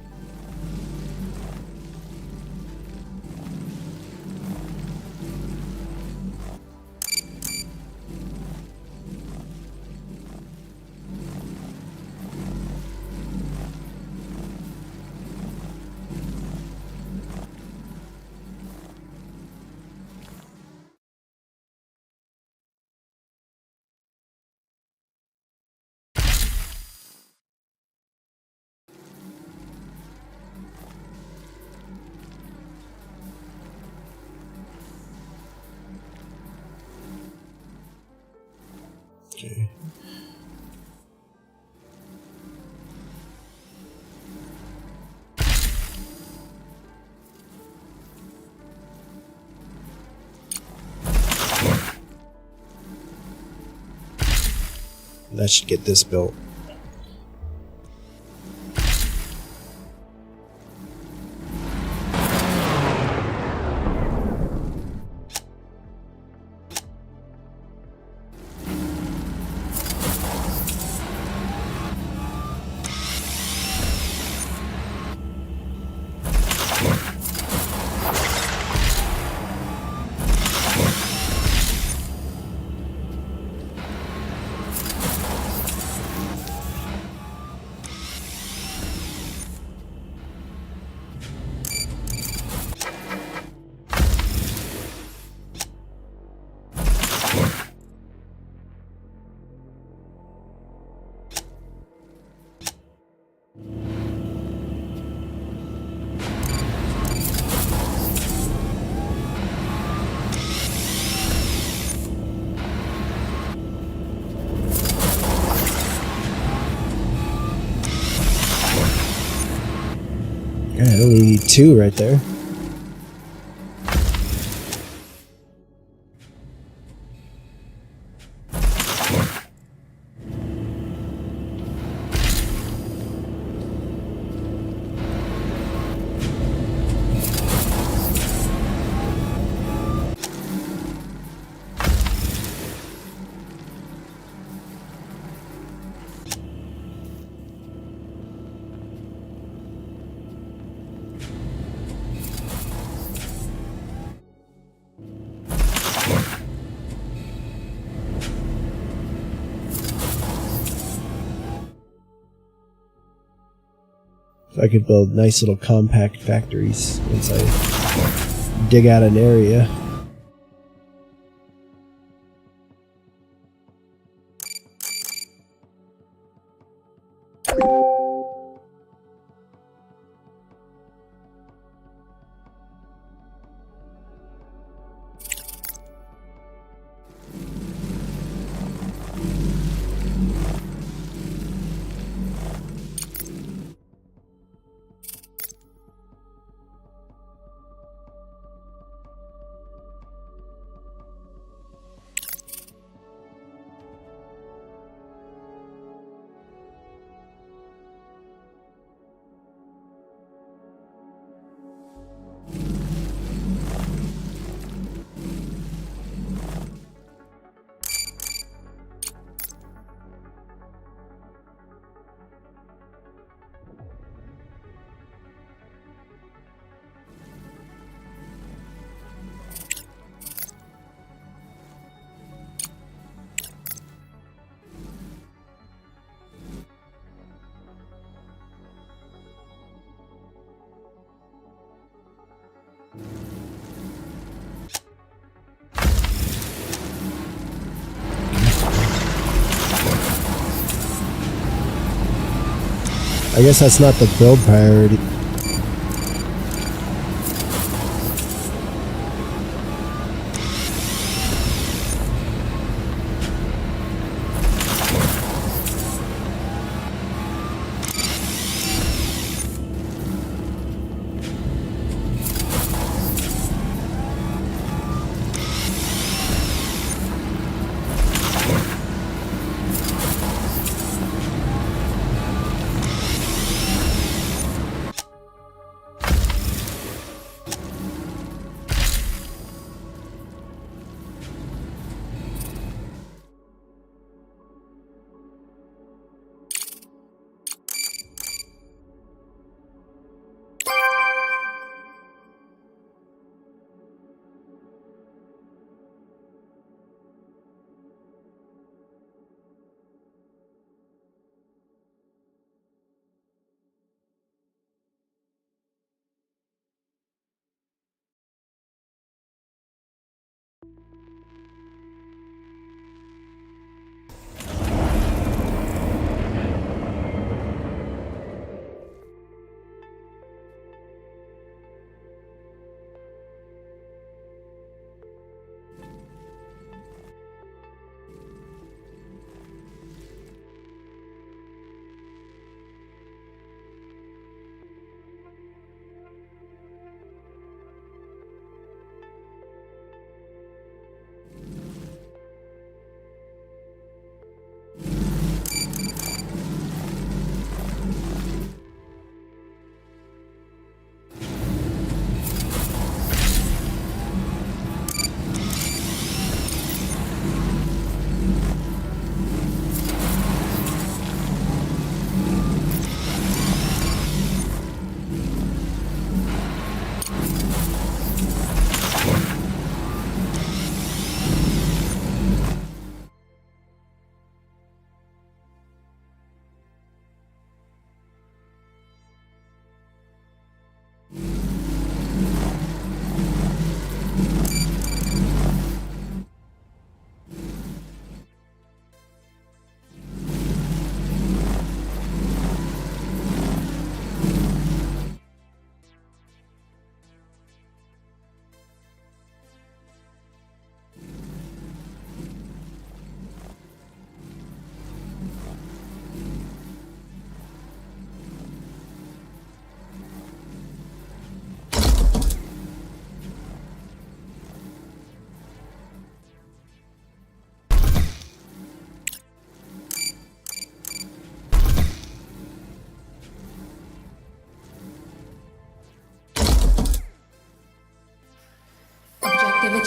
Okay. That should get this built. God, I only need 2 right there. If I could build nice little compact factories once I dig out an area. I guess that's not the build priority.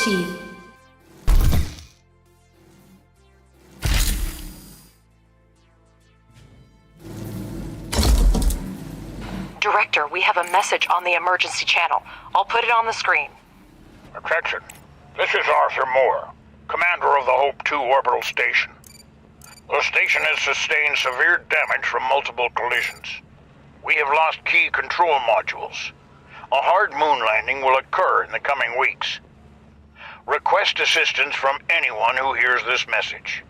achieved. Director, we have a message on the emergency channel. I'll put it on the screen. Attention. This is Arthur Moore, commander of the Hope 2 orbital station. The station has sustained severe damage from multiple collisions. We have lost key control modules. A hard moon landing will occur in the coming weeks. Request assistance from anyone who hears this message.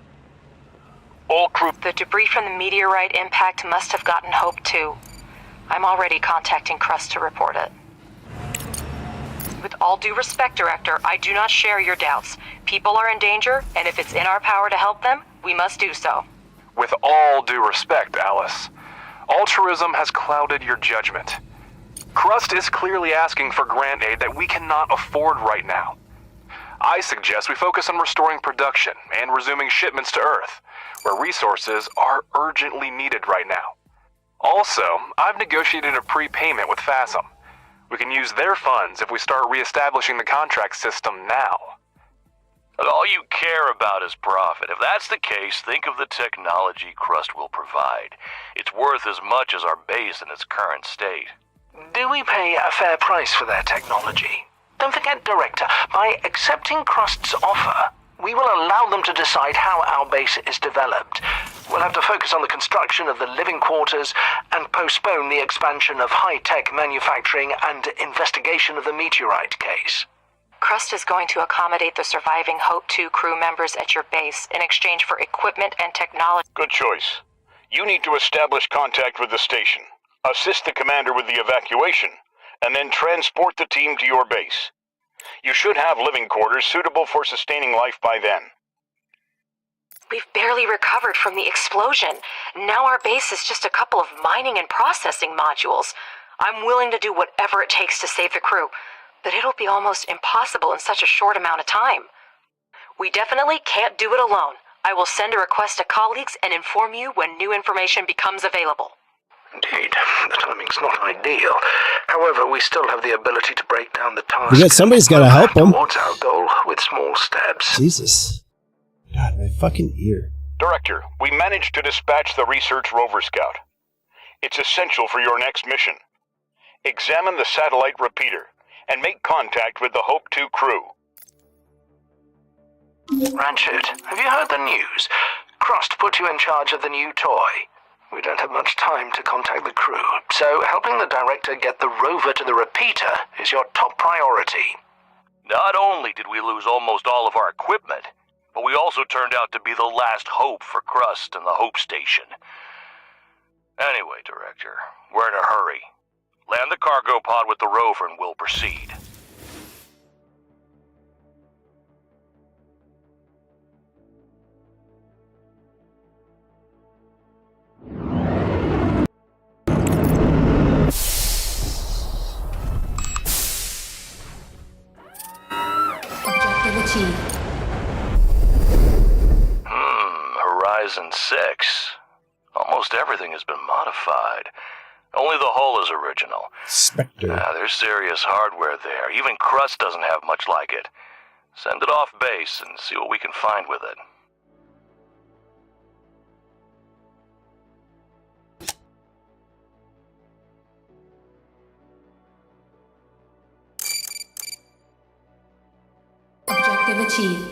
All crew... The debris from the meteorite impact must have gotten Hope 2. I'm already contacting Crust to report it. With all due respect, Director, I do not share your doubts. People are in danger, and if it's in our power to help them, we must do so. With all due respect, Alice, altruism has clouded your judgment. Crust is clearly asking for grant aid that we cannot afford right now. I suggest we focus on restoring production and resuming shipments to Earth, where resources are urgently needed right now. Also, I've negotiated a prepayment with FASM. We can use their funds if we start reestablishing the contract system now. But all you care about is profit. If that's the case, think of the technology Crust will provide. It's worth as much as our base in its current state. Do we pay a fair price for their technology? Don't forget, Director, by accepting Crust's offer, we will allow them to decide how our base is developed. We'll have to focus on the construction of the living quarters and postpone the expansion of high-tech manufacturing and investigation of the meteorite case. Crust is going to accommodate the surviving Hope 2 crew members at your base in exchange for equipment and technology. Good choice. You need to establish contact with the station, assist the commander with the evacuation, and then transport the team to your base. You should have living quarters suitable for sustaining life by then. We've barely recovered from the explosion. Now our base is just a couple of mining and processing modules. I'm willing to do whatever it takes to save the crew, but it'll be almost impossible in such a short amount of time. We definitely can't do it alone. I will send a request to colleagues and inform you when new information becomes available. Indeed, the timing's not ideal. However, we still have the ability to break down the task. Yeah, somebody's got to help them. Towards our goal with small steps. Jesus. God, my fucking ear. Director, we managed to dispatch the research rover scout. It's essential for your next mission. Examine the satellite repeater and make contact with the Hope 2 crew. Ratchet, have you heard the news? Crust put you in charge of the new toy. We don't have much time to contact the crew, so helping the director get the rover to the repeater is your top priority. Not only did we lose almost all of our equipment, but we also turned out to be the last hope for Crust and the Hope Station. Anyway, Director, we're in a hurry. Land the cargo pod with the rover and we'll proceed. Objective achieved. Horizon 6. Almost everything has been modified. Only the hull is original. Spectre. There's serious hardware there. Even Crust doesn't have much like it. Send it off base and see what we can find with it. Objective achieved.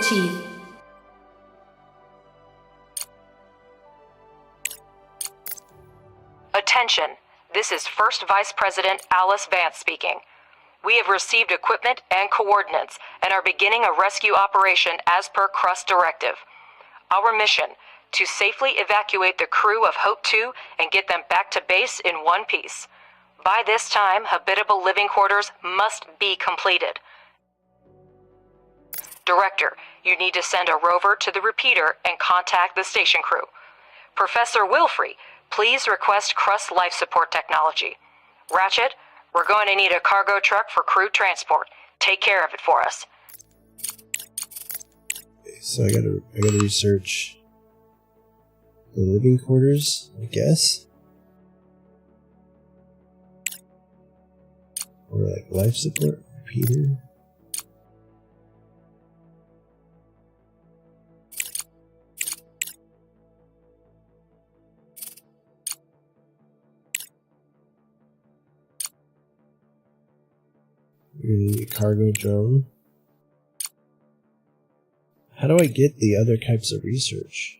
achieve. Attention, this is First Vice President Alice Vance speaking. We have received equipment and coordinates and are beginning a rescue operation as per Crust directive. Our mission, to safely evacuate the crew of Hope 2 and get them back to base in one piece. By this time, habitable living quarters must be completed. Director, you need to send a rover to the repeater and contact the station crew. Professor Wilfrey, please request Crust life support technology. Ratchet, we're going to need a cargo truck for crew transport. Take care of it for us. So I gotta research the living quarters, I guess. Or like life support repeater. We're gonna need a cargo drone. How do I get the other types of research?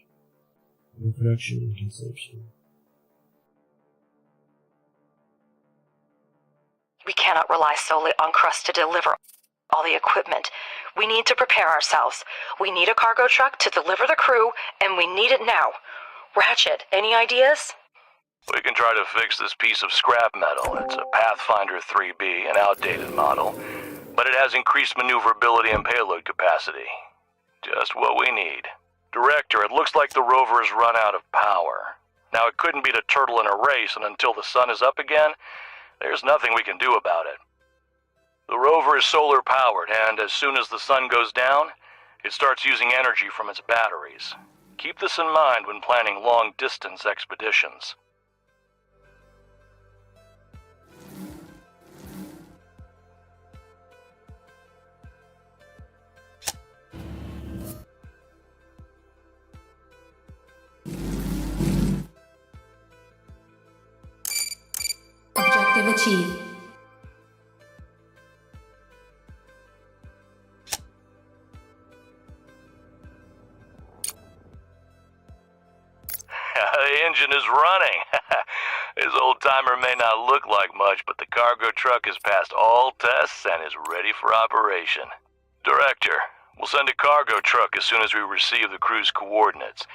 Production and consumption. We cannot rely solely on Crust to deliver all the equipment. We need to prepare ourselves. We need a cargo truck to deliver the crew, and we need it now. Ratchet, any ideas? We can try to fix this piece of scrap metal. It's a Pathfinder 3B, an outdated model, but it has increased maneuverability and payload capacity. Just what we need. Director, it looks like the rover has run out of power. Now, it couldn't be the turtle in a race, and until the sun is up again, there's nothing we can do about it. The rover is solar powered, and as soon as the sun goes down, it starts using energy from its batteries. Keep this in mind when planning long-distance expeditions. Objective achieved. The engine is running. This old-timer may not look like much, but the cargo truck has passed all tests and is ready for operation. Director, we'll send a cargo truck as soon as we receive the crew's coordinates.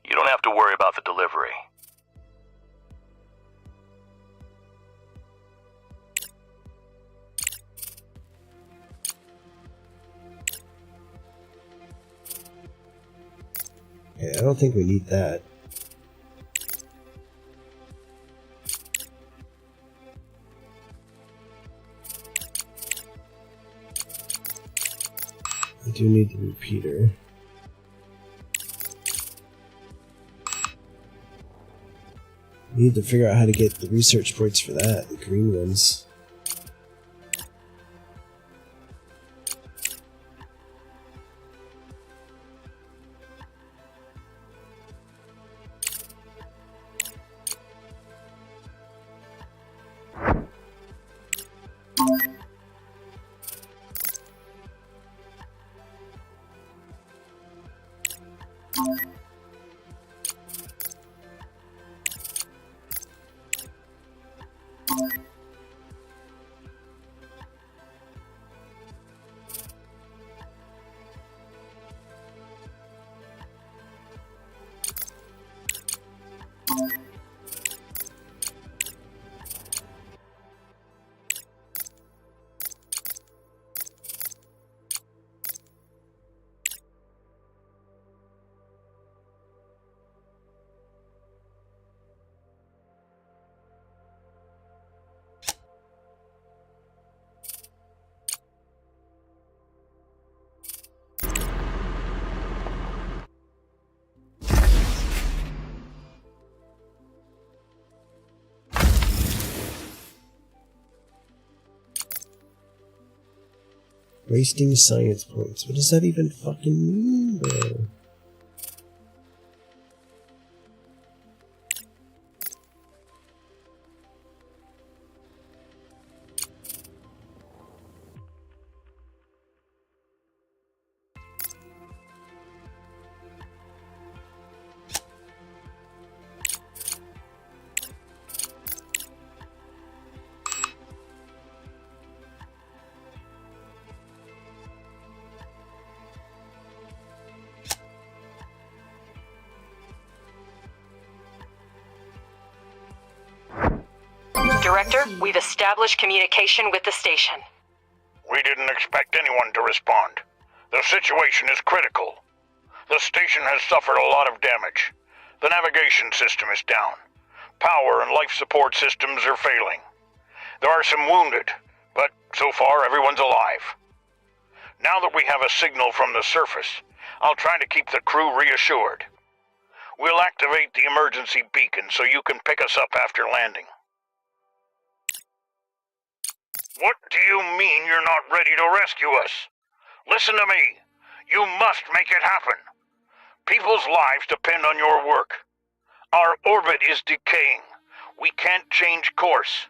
You don't have to worry about the delivery. Yeah, I don't think we need that. I do need the repeater. We need to figure out how to get the research points for that, the green ones. Wasting science points. What does that even fucking mean, bro? Director, we've established communication with the station. We didn't expect anyone to respond. The situation is critical. The station has suffered a lot of damage. The navigation system is down. Power and life support systems are failing. There are some wounded, but so far everyone's alive. Now that we have a signal from the surface, I'll try to keep the crew reassured. We'll activate the emergency beacon so you can pick us up after landing. What do you mean you're not ready to rescue us? Listen to me. You must make it happen. People's lives depend on your work. Our orbit is decaying. We can't change course.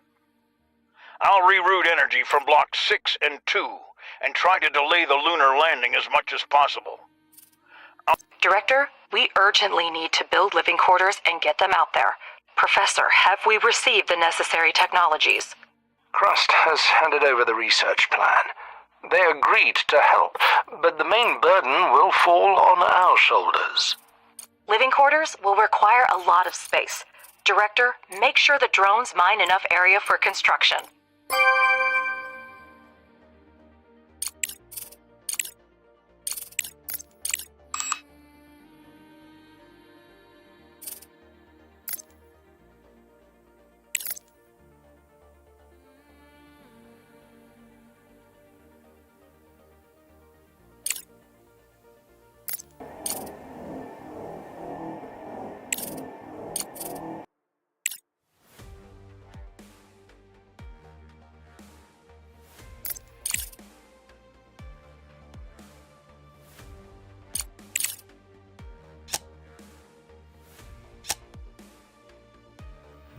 I'll reroute energy from Block 6 and 2 and try to delay the lunar landing as much as possible. Director, we urgently need to build living quarters and get them out there. Professor, have we received the necessary technologies? Crust has handed over the research plan. They agreed to help, but the main burden will fall on our shoulders. Living quarters will require a lot of space. Director, make sure the drones mine enough area for construction.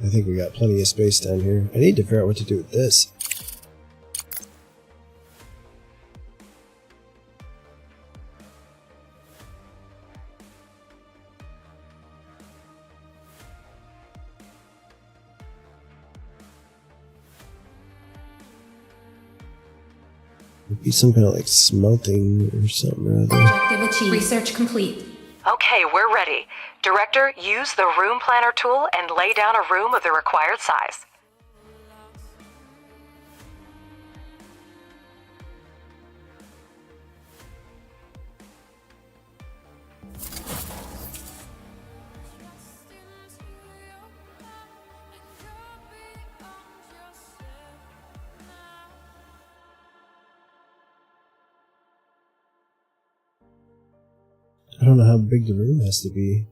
I think we got plenty of space down here. I need to figure out what to do with this. It'd be some kind of like smelting or something or other. Objective achieved. Research complete. Okay, we're ready. Director, use the room planner tool and lay down a room of the required size. I don't know how big the room has to be.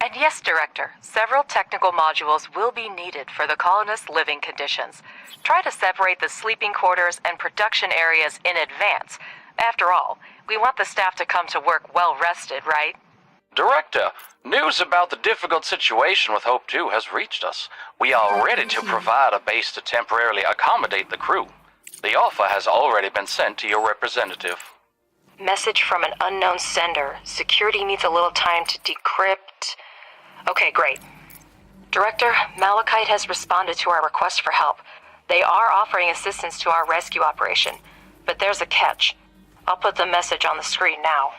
And yes, Director, several technical modules will be needed for the colonists' living conditions. Try to separate the sleeping quarters and production areas in advance. After all, we want the staff to come to work well rested, right? Director, news about the difficult situation with Hope 2 has reached us. We are ready to provide a base to temporarily accommodate the crew. The offer has already been sent to your representative. Message from an unknown sender. Security needs a little time to decrypt. Okay, great. Director, Malachite has responded to our request for help. They are offering assistance to our rescue operation, but there's a catch. I'll put the message on the screen now.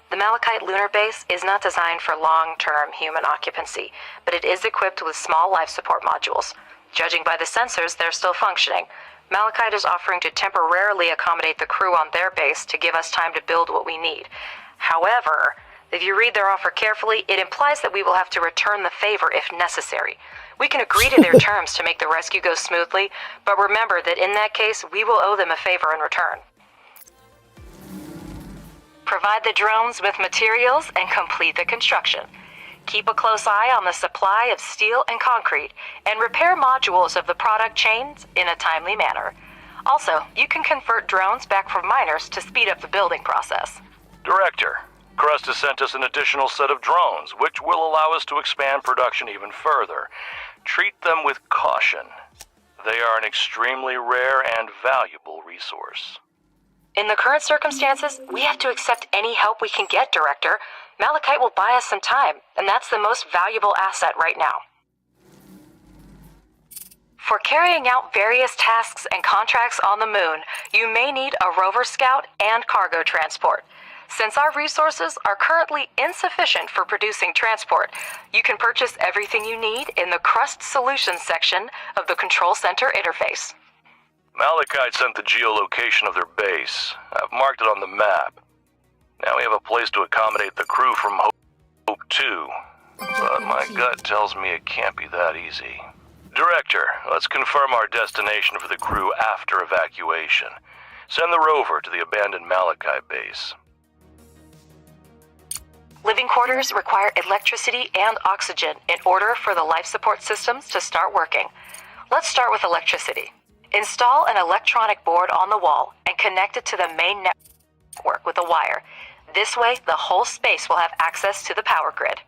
The Malachite lunar base is not designed for long-term human occupancy, but it is equipped with small life support modules. Judging by the sensors, they're still functioning. Malachite is offering to temporarily accommodate the crew on their base to give us time to build what we need. However, if you read their offer carefully, it implies that we will have to return the favor if necessary. We can agree to their terms to make the rescue go smoothly, but remember that in that case, we will owe them a favor in return. Provide the drones with materials and complete the construction. Keep a close eye on the supply of steel and concrete, and repair modules of the product chains in a timely manner. Also, you can convert drones back from miners to speed up the building process. Director, Crust has sent us an additional set of drones, which will allow us to expand production even further. Treat them with caution. They are an extremely rare and valuable resource. In the current circumstances, we have to accept any help we can get, Director. Malachite will buy us some time, and that's the most valuable asset right now. For carrying out various tasks and contracts on the moon, you may need a rover scout and cargo transport. Since our resources are currently insufficient for producing transport, you can purchase everything you need in the Crust Solutions section of the Control Center interface. Malachite sent the geolocation of their base. I've marked it on the map. Now we have a place to accommodate the crew from Hope 2. But my gut tells me it can't be that easy. Director, let's confirm our destination for the crew after evacuation. Send the rover to the abandoned Malachite base. Living quarters require electricity and oxygen in order for the life support systems to start working. Let's start with electricity. Install an electronic board on the wall and connect it to the main network with a wire. This way, the whole space will have access to the power grid.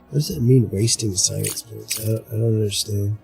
What does it mean, wasting science points? I don't understand.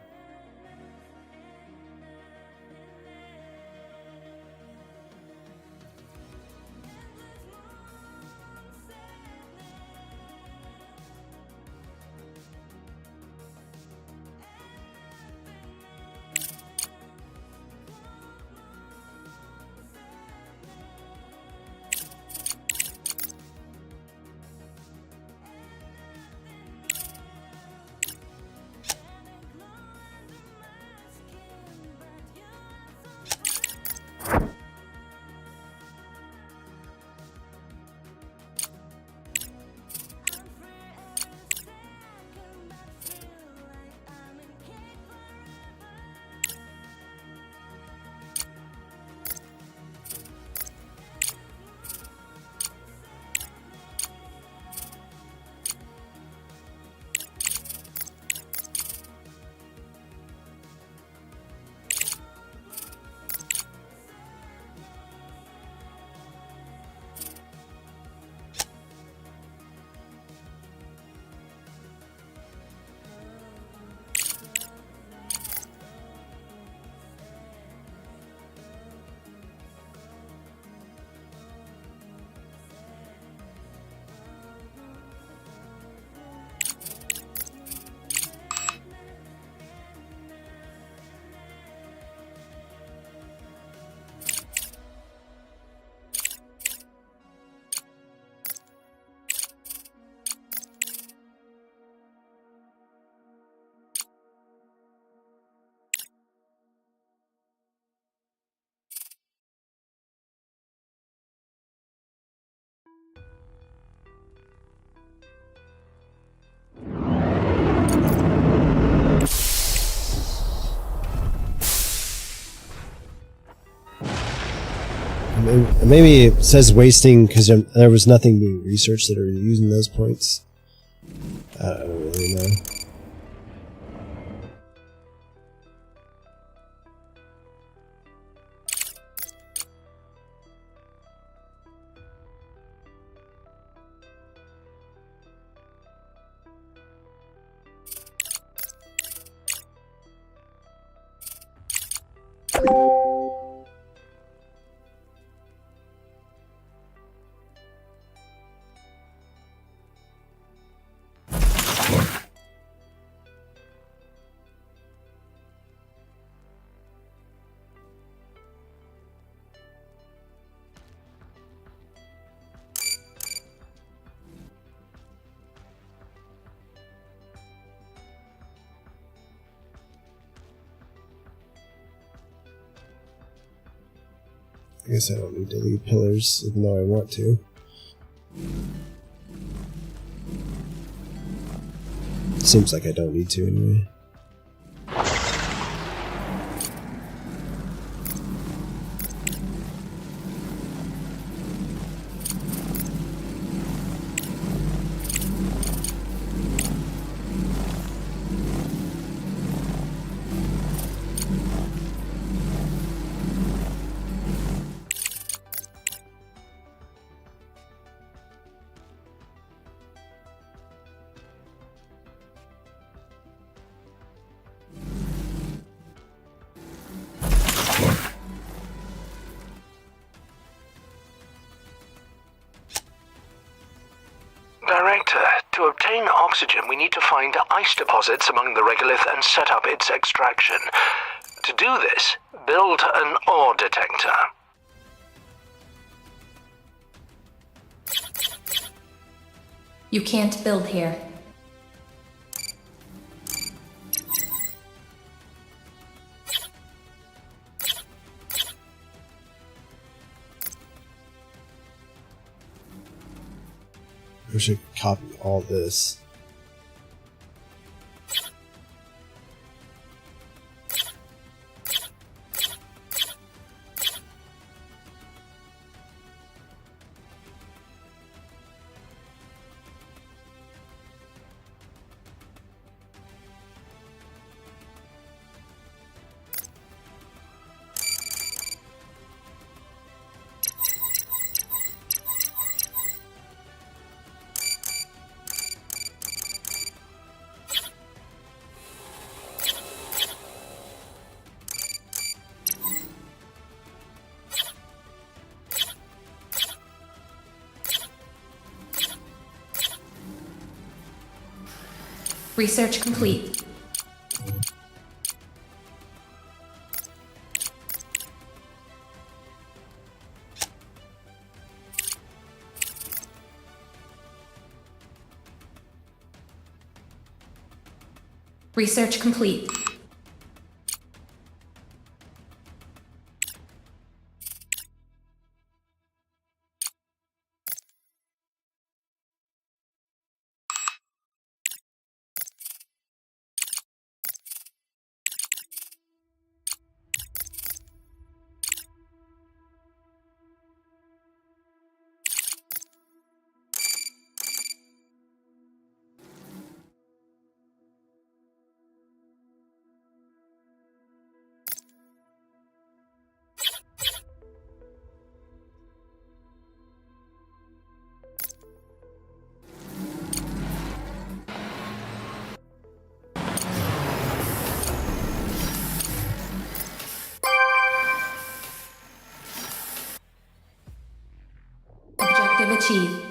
Maybe it says wasting because there was nothing being researched that are using those points. I don't really know. guess I don't need to leave pillars, even though I want to. Seems like I don't need to anyway. Director, to obtain oxygen, we need to find ice deposits among the regolith and set up its extraction. To do this, build an ore detector. You can't build here. I should copy all this. Research complete. Research complete. Objective achieved.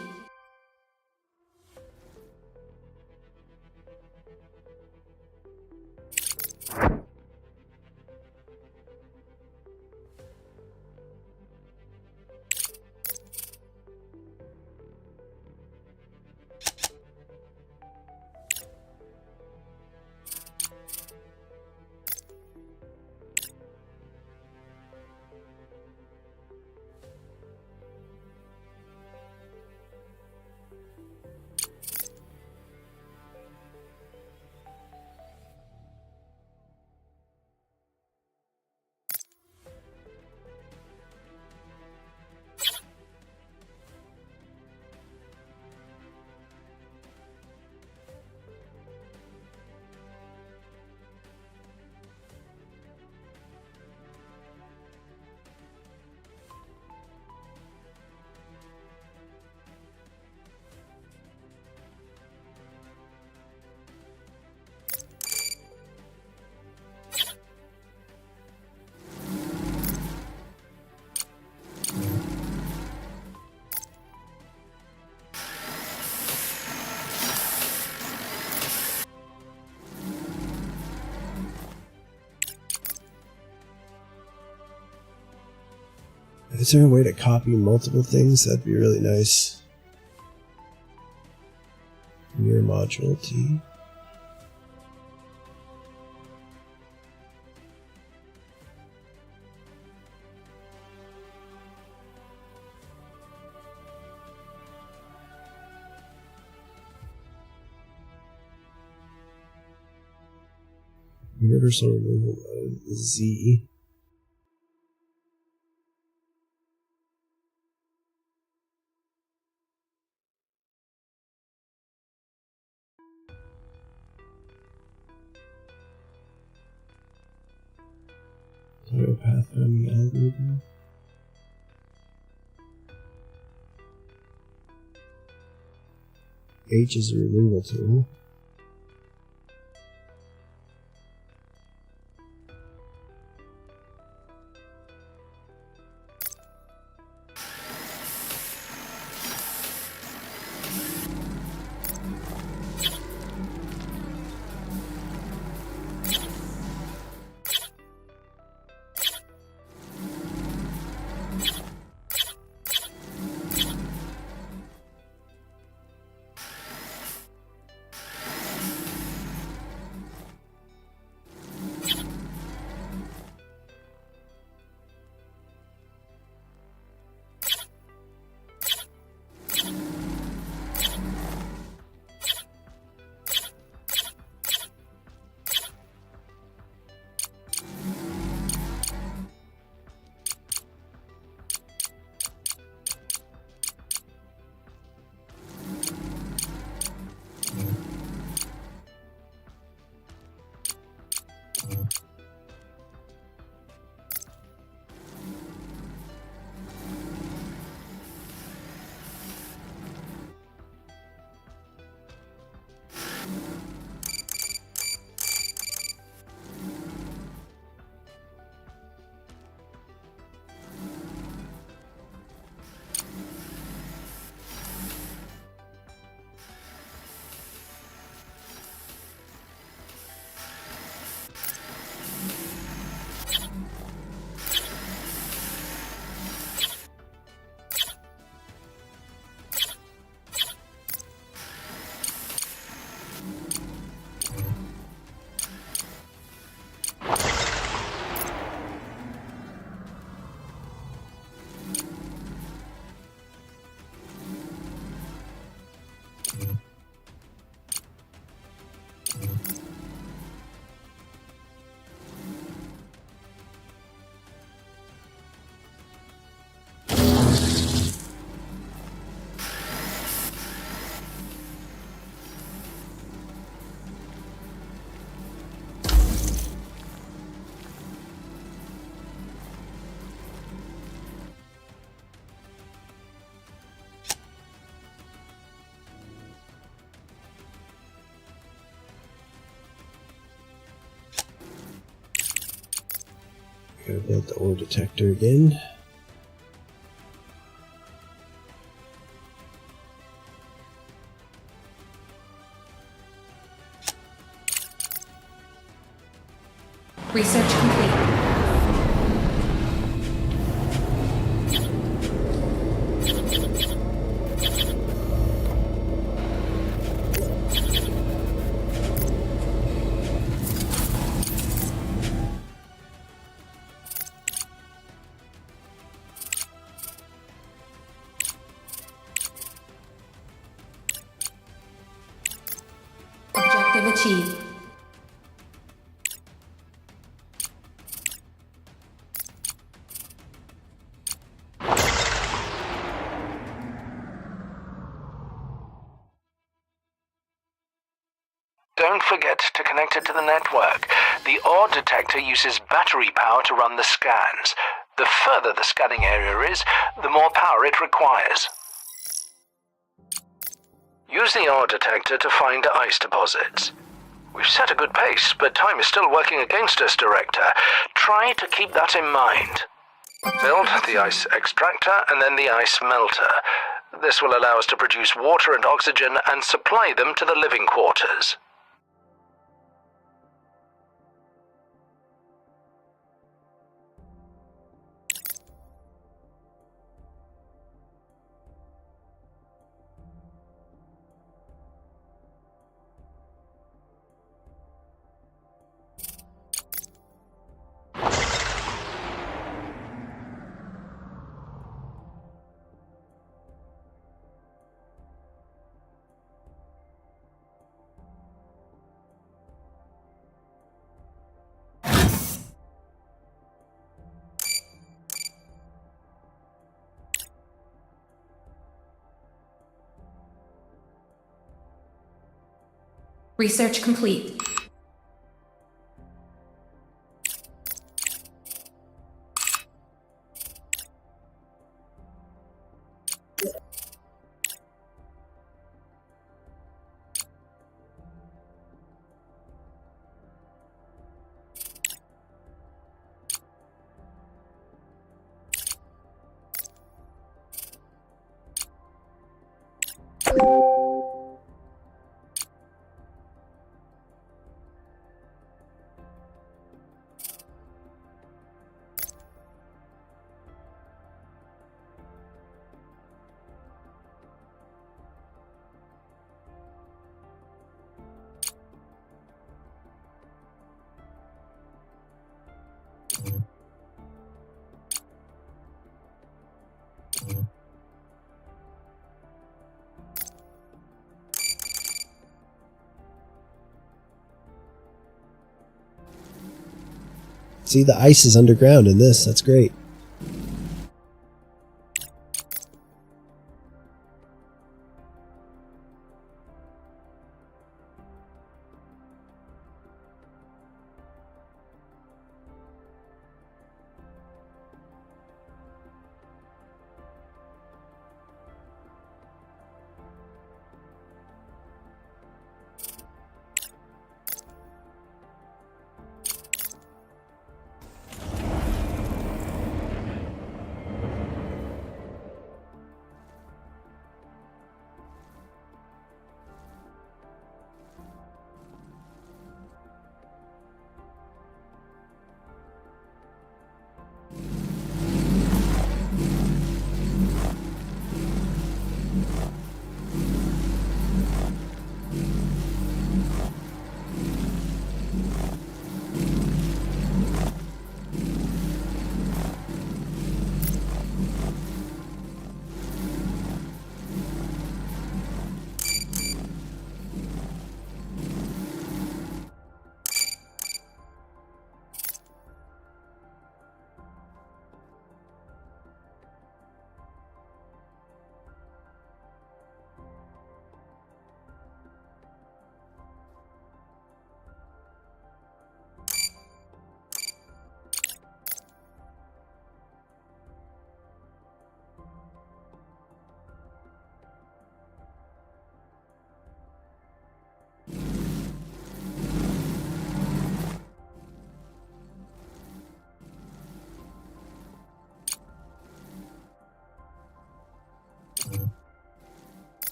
Is there a way to copy multiple things? That'd be really nice. Mirror module T. Universal removal mode Z. Zero path finding algorithm. H is a removal tool. Gotta build the ore detector again. Research complete. Objective achieved. Don't forget to connect it to the network. The ore detector uses battery power to run the scans. The further the scanning area is, the more power it requires. Use the ore detector to find ice deposits. We've set a good pace, but time is still working against us, Director. Try to keep that in mind. Build the ice extractor and then the ice melter. This will allow us to produce water and oxygen and supply them to the living quarters. Research complete. See, the ice is underground in this. That's great.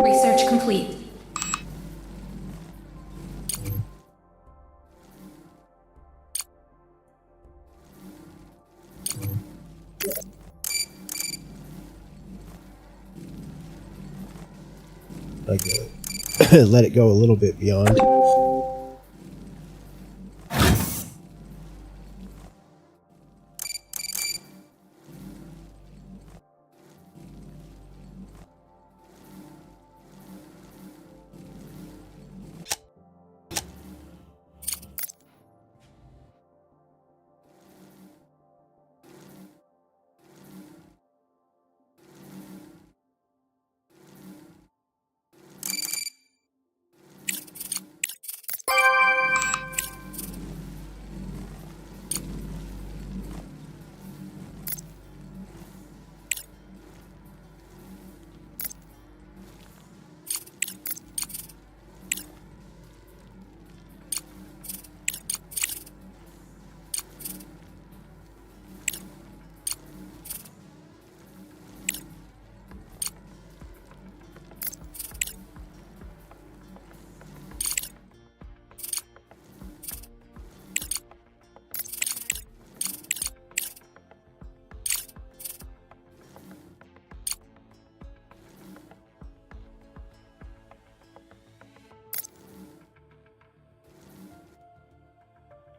Research complete. Like, let it go a little bit beyond.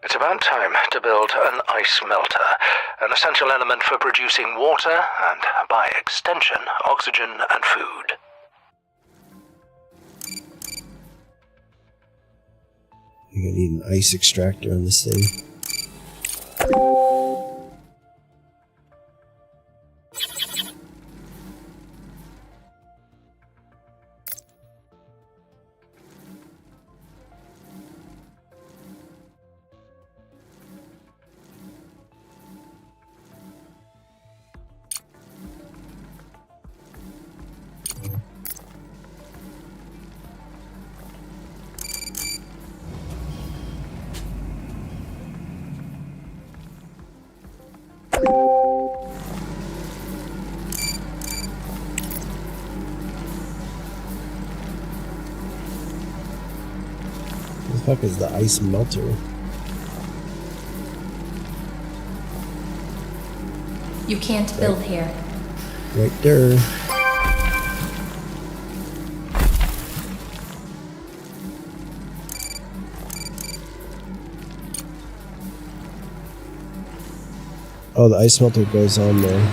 It's about time to build an ice melter, an essential element for producing water and, by extension, oxygen and food. You're gonna need an ice extractor on this thing. What the fuck is the ice melter? You can't build here. Right there. Oh, the ice melter goes on there.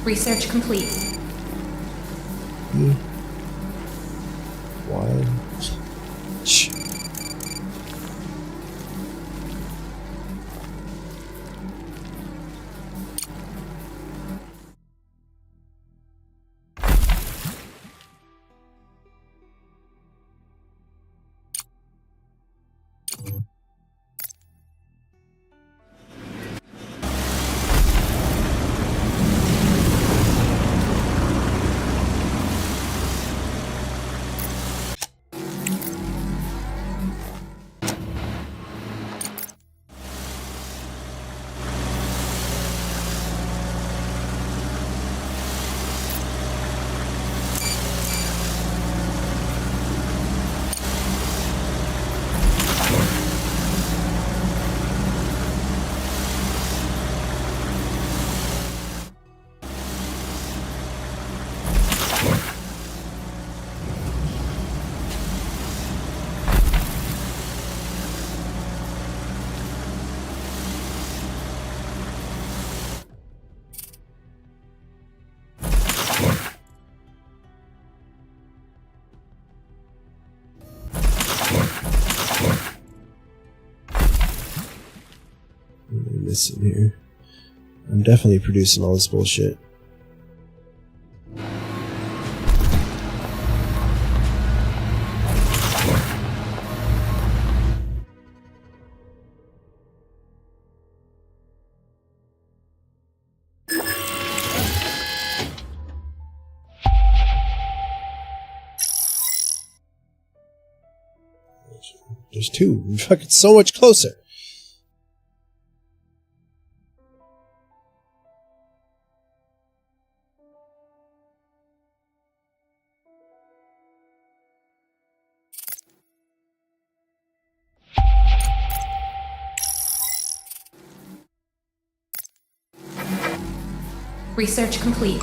Research complete. Why? Shh. Missing here. I'm definitely producing all this bullshit. There's two. I'm fucking so much closer. Research complete.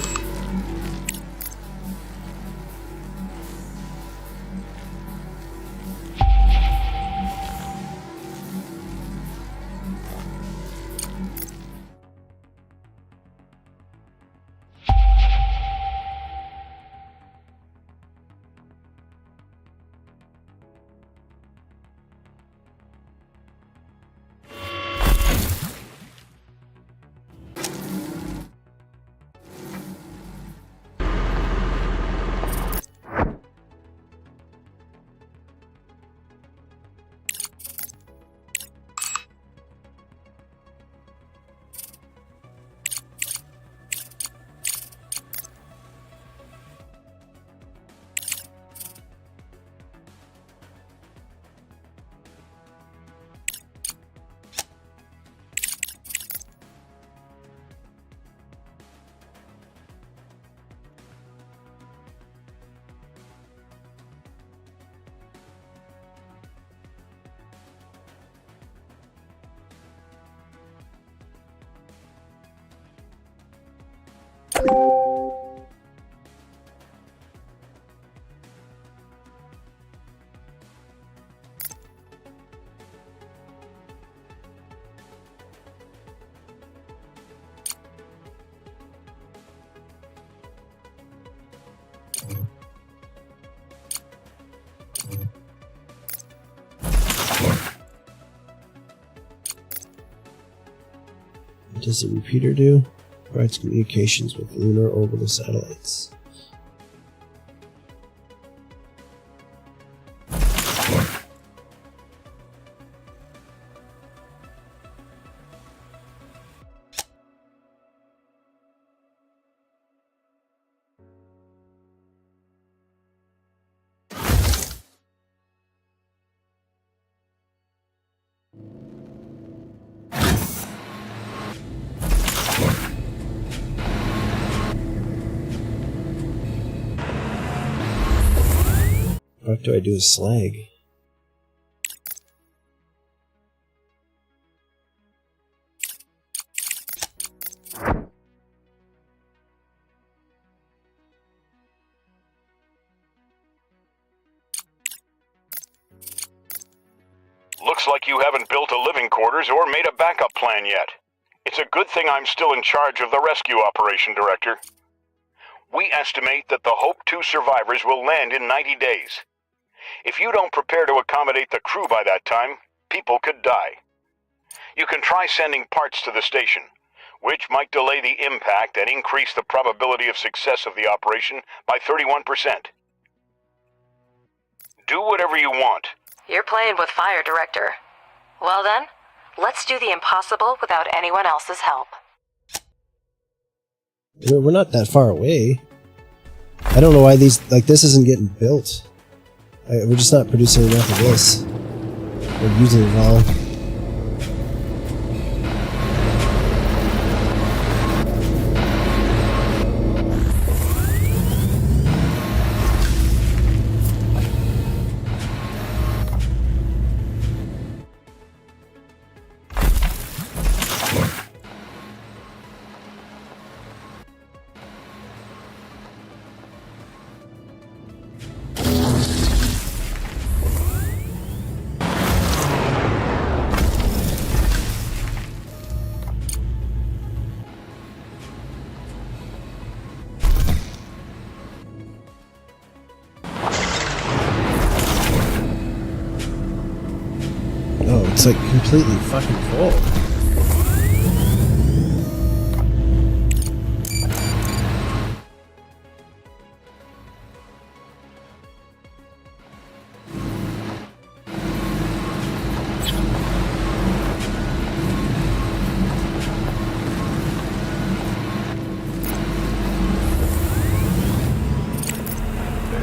does the repeater do? Provides communications with lunar orbital satellites. What do I do with slag? Looks like you haven't built a living quarters or made a backup plan yet. It's a good thing I'm still in charge of the rescue operation, Director. We estimate that the Hope 2 survivors will land in 90 days. If you don't prepare to accommodate the crew by that time, people could die. You can try sending parts to the station, which might delay the impact and increase the probability of success of the operation by 31%. Do whatever you want. You're playing with fire, Director. Well then, let's do the impossible without anyone else's help. We're not that far away. I don't know why this isn't getting built. We're just not producing enough of this. We're using it all. It's like completely fucking full.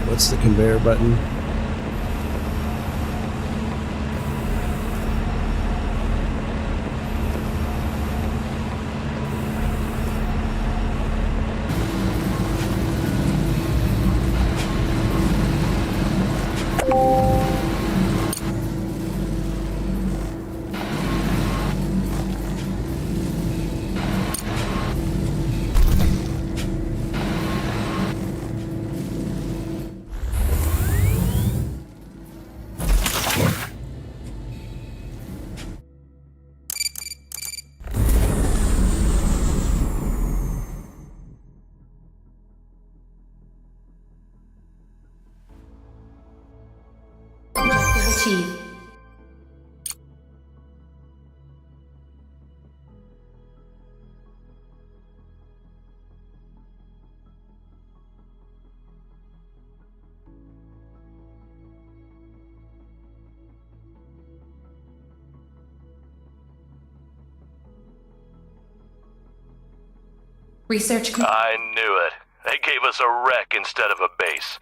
What's the conveyor button? Achieved. Research. I knew it. They gave us a wreck instead of a base.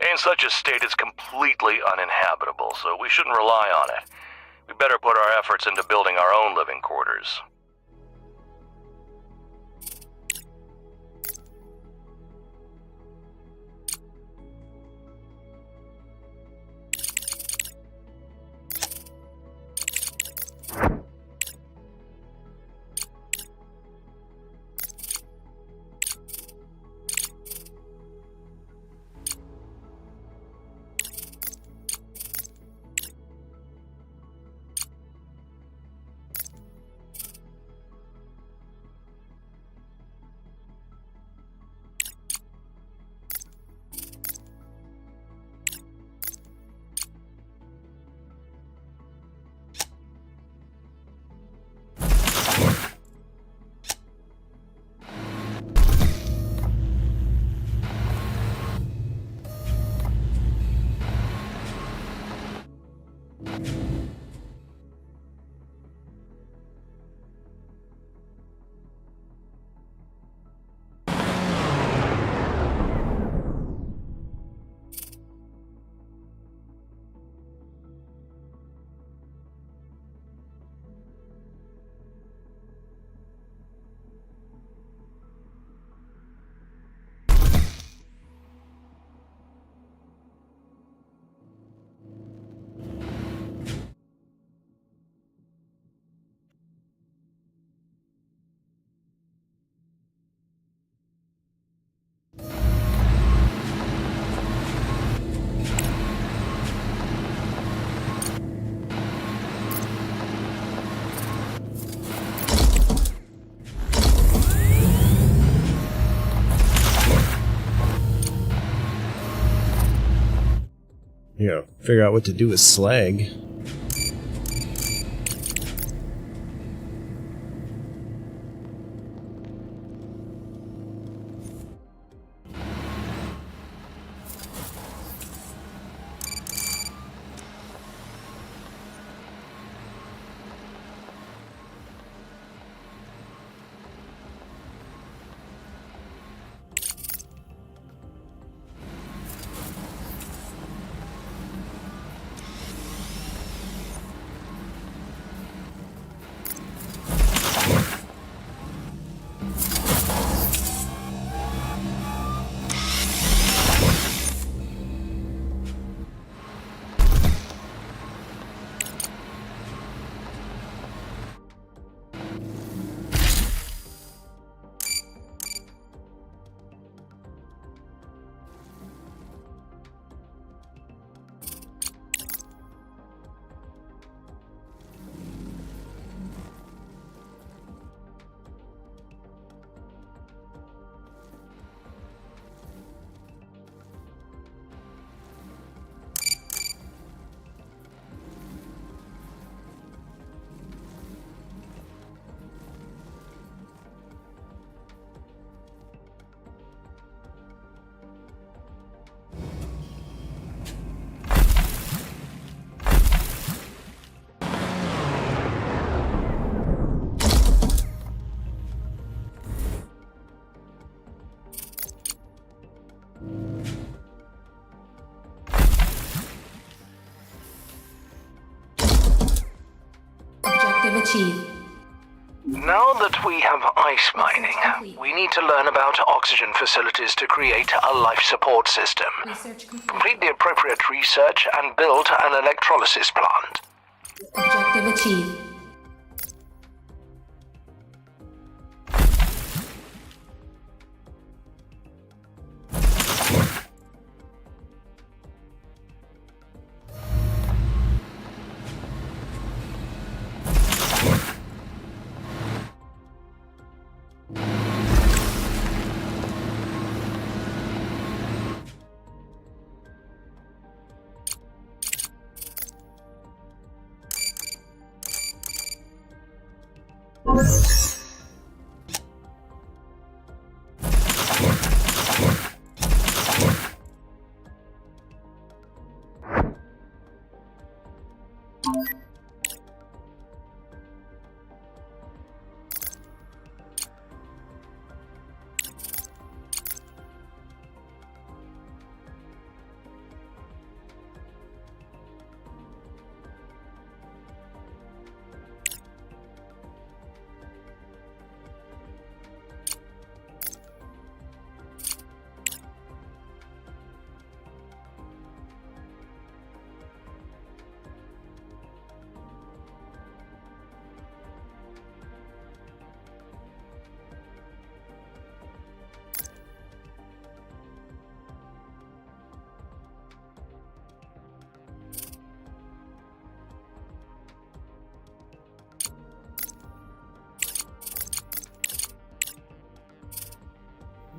And such a state is completely uninhabitable, so we shouldn't rely on it. We better put our efforts into building our own living quarters. Yeah, figure out what to do with slag. Objective achieved. Now that we have ice mining, we need to learn about oxygen facilities to create a life support system. Complete the appropriate research and build an electrolysis plant. Objective achieved.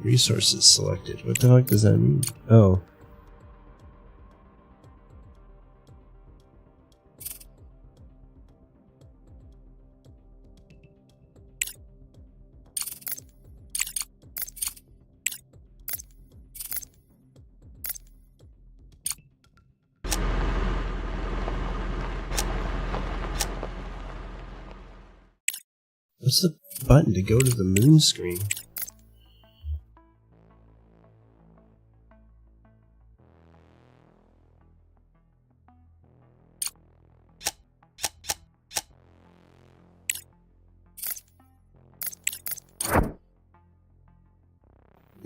Resources selected. What the fuck does that mean? Oh. What's the button to go to the moon screen?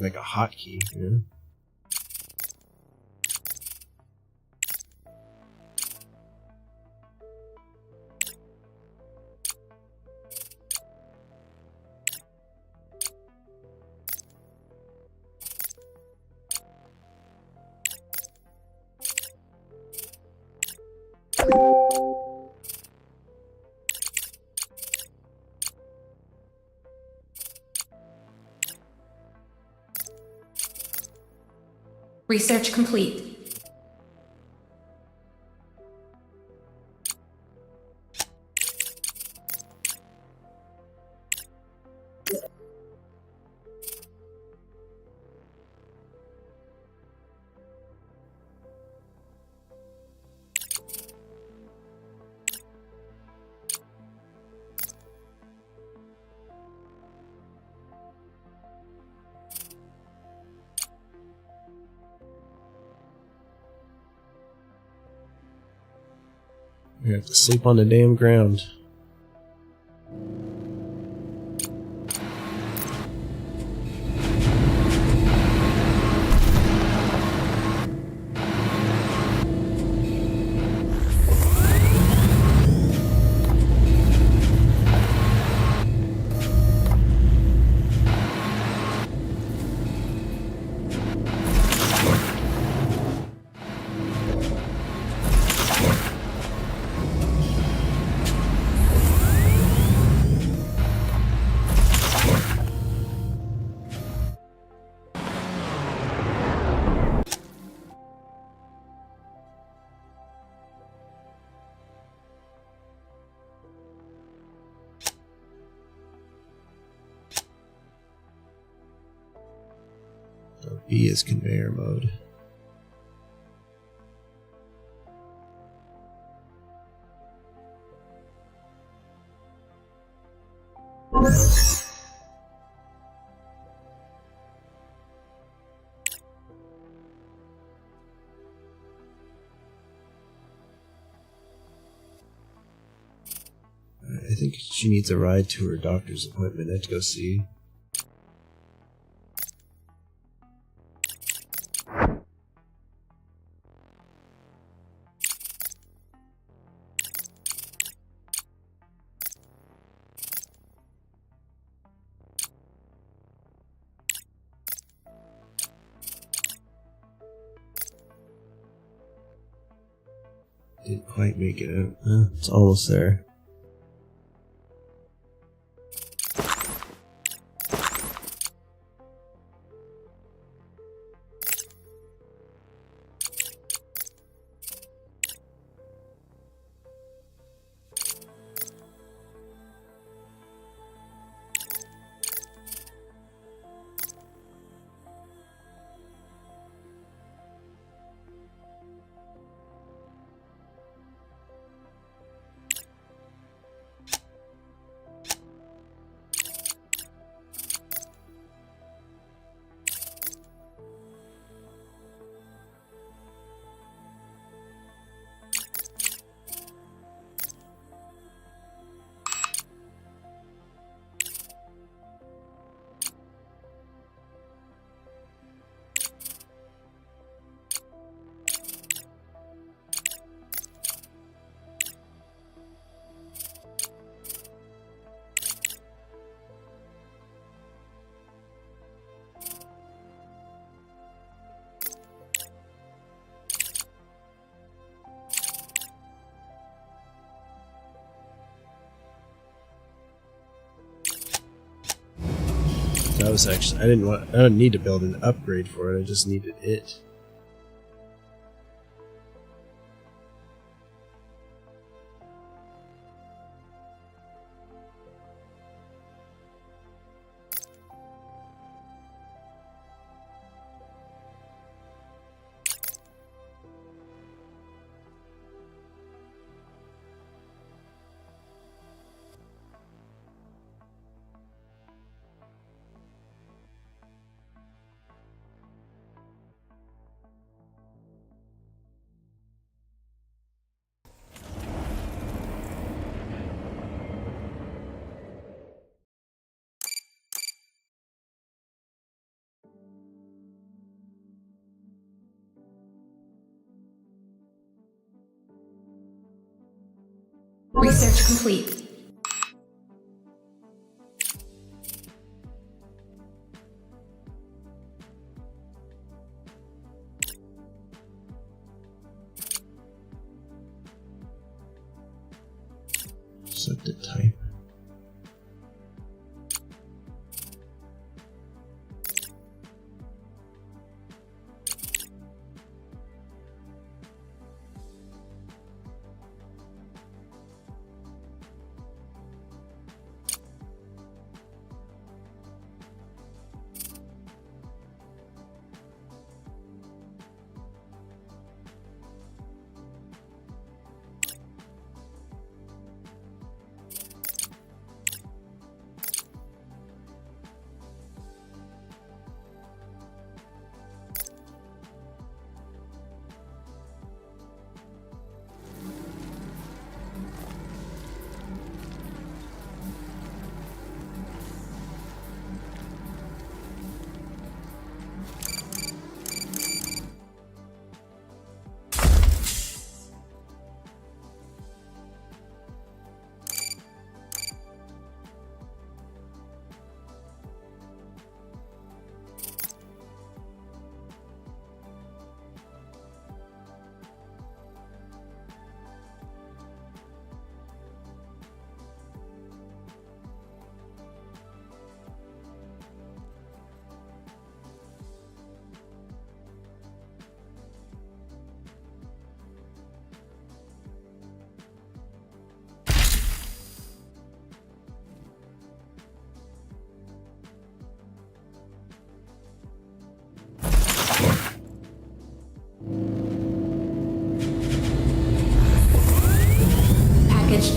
Like a hotkey, yeah. Research complete. We have to sleep on the damn ground. B is conveyor mode. I think she needs a ride to her doctor's appointment. I have to go see. Didn't quite make it out. It's almost there. That was actually, I didn't need to build an upgrade for it, I just needed it. Research complete. Set the type.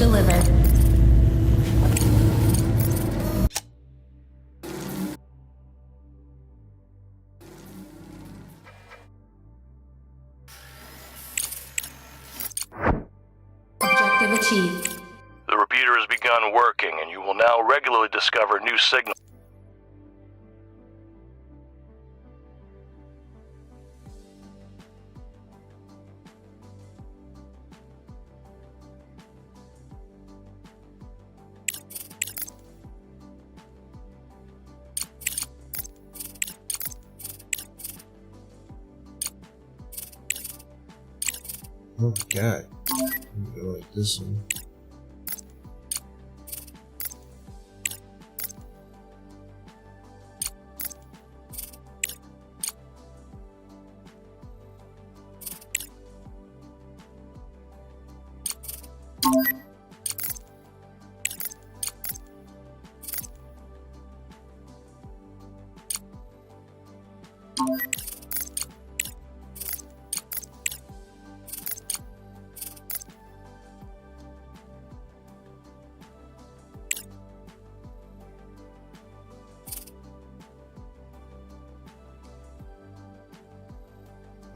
delivered. Objective achieved. The repeater has begun working, and you will now regularly discover new signals. Oh my god. I'm gonna go like this one.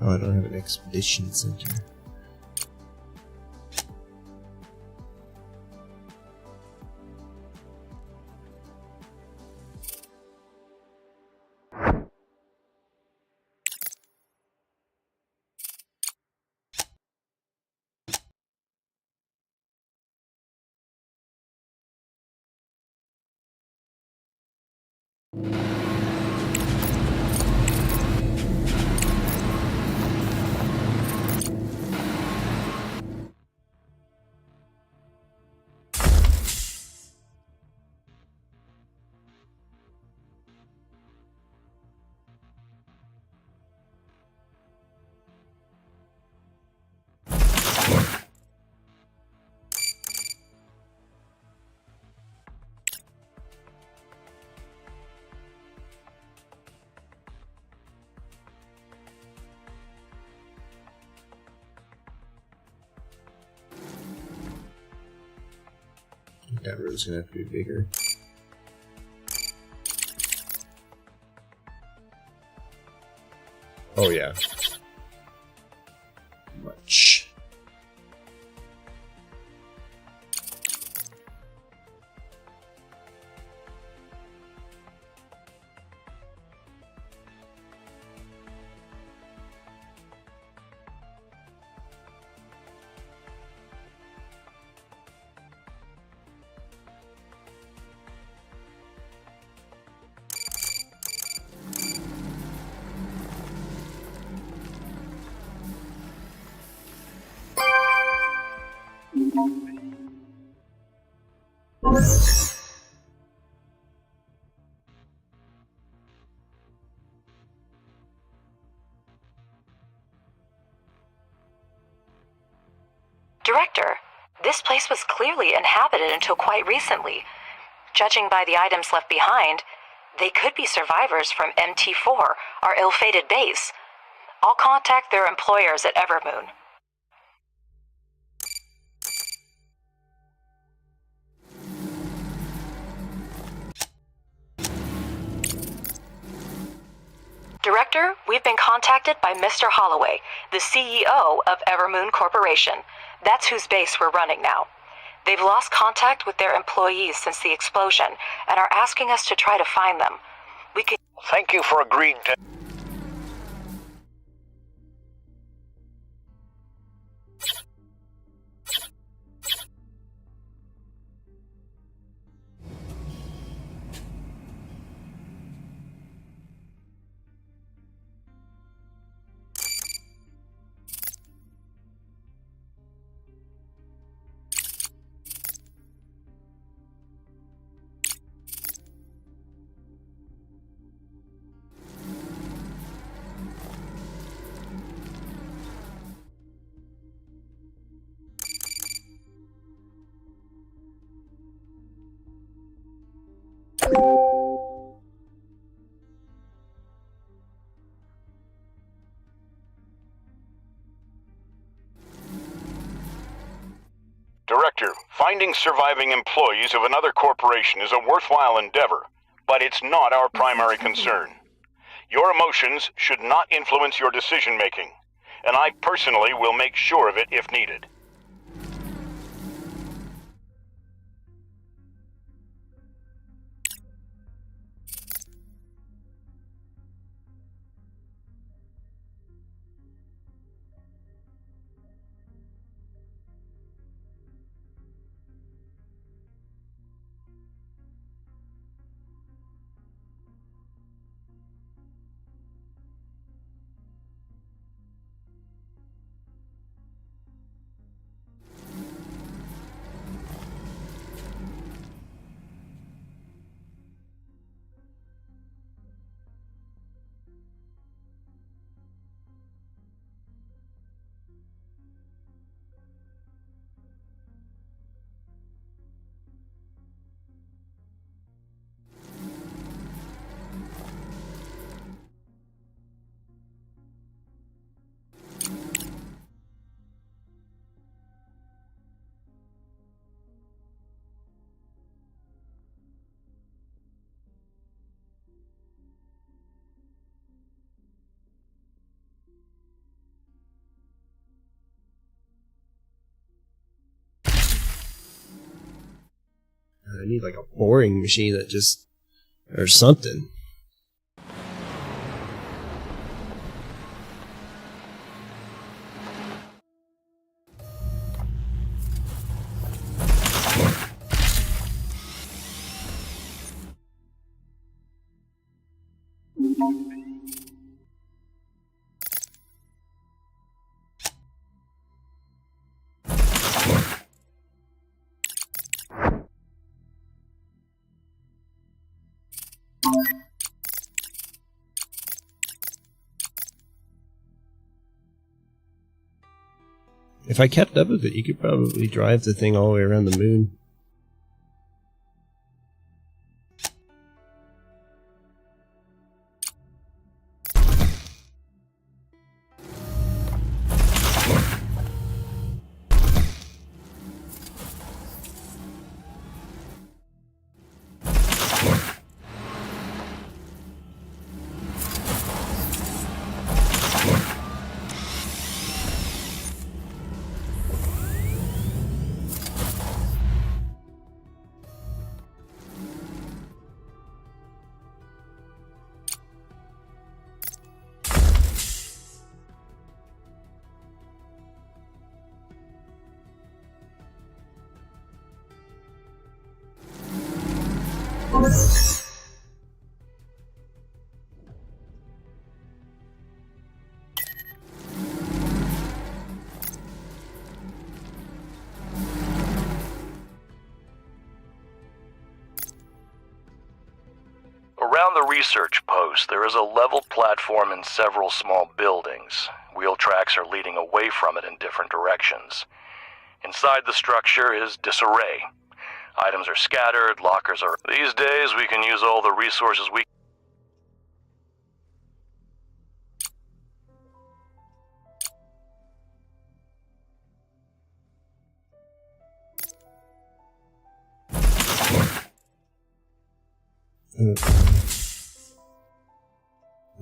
Oh, I don't have an expedition center. That room's gonna have to be bigger. Oh yeah. Much. Director, this place was clearly inhabited until quite recently. Judging by the items left behind, they could be survivors from MT4, our ill-fated base. I'll contact their employers at Evermoon. Director, we've been contacted by Mr. Holloway, the CEO of Evermoon Corporation. That's whose base we're running now. They've lost contact with their employees since the explosion and are asking us to try to find them. We could... Thank you for agreeing to... Director, finding surviving employees of another corporation is a worthwhile endeavor, but it's not our primary concern. Your emotions should not influence your decision-making, and I personally will make sure of it if needed. I need like a boring machine that just... or something. If I kept up with it, you could probably drive the thing all the way around the moon. Around the research post, there is a level platform and several small buildings. Wheel tracks are leading away from it in different directions. Inside the structure is disarray. Items are scattered, lockers are... These days, we can use all the resources we...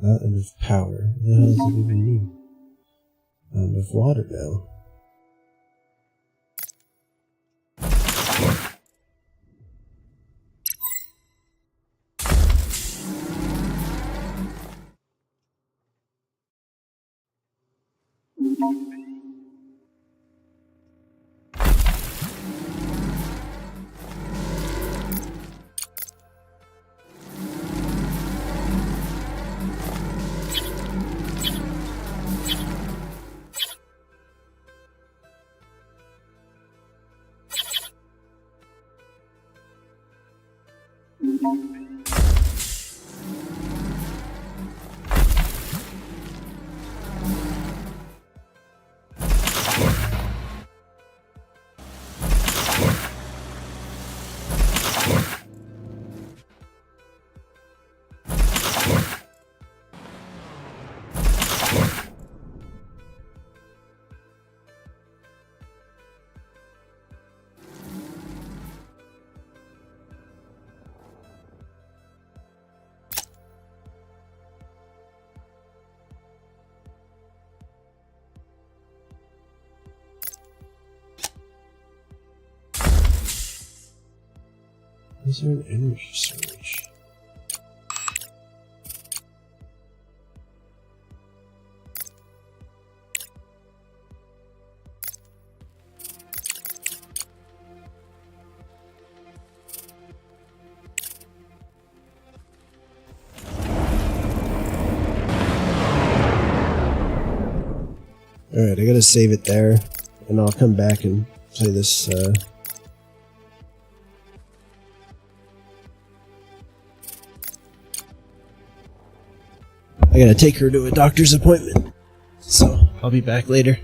Not enough power. What the hell does it even mean? Not enough water now. Is there an energy storage? Alright, I gotta save it there, and I'll come back and play this, I gotta take her to a doctor's appointment, so I'll be back later.